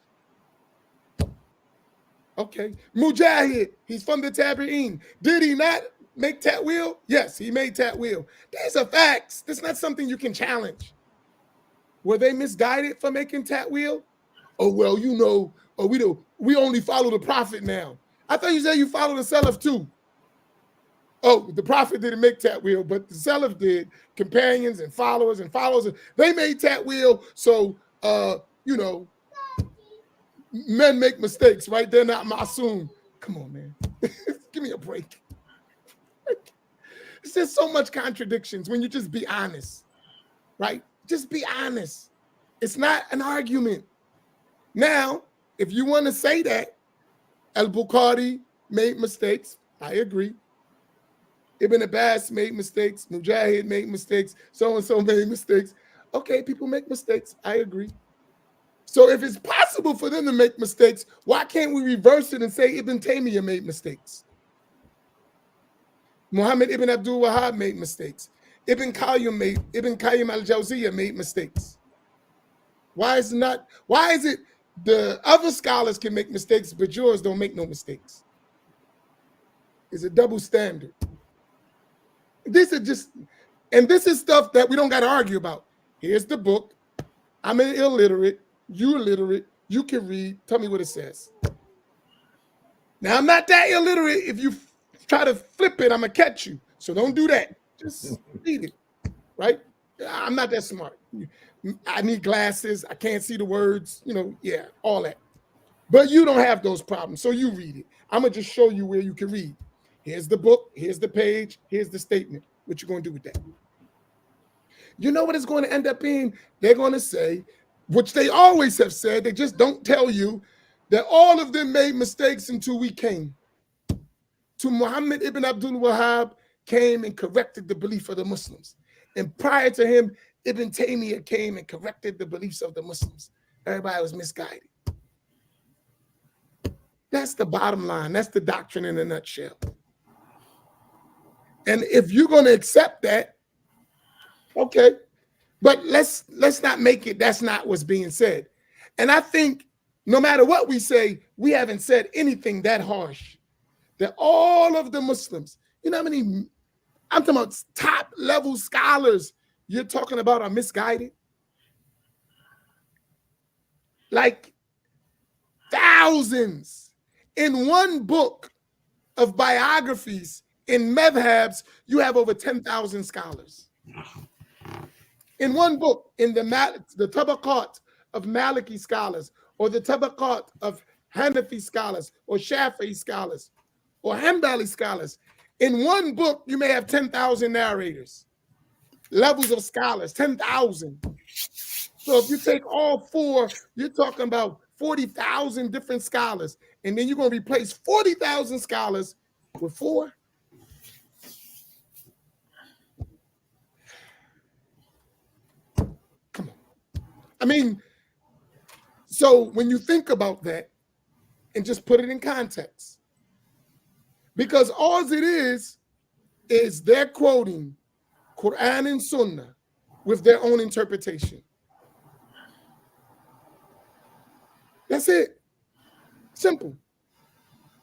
Okay. Mujahid, he's from the Tabi'een. Did he not make ta'wil? Yes, he made ta'wil. These are facts. That's not something you can challenge. Were they misguided for making ta'wil? Oh, well, you know, we only follow the Prophet now. I thought you said you follow the Salaf too. Oh, the Prophet didn't make ta'wil, but the Salaf did. Companions and followers, they made ta'wil. So, you know, men make mistakes, right? They're not ma'soom. Come on, man. Give me a break. It's just so much contradictions when you just be honest, right? Just be honest. It's not an argument. Now, if you want to say that Al-Bukhari made mistakes, I agree. Ibn Abbas made mistakes. Mujahid made mistakes. So-and-so made mistakes. Okay, people make mistakes. I agree. So if it's possible for them to make mistakes, why can't we reverse it and say Ibn Taymiyyah made mistakes? Muhammad ibn Abdul Wahhab made mistakes. Ibn Qayyim al-Jawziyah made mistakes. Why is it the other scholars can make mistakes, but yours don't make no mistakes? It's a double standard. This is stuff that we don't got to argue about. Here's the book. I'm an illiterate. You're illiterate. You can read. Tell me what it says. Now, I'm not that illiterate. If you try to flip it, I'm going to catch you. So don't do that. Just read it, right? I'm not that smart. I need glasses. I can't see the words, yeah, all that. But you don't have those problems, so you read it. I'm going to just show you where you can read. Here's the book. Here's the page. Here's the statement. What you going to do with that? You know what it's going to end up being? They're going to say, which they always have said, they just don't tell you, that all of them made mistakes until we came. To Muhammad ibn Abdul Wahhab came and corrected the belief of the Muslims. And prior to him, Ibn Taymiyyah came and corrected the beliefs of the Muslims. Everybody was misguided. That's the bottom line. That's the doctrine in a nutshell. And if you're going to accept that, okay. But let's not make it, that's not what's being said. And I think No matter what we say, we haven't said anything that harsh. That all of the Muslims, you know how many, I'm talking about top level scholars you're talking about are misguided? Like thousands. In one book of biographies in madhabs, you have over 10,000 scholars. In one book, in the tabaqat of Maliki scholars, or the tabaqat of Hanafi scholars, or Shafi'i scholars, or Hanbali scholars, in one book, you may have 10,000 narrators, levels of scholars, 10,000. So if you take all four, you're talking about 40,000 different scholars, and then you're going to replace 40,000 scholars with four. Come on. I mean, so when you think about that and just put it in context, because all it is they're quoting Quran and Sunnah with their own interpretation. That's it. Simple.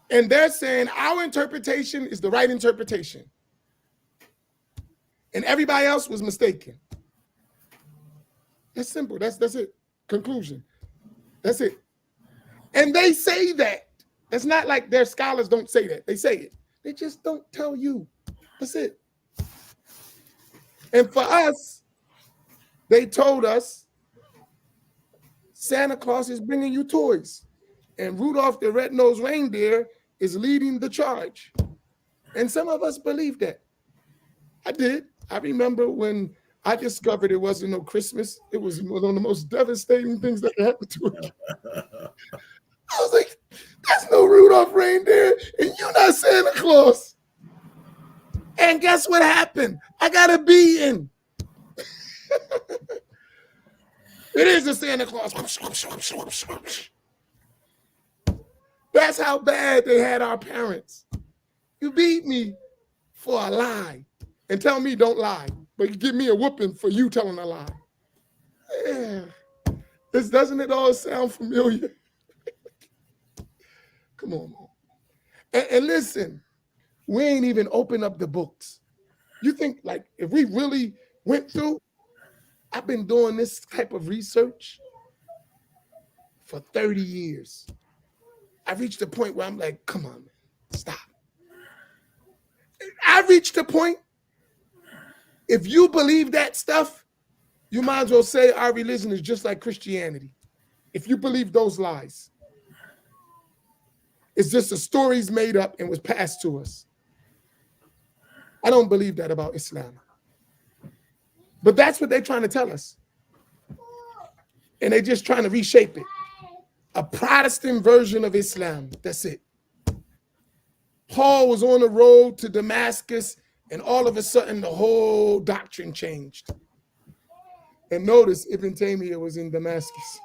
And they're saying our interpretation is the right interpretation. And everybody else was mistaken. That's simple. That's it. Conclusion. That's it. And they say that. It's not like their scholars don't say that. They say it. They just don't tell you. That's it. And for us, they told us Santa Claus is bringing you toys, and Rudolph the Red-Nosed Reindeer is leading the charge. And some of us believe that. I did. I remember when I discovered it wasn't no Christmas. It was one of the most devastating things that happened to me. I was like, that's no Rudolph reindeer, and you're not Santa Claus. And guess what happened? I got a beating. It is a Santa Claus. That's how bad they had our parents. You beat me for a lie and tell me don't lie, but you give me a whooping for you telling a lie. Yeah. Doesn't it all sound familiar? Come on, man. And listen, we ain't even opened up the books. You think, like, if we really went through, I've been doing this type of research for 30 years. I reached a point where I'm like, come on, man, stop. I reached a point, if you believe that stuff, you might as well say our religion is just like Christianity. If you believe those lies. It's just the stories made up and was passed to us. I don't believe that about Islam. But that's what they're trying to tell us. And they're just trying to reshape it. A Protestant version of Islam. That's it. Paul was on the road to Damascus, and all of a sudden the whole doctrine changed. And notice Ibn Taymiyyah was in Damascus.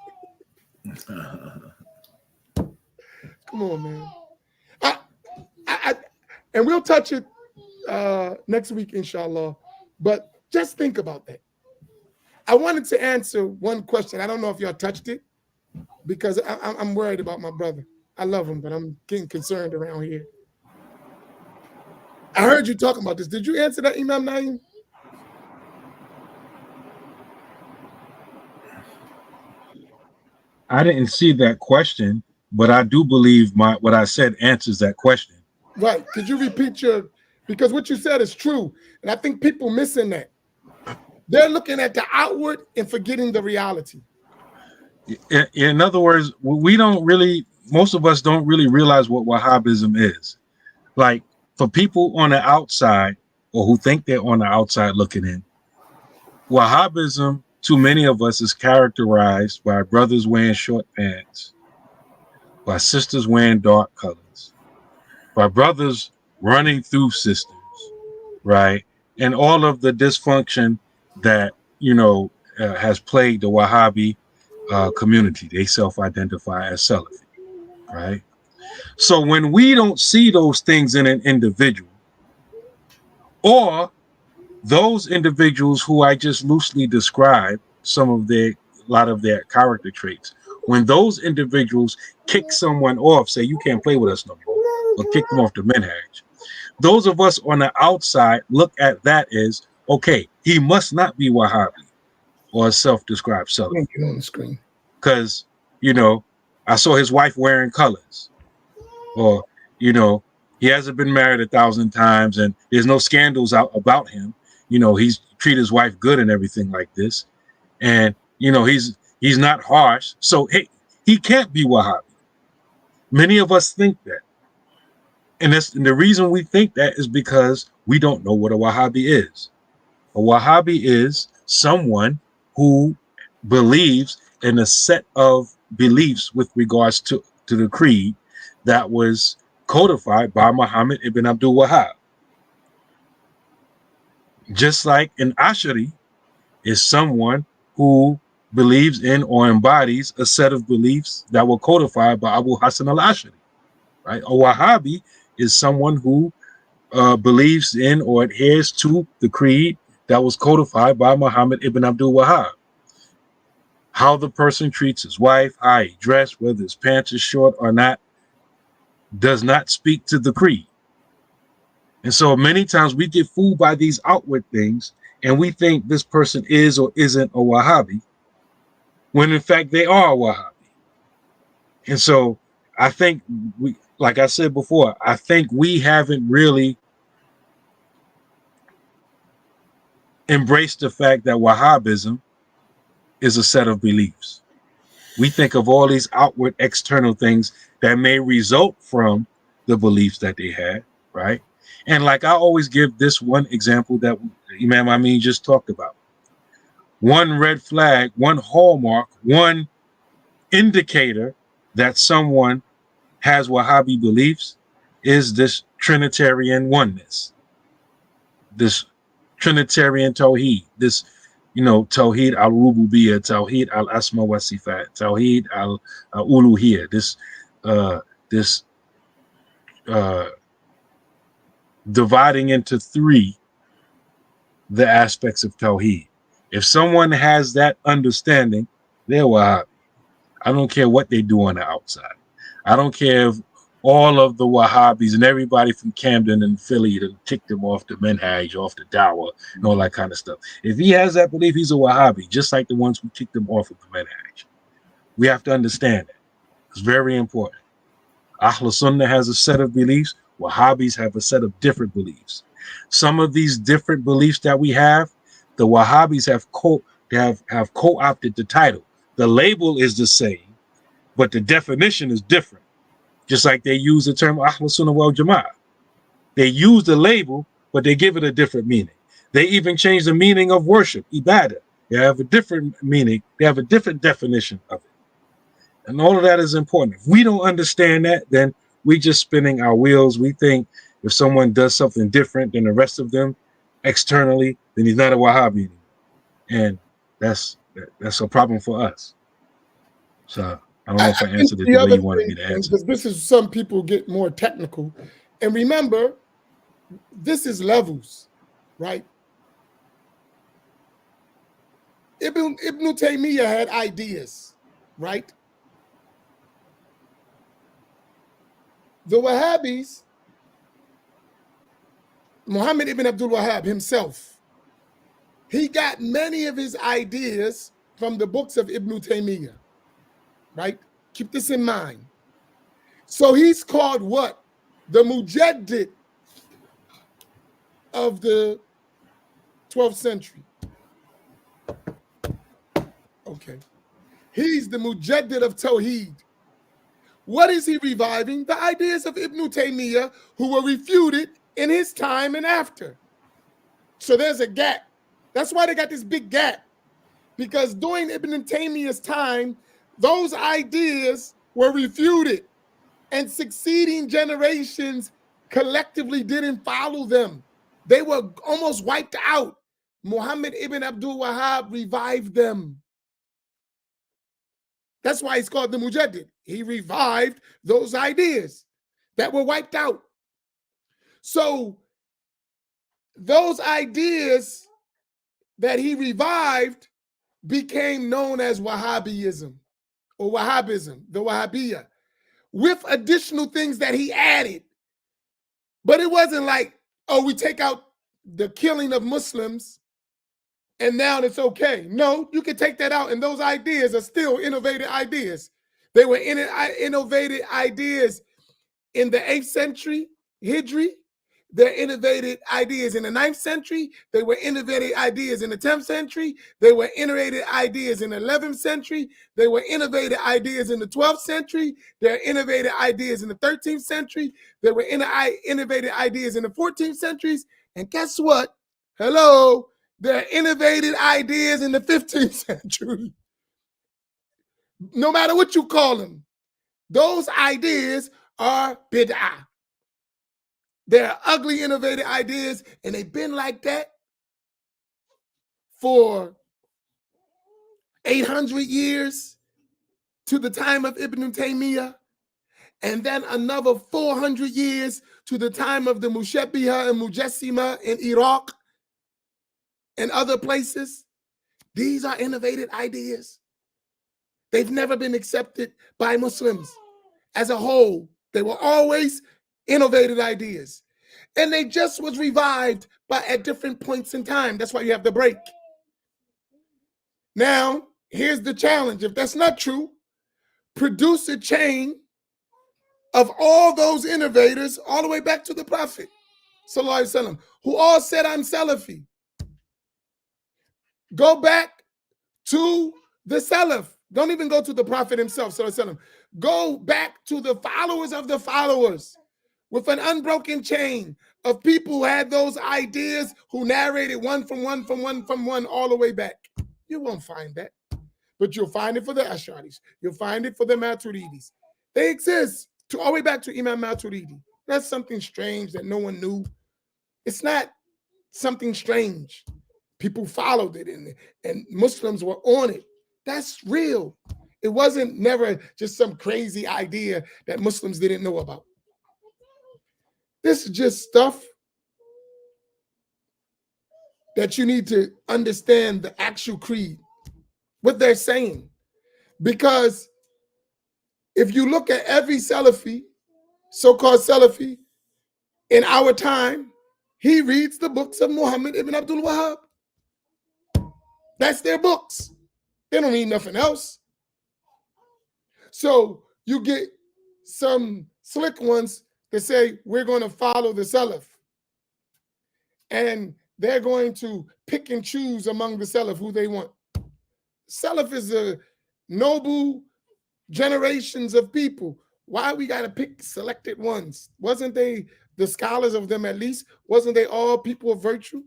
Come on, man. And we'll touch it next week, inshallah. But just think about that. I wanted to answer one question. I don't know if y'all touched it, because I'm worried about my brother. I love him, but I'm getting concerned around here. I heard you talking about this. Did you answer that, Imam Naeem? I didn't see that question, but I do believe what I said answers that question. Right. Could you repeat because what you said is true. And I think people missing that. They're looking at the outward and forgetting the reality. In other words, most of us don't really realize what Wahhabism is. Like, for people on the outside, or who think they're on the outside looking in, Wahhabism, to many of us, is characterized by brothers wearing short pants, by sisters wearing dark colors, by brothers running through sisters, right? And all of the dysfunction that, has plagued the Wahhabi community. They self-identify as Salafi, right? So when we don't see those things in an individual, or those individuals who I just loosely described, a lot of their character traits, When those individuals kick someone off, say you can't play with us no more, or kick them off the minhaj, those of us on the outside look at that as, okay, he must not be Wahhabi or a self-described Salafi. Get on the screen. Because, I saw his wife wearing colors. Or, he hasn't been married 1,000 times and there's no scandals out about him. He's treated his wife good and everything like this. And, he's not harsh. So, hey, he can't be Wahhabi. Many of us think that. And the reason we think that is because we don't know what a Wahhabi is. A Wahhabi is someone who believes in a set of beliefs with regards to the creed that was codified by Muhammad ibn Abdul Wahhab. Just like an Ash'ari is someone who believes in or embodies a set of beliefs that were codified by Abu Hassan al-Ash'ari, right? A Wahhabi is someone who believes in or adheres to the creed that was codified by Muhammad ibn Abdul Wahhab. How the person treats his wife, how he dressed, whether his pants are short or not, does not speak to the creed. And so many times we get fooled by these outward things and we think this person is or isn't a Wahhabi, when in fact they are a Wahhabi. And so I think like I said before, I think we haven't really embraced the fact that Wahhabism is a set of beliefs. We think of all these outward external things that may result from the beliefs that they had, right? And like I always give this one example that Imam Amin just talked about. One red flag, one hallmark, one indicator that someone has Wahhabi beliefs is this Trinitarian oneness, this Trinitarian Tawheed, this, Tawheed al-Rububiyyah, Tawheed al-Asma wa Sifat, Tawheed al-Uluhiyyah, this dividing into three the aspects of Tawheed. If someone has that understanding, they're Wahhabi. I don't care what they do on the outside. I don't care if all of the Wahhabis and everybody from Camden and Philly to kick them off the minhaj, off the dawah, and all that kind of stuff. If he has that belief, he's a Wahhabi, just like the ones who kicked them off of the minhaj. We have to understand that. It's very important. Ahl Sunnah has a set of beliefs. Wahhabis have a set of different beliefs. Some of these different beliefs that we have, the Wahhabis have co-opted the title. The label is the same, but the definition is different. Just like they use the term Ahl Sunnah wal Jama'ah. They use the label, but they give it a different meaning. They even change the meaning of worship, ibadah. They have a different meaning. They have a different definition of it. And all of that is important. If we don't understand that, then we just spinning our wheels. We think if someone does something different than the rest of them externally, then he's not a Wahhabi anymore. And that's a problem for us. So I don't know if I answered it the way you wanted me to answer. Because this is, some people get more technical. And remember, this is levels, right? Ibn Taymiyyah had ideas, right? The Wahhabis, Muhammad ibn Abdul Wahhab himself, he got many of his ideas from the books of Ibn Taymiyyah, right? Keep this in mind. So he's called what? The Mujaddid of the 12th century. Okay. He's the Mujaddid of Tawheed. What is he reviving? The ideas of Ibn Taymiyyah, who were refuted in his time and after. So there's a gap. That's why they got this big gap. Because during Ibn Taymiyyah's time, those ideas were refuted, and succeeding generations collectively didn't follow them. They were almost wiped out. Muhammad ibn Abdul Wahhab revived them. That's why he's called the Mujaddid. He revived those ideas that were wiped out. So those ideas that he revived became known as Wahhabism. or Wahhabism, the Wahhabiyya, with additional things that he added. But it wasn't like, oh, we take out the killing of Muslims and now it's okay. No, you can take that out, and those ideas are still innovative ideas. They were innovative ideas in the 8th century, Hijri. They're innovative ideas in the 9th century. They were innovative ideas in the 10th century. They were innovative ideas in the 11th century. They were innovative ideas in the 12th century. They're innovative ideas in the 13th century. They were innovative ideas in the 14th centuries. And guess what? Hello, they're innovative ideas in the 15th century. No matter what you call them, those ideas are bid'ah. They're ugly, innovative ideas, and they've been like that for 800 years to the time of Ibn Taymiyyah, and then another 400 years to the time of the Mushabbiha and Mujassima in Iraq and other places. These are innovative ideas. They've never been accepted by Muslims as a whole. They were always innovative ideas. And they just was revived at different points in time. That's why you have the break. Now, here's the challenge. If that's not true, produce a chain of all those innovators all the way back to the Prophet, sallallahu alaihi wasallam, who all said, I'm Salafi. Go back to the Salaf. Don't even go to the Prophet himself, sallallahu alaihi wasallam. Go back to the followers of the followers with an unbroken chain of people who had those ideas, who narrated one from one all the way back. You won't find that. But you'll find it for the Ash'aris. You'll find it for the Maturidis. They exist all the way back to Imam Maturidi. That's something strange that no one knew. It's not something strange. People followed it, and Muslims were on it. That's real. It wasn't never just some crazy idea that Muslims didn't know about. This is just stuff that you need to understand the actual creed, what they're saying. Because if you look at every Salafi, so-called Salafi, in our time, he reads the books of Muhammad ibn Abdul Wahhab. That's their books. They don't read nothing else. So you get some slick ones that say, we're going to follow the Salaf. And they're going to pick and choose among the Salaf who they want. Salaf is a noble generations of people. Why we got to pick selected ones? Wasn't they the scholars of them at least? Wasn't they all people of virtue?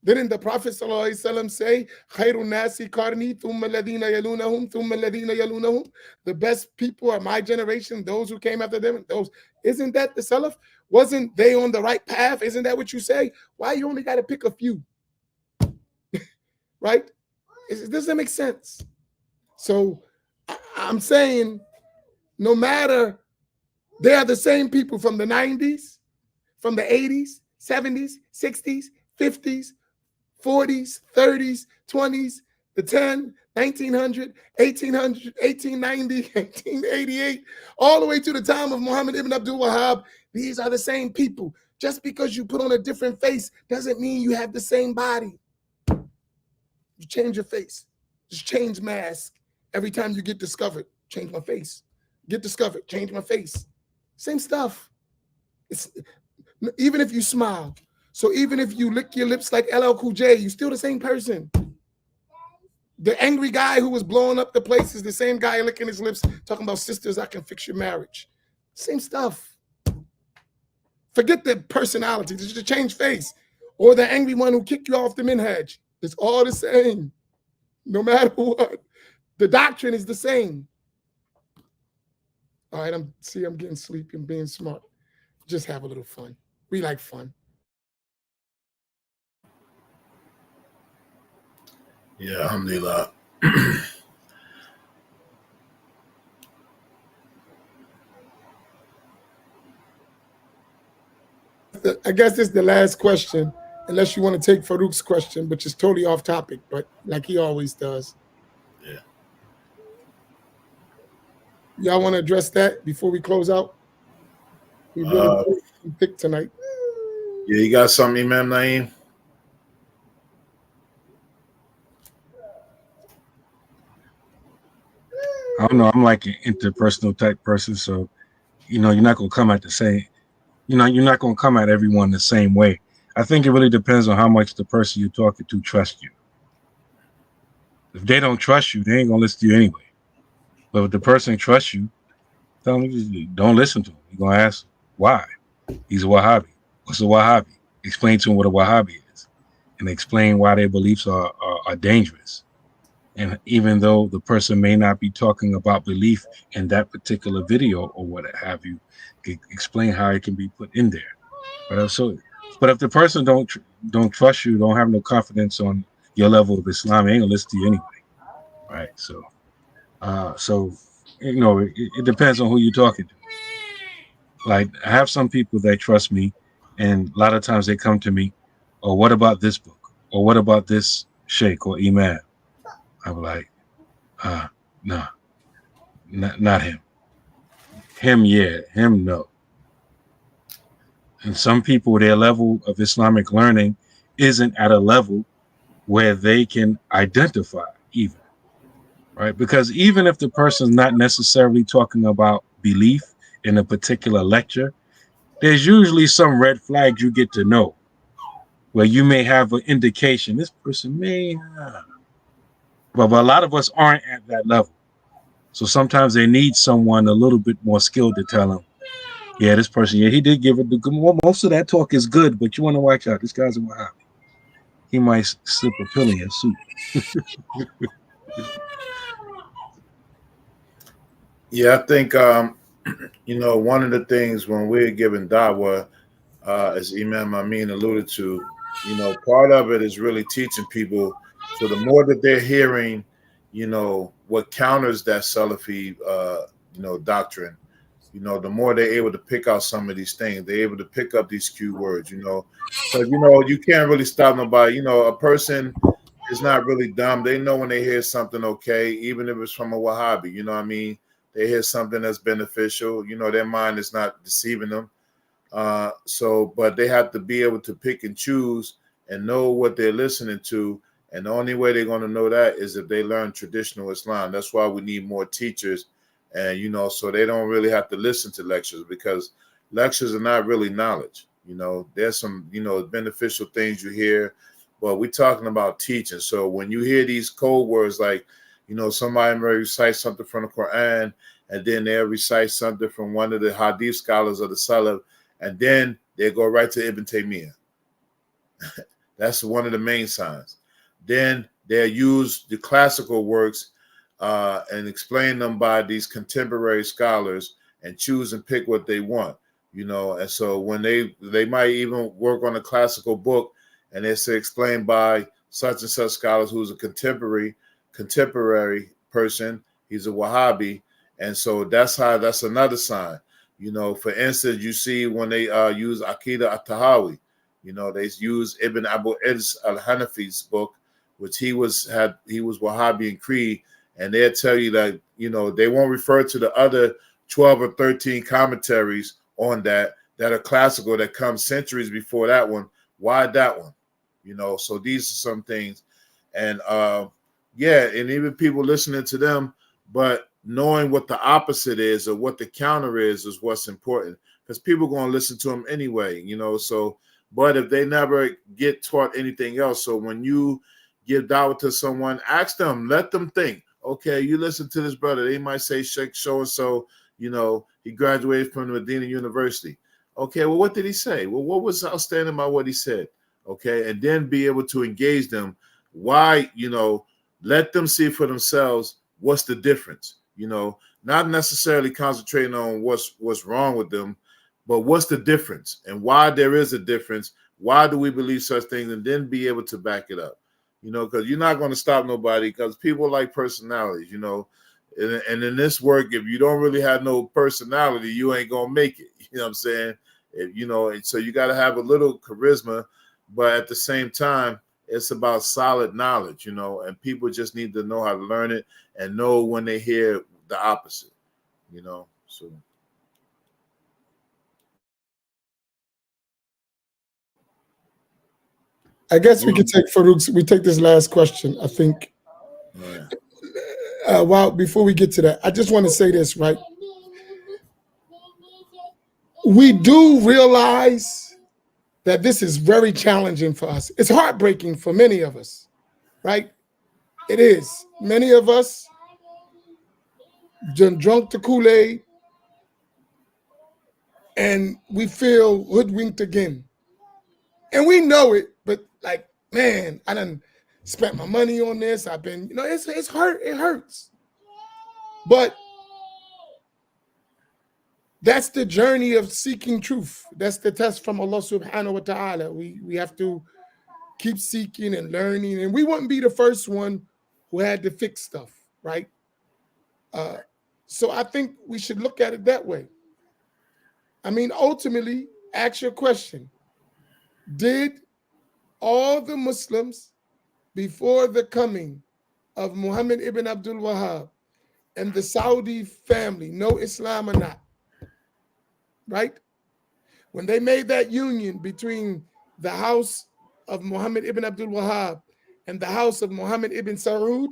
Didn't the Prophet ﷺ say, Khairun nasi qarni thumma alladhina yalunahum thumma alladhina yalunahum? The best people are my generation, those who came after them. Isn't that the Salaf? Wasn't they on the right path? Isn't that what you say? Why you only got to pick a few? Right? It doesn't make sense. So I'm saying, no matter, they are the same people from the 90s, from the 80s, 70s, 60s, 50s, 40s, 30s, 20s, the 10, 1900, 1800, 1890, 1888, all the way to the time of Muhammad ibn Abdul Wahhab. These are the same people. Just because you put on a different face doesn't mean you have the same body. You change your face. Just change mask. Every time you get discovered, change my face. Get discovered, change my face. Same stuff. It's, even if you smile. So even if you lick your lips like LL Cool J, you're still the same person. The angry guy who was blowing up the place is the same guy licking his lips, talking about sisters, I can fix your marriage. Same stuff. Forget the personality, just change face. Or the angry one who kicked you off the minhaj. It's all the same, no matter what. The doctrine is the same. All right, I'm getting sleepy and being smart. Just have a little fun. We like fun. Yeah, alhamdulillah. I guess this is the last question, unless you want to take Farouk's question, which is totally off topic, but like he always does. Yeah. Y'all want to address that before we close out? We really thick tonight. Yeah, you got something, Imam Naeem? I don't know. I'm like an interpersonal type person, so you're not gonna come at the same. You're not gonna come at everyone the same way. I think it really depends on how much the person you're talking to trusts you. If they don't trust you, they ain't gonna listen to you anyway. But if the person trusts you, tell them don't listen to him. You're gonna ask why. He's a Wahhabi. What's a Wahhabi? Explain to him what a Wahhabi is, and explain why their beliefs are dangerous. And even though the person may not be talking about belief in that particular video or what have you, explain how it can be put in there. But if the person don't trust you, don't have no confidence on your level of Islam, they ain't gonna listen to you anyway, right? So it depends on who you're talking to. Like, I have some people that trust me, and a lot of times they come to me, or what about this book, or what about this sheikh or imam? I'm like, no, not him. Him, yeah. Him, no. And some people, their level of Islamic learning isn't at a level where they can identify even, right? Because even if the person's not necessarily talking about belief in a particular lecture, there's usually some red flags you get to know where you may have an indication this person may, but a lot of us aren't at that level. So sometimes they need someone a little bit more skilled to tell them, yeah, this person, yeah, he did give it the good. Most of that talk is good, but you want to watch out. This guy's a Wahhabi. He might slip a pill in your soup. Yeah, I think one of the things when we're giving da'wah, as Imam Amin alluded to, part of it is really teaching people. So the more that they're hearing, what counters that Salafi, doctrine, the more they're able to pick out some of these things. They're able to pick up these cue words, because you can't really stop nobody. A person is not really dumb. They know when they hear something okay, even if it's from a Wahhabi. You know what I mean? They hear something that's beneficial. Their mind is not deceiving them. But they have to be able to pick and choose and know what they're listening to. And the only way they're going to know that is if they learn traditional Islam. That's why we need more teachers. And, so they don't really have to listen to lectures, because lectures are not really knowledge. There's some, beneficial things you hear, but we're talking about teaching. So when you hear these code words, like, somebody may recite something from the Quran, and then they'll recite something from one of the Hadith scholars of the Salaf, and then they go right to Ibn Taymiyyah. That's one of the main signs. Then they'll use the classical works and explain them by these contemporary scholars and choose and pick what they want, And so when they might even work on a classical book, and they say explained by such and such scholars who's a contemporary person, he's a Wahhabi, and so that's another sign. For instance, you see when they use Aqidah at-Tahawi, they use Ibn Abu Iz al-Hanafi's book, which he was Wahhabi in creed, and they'll tell you that, they won't refer to the other 12 or 13 commentaries on that are classical, that come centuries before that one. Why that one? So these are some things. And and even people listening to them, but knowing what the opposite is or what the counter is what's important, because people are going to listen to them anyway, so, but if they never get taught anything else, so when you give da'wah to someone, ask them, let them think, okay, you listen to this brother, they might say Sheikh so-and-so, he graduated from Medina University. Okay, well, what did he say? Well, what was outstanding about what he said? Okay, and then be able to engage them. Why, let them see for themselves what's the difference, not necessarily concentrating on what's wrong with them, but what's the difference and why there is a difference. Why do we believe such things? And then be able to back it up, because you're not going to stop nobody, because people like personalities, and in this work, if you don't really have no personality, you ain't going to make it. You know what I'm saying? And so you got to have a little charisma, but at the same time, it's about solid knowledge, and people just need to know how to learn it and know when they hear the opposite. you know. So I guess we could take Farouk's. We take this last question. I think. right. Well, before we get to that, I just want to say this, right? We do realize that this is very challenging for us. It's heartbreaking for many of us, right? It is. Many of us drunk the Kool-Aid and we feel hoodwinked again. And we know it, but like, man, I done spent my money on this. I've been, it's hurt. It hurts. But that's the journey of seeking truth. That's the test from Allah subhanahu wa ta'ala. We have to keep seeking and learning. And we wouldn't be the first one who had to fix stuff, right? So I think we should look at it that way. I mean, ultimately, ask your question. Did all the Muslims before the coming of Muhammad ibn Abdul Wahhab and the Saudi family know Islam or not? Right? When they made that union between the house of Muhammad ibn Abdul Wahhab and the house of Muhammad ibn Saud,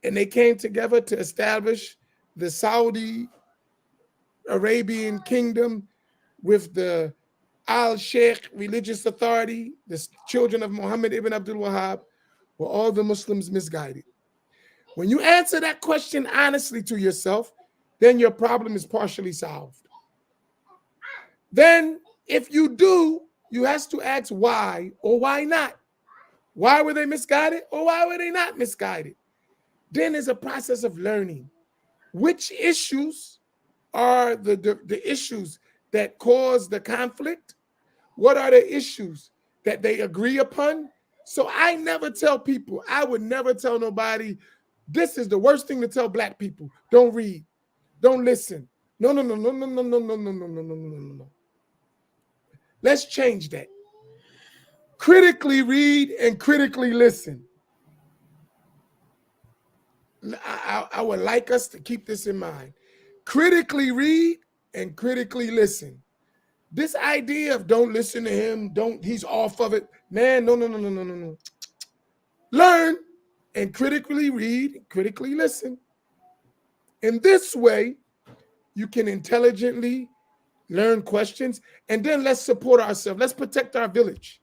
and they came together to establish the Saudi Arabian kingdom with the Al-Sheikh religious authority, the children of Muhammad ibn Abdul Wahhab, were all the Muslims misguided? When you answer that question honestly to yourself, then your problem is partially solved. Then, if you do, you have to ask why or why not. Why were they misguided or why were they not misguided? Then there's a process of learning. Which issues are the issues that cause the conflict? What are the issues that they agree upon? So I never tell people, I would never tell nobody, this is the worst thing to tell Black people. Don't read. Don't listen. No. Let's change that. Critically read and critically listen. I would like us to keep this in mind. Critically read and critically listen. This idea of don't listen to him, he's off of it. Man, no. Learn and critically read, and critically listen. In this way, you can intelligently learn questions, and then let's support ourselves. Let's protect our village.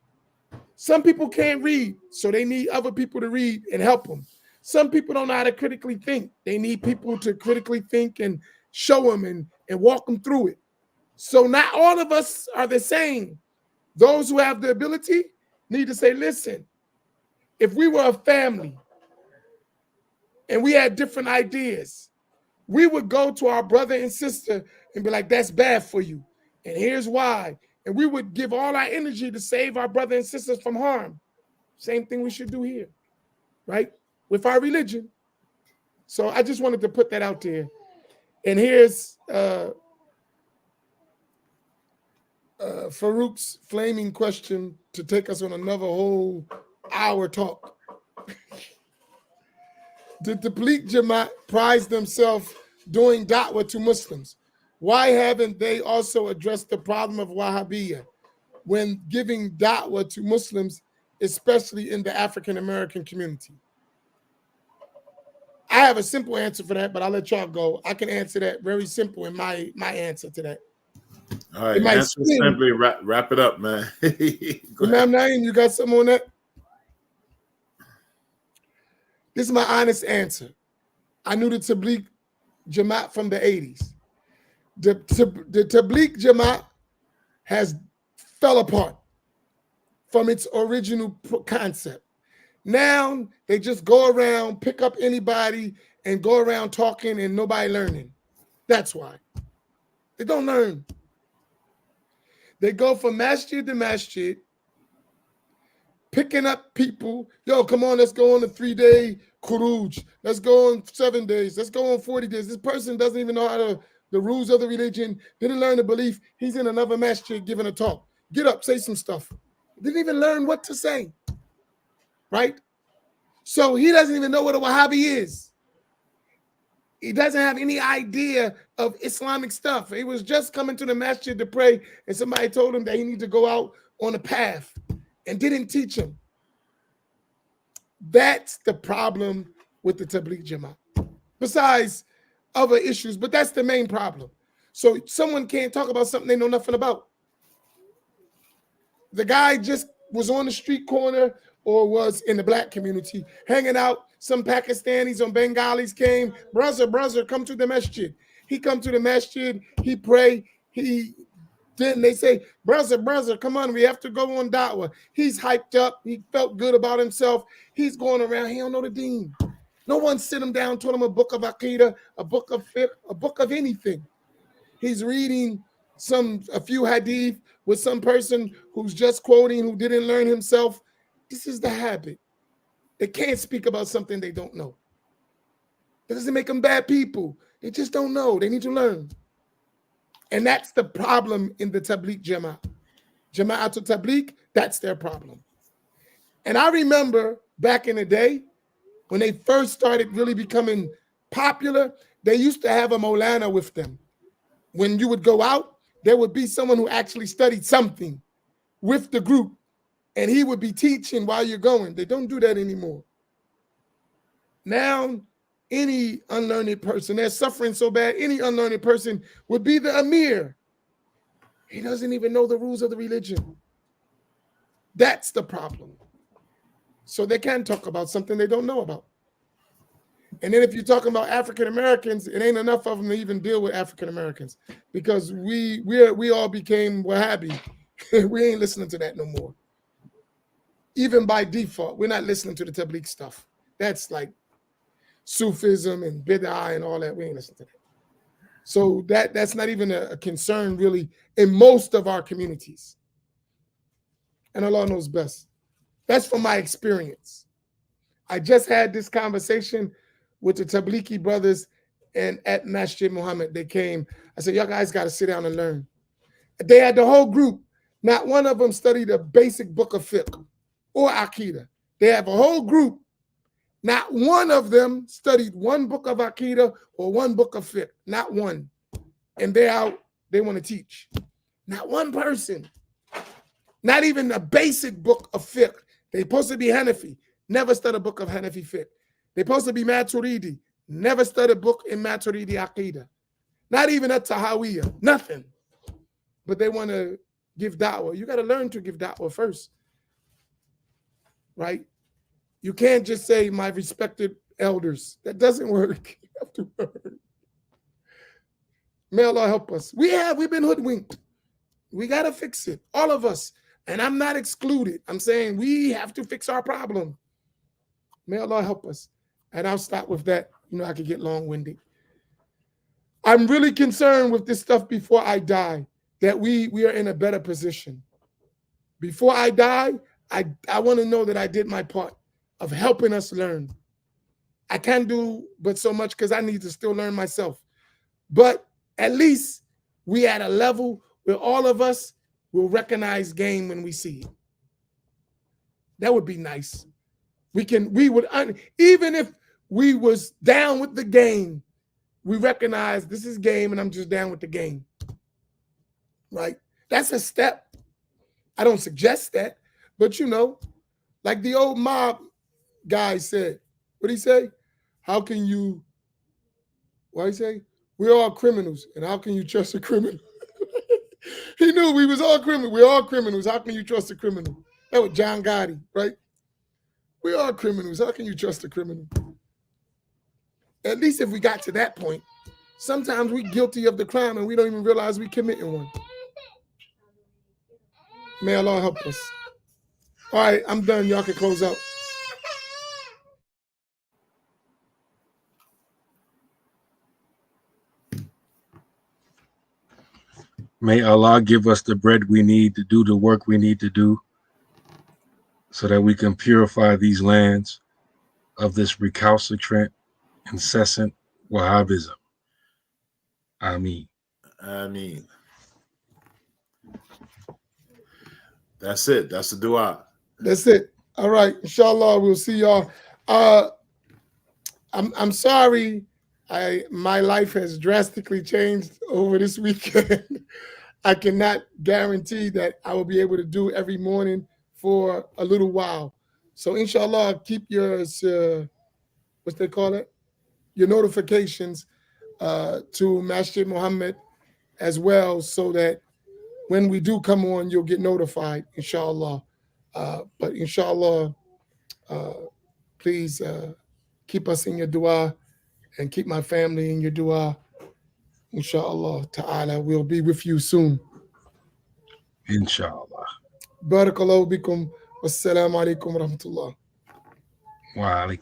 Some people can't read, so they need other people to read and help them. Some people don't know how to critically think. They need people to critically think and show them and walk them through it. So not all of us are the same. Those who have the ability need to say, listen, if we were a family and we had different ideas, we would go to our brother and sister and be like, that's bad for you. And here's why. And we would give all our energy to save our brother and sisters from harm. Same thing we should do here, right? With our religion. So I just wanted to put that out there. And here's Farouk's flaming question to take us on another whole hour talk. Did the Tabligh Jamaat prize themselves doing da'wah to Muslims? Why haven't they also addressed the problem of Wahhabiyya when giving da'wah to Muslims, especially in the African American community? I have a simple answer for that, but I'll let y'all go. I can answer that very simple in my answer to that. All right, answer simply, wrap it up, man. Imam Naeem, you got something on that? This is my honest answer. I knew the Tabligh Jamaat from the 80s. The Tabligh Jamaat has fell apart from its original concept. Now they just go around, pick up anybody, and go around talking and nobody learning. That's why. They don't learn. They go from masjid to masjid, picking up people. Yo, come on, let's go on a 3-day khuruj. Let's go on 7 days. Let's go on 40 days. This person doesn't even know how the rules of the religion, didn't learn the belief. He's in another masjid giving a talk. Get up, say some stuff. Didn't even learn what to say, right? So he doesn't even know what a Wahhabi is. He doesn't have any idea of Islamic stuff. He was just coming to the masjid to pray, and somebody told him that he needed to go out on a path and didn't teach him. That's the problem with the Tabligh Jamaat. Besides other issues, but that's the main problem. So someone can't talk about something they know nothing about. The guy just was on the street corner or was in the black community hanging out. Some Pakistanis or Bengalis came, brother, come to the masjid. He come to the masjid, he pray, then they say, brother, come on, we have to go on da'wah. He's hyped up, he felt good about himself. He's going around, he don't know the deen. No one sit him down, told him a book of Aqidah, a book of fiqh, a book of anything. He's reading a few hadith with some person who's just quoting, who didn't learn himself. This is the habit. They can't speak about something they don't know. That doesn't make them bad people. They just don't know. They need to learn. And that's the problem in the Tabligh Jamaat. Jama'atul Tabligh, that's their problem. And I remember back in the day, when they first started really becoming popular, they used to have a Maulana with them. When you would go out, there would be someone who actually studied something with the group, and he would be teaching while you're going. They don't do that anymore. Now, any unlearned person, they're suffering so bad, any unlearned person would be the Amir. He doesn't even know the rules of the religion. That's the problem. So they can talk about something they don't know about. And then if you're talking about African Americans, it ain't enough of them to even deal with African Americans, because we all became Wahhabi. We ain't listening to that no more. Even by default, we're not listening to the Tabligh stuff. That's like Sufism and Bid'ah and all that. We ain't listening to that. So that's not even a concern really in most of our communities. And Allah knows best. That's from my experience. I just had this conversation with the Tablighi brothers and at Masjid Muhammad. They came. I said, y'all guys got to sit down and learn. They had the whole group. Not one of them studied a basic book of fiqh or Aqidah. They have a whole group. Not one of them studied one book of Aqidah or one book of fiqh. Not one. And they're out. They want to teach. Not one person. Not even a basic book of fiqh. They're supposed to be Hanafi. Never studied a book of Hanafi fiqh. They're supposed to be Maturidi. Never studied a book in Maturidi Aqidah. Not even a Tahawiyah. Nothing. But they want to give da'wah. You got to learn to give da'wah first. Right? You can't just say my respected elders. That doesn't work. You have to learn. May Allah help us. We've been hoodwinked. We got to fix it. All of us. And I'm not excluded. I'm saying we have to fix our problem. May Allah help us. And I'll stop with that. You know, I could get long-winded. I'm really concerned with this stuff before I die, that we are in a better position. Before I die, I want to know that I did my part of helping us learn. I can't do but so much because I need to still learn myself. But at least we at a level where all of us will recognize game when we see it. That would be nice. We would, even if we was down with the game, we recognize this is game and I'm just down with the game. Right? That's a step. I don't suggest that, but you know, like the old mob guy said, what'd he say? How can you, what'd he say? We're all criminals, and how can you trust a criminal? He knew we was all criminals. We're all criminals. How can you trust a criminal? That was John Gotti, right? We're all criminals. How can you trust a criminal? At least if we got to that point, sometimes we're guilty of the crime and we don't even realize we're committing one. May Allah help us. All right, I'm done. Y'all can close out. May Allah give us the bread we need to do the work we need to do so that we can purify these lands of this recalcitrant, incessant Wahhabism. Amin. Amin. That's it. That's the dua. That's it. All right. Inshallah, we'll see y'all. I'm sorry My life has drastically changed over this weekend. I cannot guarantee that I will be able to do every morning for a little while. So inshallah, keep yours, what they call it, your notifications to Masjid Muhammad as well, so that when we do come on, you'll get notified, inshallah. But inshallah, uh, please keep us in your dua and keep my family in your dua. Inshallah ta'ala, we'll be with you soon. Inshallah. Barakallahu bikum. Wassalamu alaikum wa rahmatullah. Wa alaikum